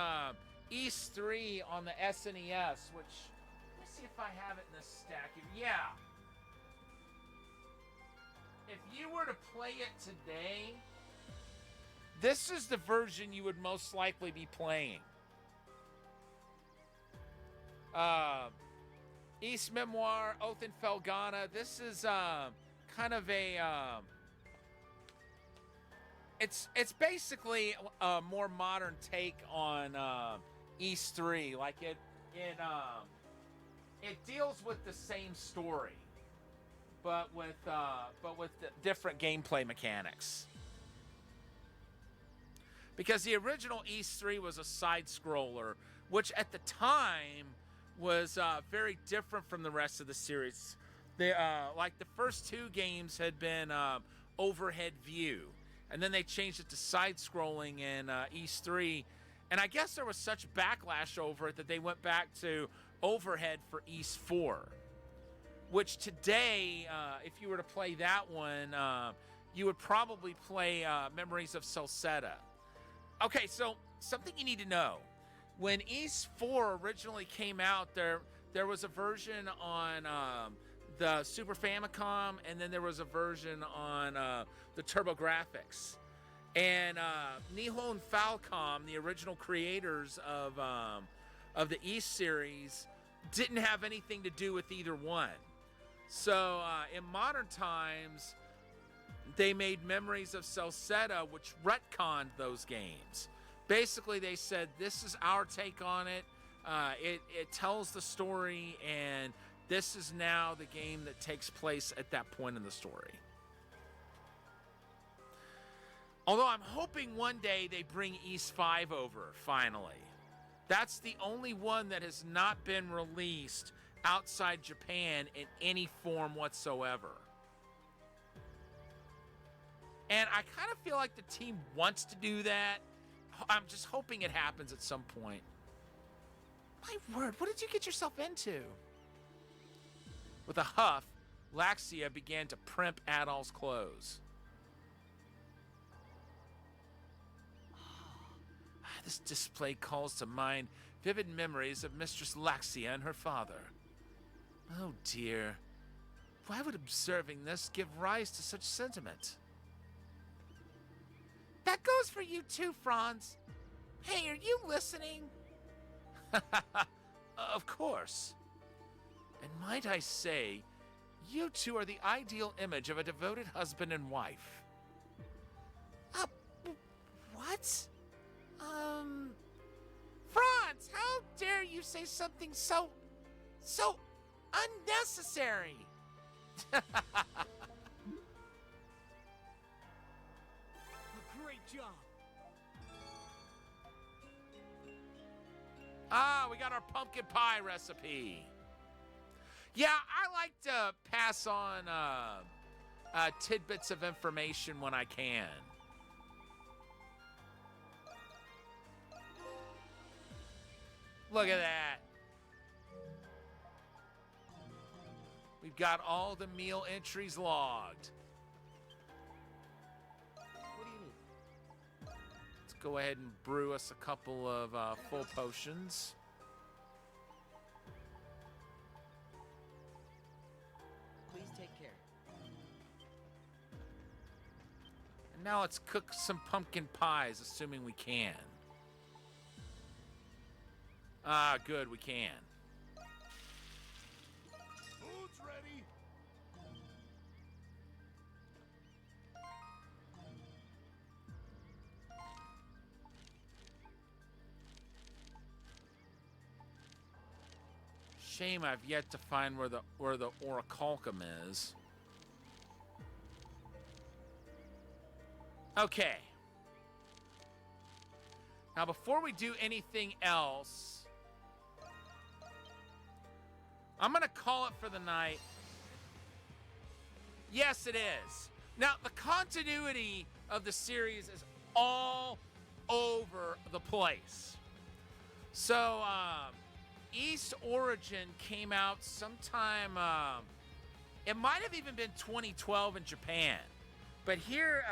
Ys VIII on the SNES, which, let me see if I have it in this stack. Yeah. If you were to play it today, this is the version you would most likely be playing. Ys Memoir, Oath in Felghana. This is kind of a it's basically a more modern take on Ys III. Like it deals with the same story, but with different gameplay mechanics. Because the original Ys III was a side scroller, which at the time was very different from the rest of the series. Like the first 2 games had been overhead view, and then they changed it to side-scrolling in Ys III. And I guess there was such backlash over it that they went back to overhead for Ys IV. Which today, if you were to play that one, you would probably play Memories of Celceta. Okay, so something you need to know. When Ys IV originally came out, there was a version on the Super Famicom, and then there was a version on the TurboGrafx. And Nihon Falcom, the original creators of the Ys series, didn't have anything to do with either one. So in modern times, they made Memories of Celceta, which retconned those games. Basically, they said, this is our take on it. It tells the story, and this is now the game that takes place at that point in the story. Although I'm hoping one day they bring Ys V over, finally. That's the only one that has not been released outside Japan in any form whatsoever. And I kind of feel like the team wants to do that. I'm just hoping it happens at some point. My word, what did you get yourself into? With a huff, Laxia began to primp Adol's clothes. This display calls to mind vivid memories of Mistress Laxia and her father. Oh dear. Why would observing this give rise to such sentiment? That goes for you too, Franz. Hey, are you listening? Of course. And might I say, you two are the ideal image of a devoted husband and wife. What? Franz, how dare you say something so unnecessary? A great job. We got our pumpkin pie recipe. Yeah, I like to pass on tidbits of information when I can. Look at that. We've got all the meal entries logged. What do you need? Let's go ahead and brew us a couple of full potions. Please take care. And now let's cook some pumpkin pies, assuming we can. Good, we can. Food's ready. Shame I've yet to find where the orichalcum is. Okay. Now, before we do anything else, I'm going to call it for the night. Yes, it is. Now, the continuity of the series is all over the place. So, Ys Origin came out sometime, it might have even been 2012 in Japan. But here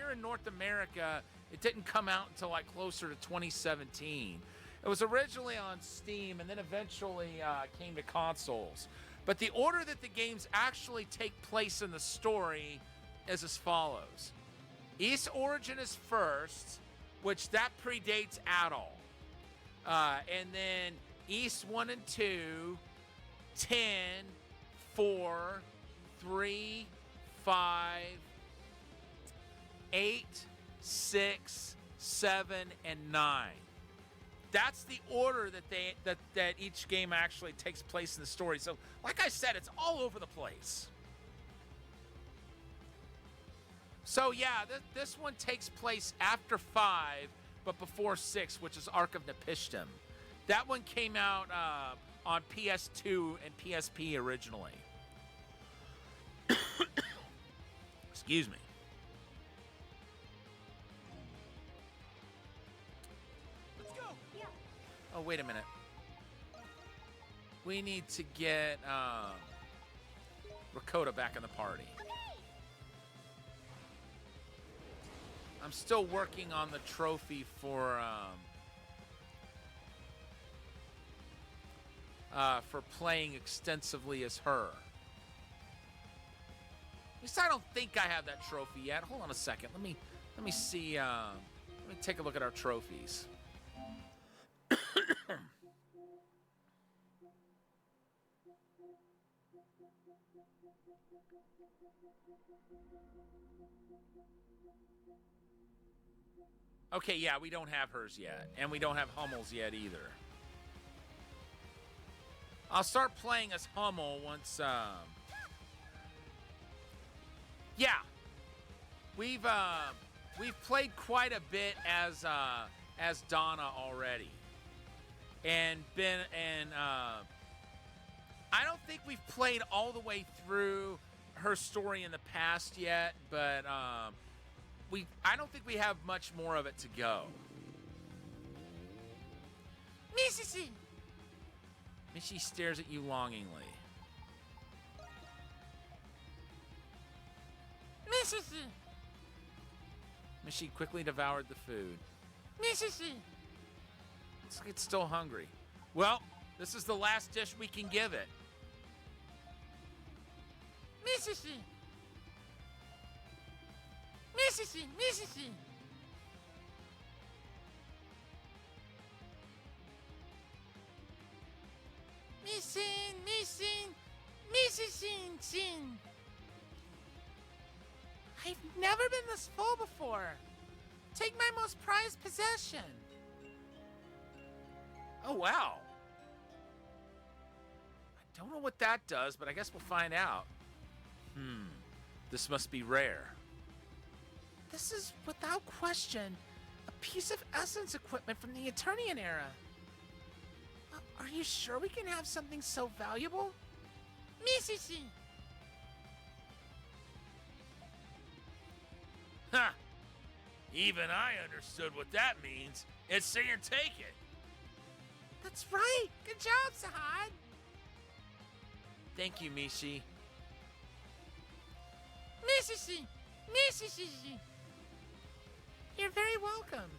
in North America, it didn't come out until like closer to 2017. It was originally on Steam and then eventually came to consoles. But the order that the games actually take place in the story is as follows. Ys Origin is first, which that predates Adol. And then Ys 1 and 2, 10, 4, 3, 5, 8, 6, 7, and 9. That's the order that each game actually takes place in the story. So, like I said, it's all over the place. So yeah, this one takes place after 5, but before 6, which is Ark of Nepishtim. That one came out on PS2 and PSP originally. Excuse me. Oh, wait a minute. We need to get Rakota back in the party. I'm still working on the trophy for playing extensively as her. least I don't think I have that trophy yet. Hold on a second. Let me see. Let me take a look at our trophies. Okay, yeah, we don't have hers yet. And we don't have Hummel's yet either. I'll start playing as Hummel once, yeah. We've played quite a bit as Dana already. I don't think we've played all the way through her story in the past yet, but I don't think we have much more of it to go. Missy! Missy stares at you longingly. Missy! Missy quickly devoured the food. Missy! It's still hungry. Well, this is the last dish we can give it. Missy! Missy! Missy! Missing. I've never been this full before. Take my most prized possession. Oh, wow. I don't know what that does, but I guess we'll find out. This must be rare. This is, without question, a piece of essence equipment from the Eternian era. Are you sure we can have something so valuable? Missy! Ha! Even I understood what that means. It's saying take it. That's right. Good job, Sahad. Thank you, Mishi. Missy! You're very welcome.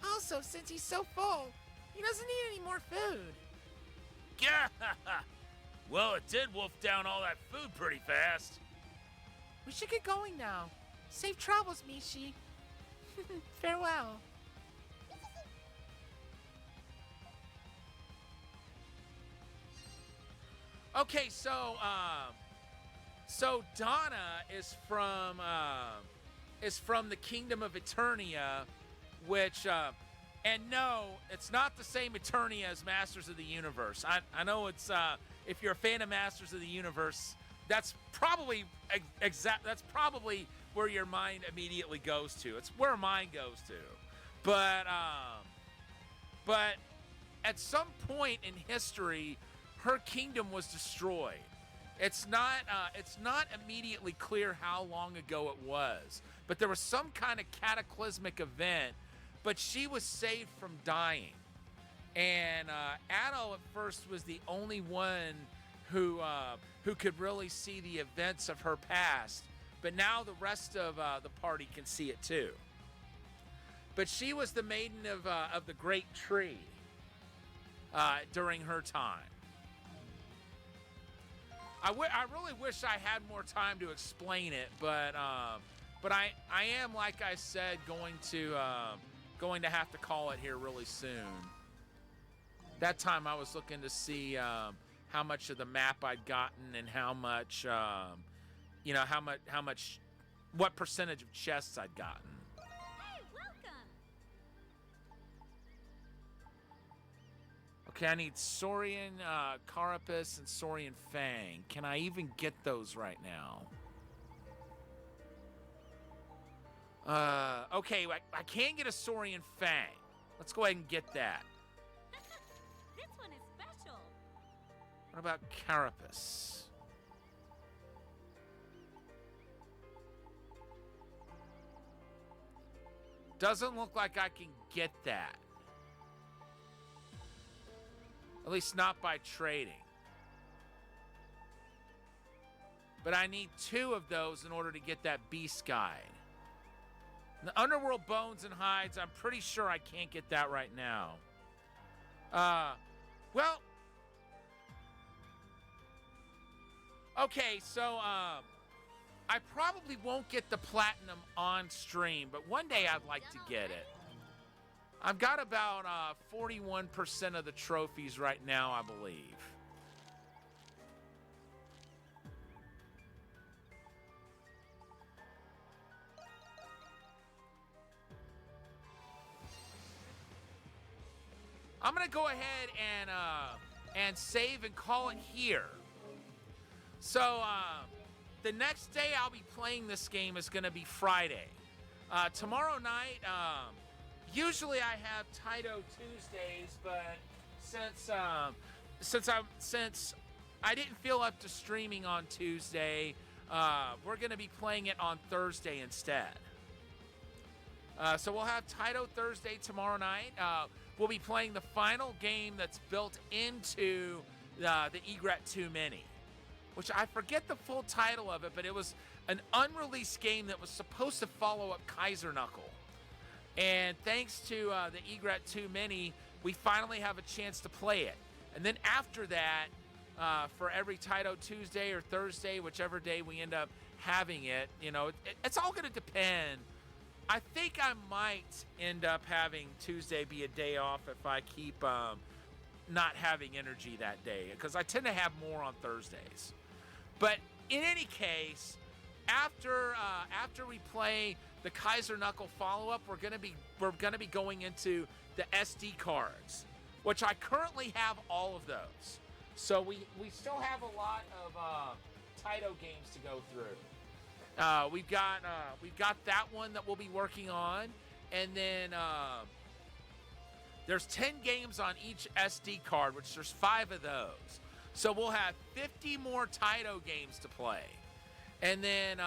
Also, since he's so full, he doesn't need any more food. Yeah. Well, it did wolf down all that food pretty fast. We should get going now. Safe travels, Mishi. Farewell. Okay, so Dana is from the Kingdom of Eternia, which and no, it's not the same Eternia as Masters of the Universe. I know it's if you're a fan of Masters of the Universe, that's probably that's probably where your mind immediately goes to. It's where mine goes to. But at some point in history, her kingdom was destroyed. It's not immediately clear how long ago it was, but there was some kind of cataclysmic event, but she was saved from dying. And Adol at first was the only one who could really see the events of her past, but now the rest of the party can see it too. But she was the maiden of the Great Tree during her time. I really wish I had more time to explain it, but I am, like I said, going to have to call it here really soon. That time I was looking to see how much of the map I'd gotten and how much what percentage of chests I'd gotten. Hey, welcome! Okay, I need Saurian Carapace and Saurian Fang. Can I even get those right now? Okay, I can't get a Saurian Fang. Let's go ahead and get that. This one is special. What about Carapace? Doesn't look like I can get that. At least not by trading. But I need 2 of those in order to get that Beast Guide. The Underworld Bones and Hides, I'm pretty sure I can't get that right now. Well. Okay, so, I probably won't get the platinum on stream, but one day I'd like to get it. I've got about 41% of the trophies right now, I believe. I'm gonna go ahead and save and call it here. So the next day I'll be playing this game is gonna be Friday. Tomorrow night, usually I have Taito Tuesdays, but since I didn't feel up to streaming on Tuesday, we're gonna be playing it on Thursday instead. So we'll have Taito Thursday tomorrow night. We'll be playing the final game that's built into the Ys VIII Mini, which I forget the full title of it, but it was an unreleased game that was supposed to follow up Kaiser Knuckle. And thanks to the Ys VIII Mini, we finally have a chance to play it. And then after that, for every Taito Tuesday or Thursday, whichever day we end up having it, you know, it's all going to depend. I think I might end up having Tuesday be a day off if I keep not having energy that day, because I tend to have more on Thursdays. But in any case, after we play the Kaiser Knuckle follow-up, we're gonna be going into the SD cards, which I currently have all of those. So we still have a lot of Taito games to go through. We've got that one that we'll be working on, and then there's 10 games on each SD card, which there's 5 of those. So we'll have 50 more Taito games to play. And then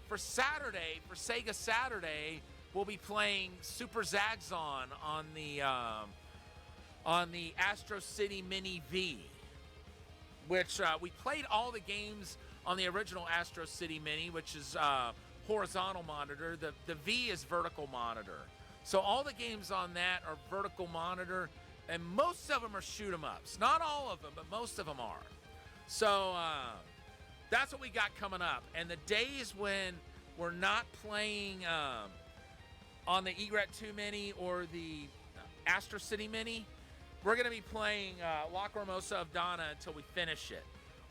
for Saturday, for Sega Saturday, we'll be playing Super Zaxxon on the Astro City Mini V, which we played all the games on the original Astro City Mini, which is horizontal monitor. The V is vertical monitor. So all the games on that are vertical monitor, and most of them are shoot 'em ups. Not all of them, but most of them are. So that's what we got coming up. And the days when we're not playing on the Ys VIII Mini or the Astro City Mini, we're going to be playing Lacrimosa Of Dana until we finish it.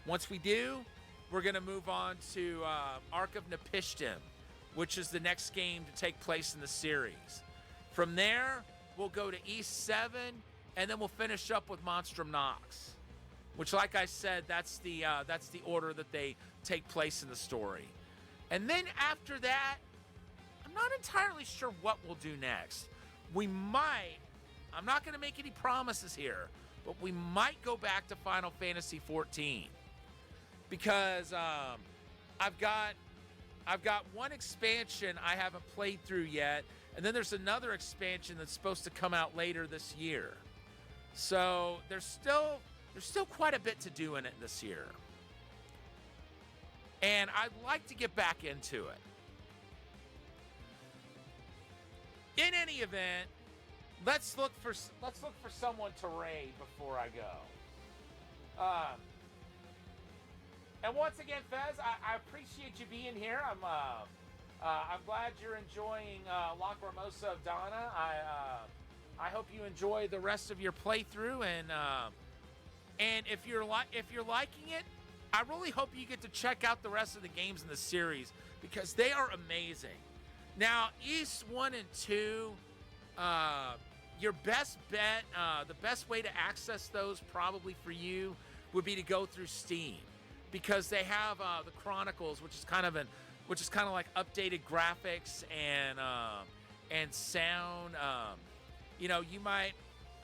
Once we do, we're going to move on to Ark of Napishtim, which is the next game to take place in the series. From there, we'll go to Ys VII, and then we'll finish up with Monstrum Nox, which, like I said, that's the order that they take place in the story. And then after that, I'm not entirely sure what we'll do next. We might, I'm not going to make any promises here, but we might go back to Final Fantasy XIV. Because I've got one expansion I haven't played through yet, and then there's another expansion that's supposed to come out later this year. So there's still quite a bit to do in it this year, and I'd like to get back into it. In any event, let's look for someone to raid before I go. And once again, Fez, I appreciate you being here. I'm glad you're enjoying Lacrimosa Of Dana. I hope you enjoy the rest of your playthrough, and if you're liking it, I really hope you get to check out the rest of the games in the series, because they are amazing. Now, Ys I and II, your best bet, the best way to access those probably for you would be to go through Steam, because they have the Chronicles, which is kind of like updated graphics and sound. You know, you might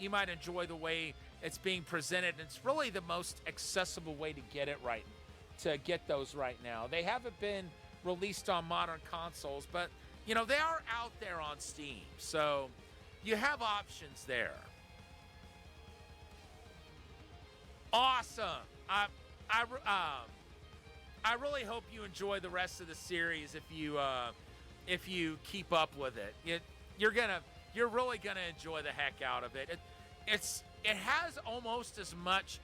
enjoy the way it's being presented. It's really the most accessible way to get those right now. They haven't been released on modern consoles, but you know, they are out there on Steam, so you have options there. Awesome. I really hope you enjoy the rest of the series if you keep up with it. You're really gonna enjoy the heck out of it. It has almost as much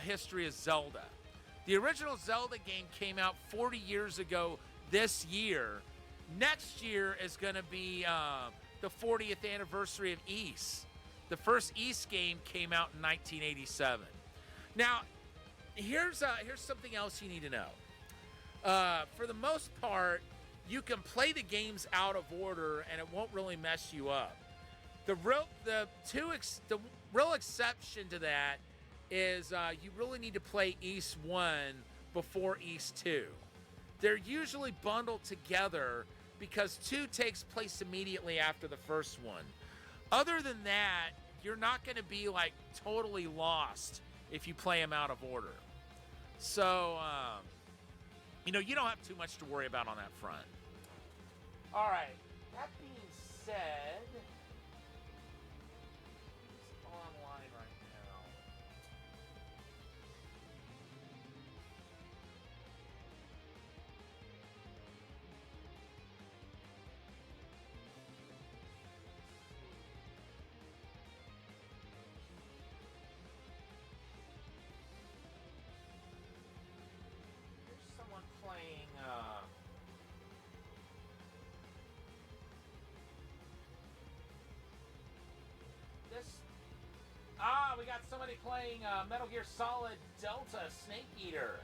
history as Zelda. The original Zelda game came out 40 years ago this year. Next year is going to be the 40th anniversary of Ys. The first Ys game came out in 1987. Now, here's something else you need to know. For the most part, you can play the games out of order and it won't really mess you up. The real exception to that is you really need to play Ys I before Ys II. They're usually bundled together because 2 takes place immediately after the first one. Other than that, you're not going to be like totally lost if you play them out of order. So, you know, you don't have too much to worry about on that front. All right, that being said, who's online right now? There's someone playing, we got somebody playing Metal Gear Solid Delta Snake Eater.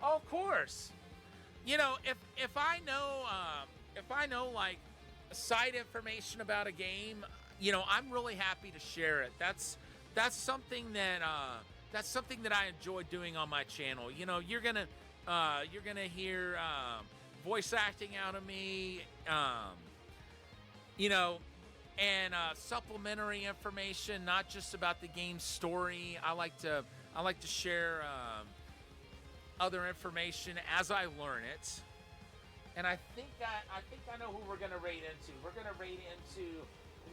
Oh, of course. You know, if I know like side information about a game, you know, I'm really happy to share it. That's something that I enjoy doing on my channel. You know, you're gonna hear voice acting out of me. You know. And supplementary information, not just about the game's story. I like to share other information as I learn it. And I think I know who we're gonna raid into. We're gonna raid into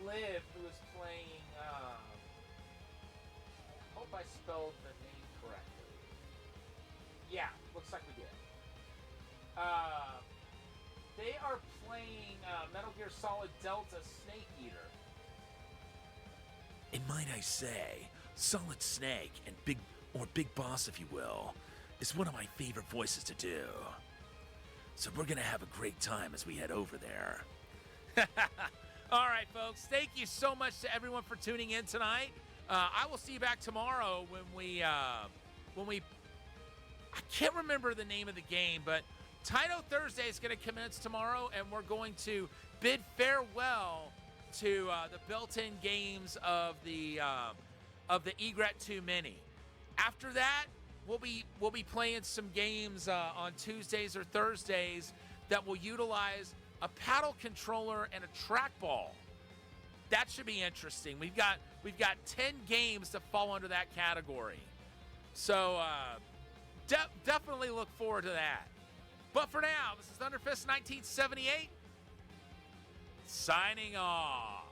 Liv, who is playing. Hope I spelled the name correctly. Yeah, looks like we did. They are playing Metal Gear Solid Delta Snake Eater. And might I say, Solid Snake and Big Boss, if you will, is one of my favorite voices to do. So we're gonna have a great time as we head over there. All right, folks. Thank you so much to everyone for tuning in tonight. I will see you back tomorrow when we I can't remember the name of the game, but Taito Thursday is going to commence tomorrow, and we're going to bid farewell to the built-in games of the Egret 2 Mini. After that, we'll be playing some games on Tuesdays or Thursdays that will utilize a paddle controller and a trackball. That should be interesting. We've got 10 games that fall under that category, so definitely look forward to that. But for now, this is Thunderfist 1978, signing off.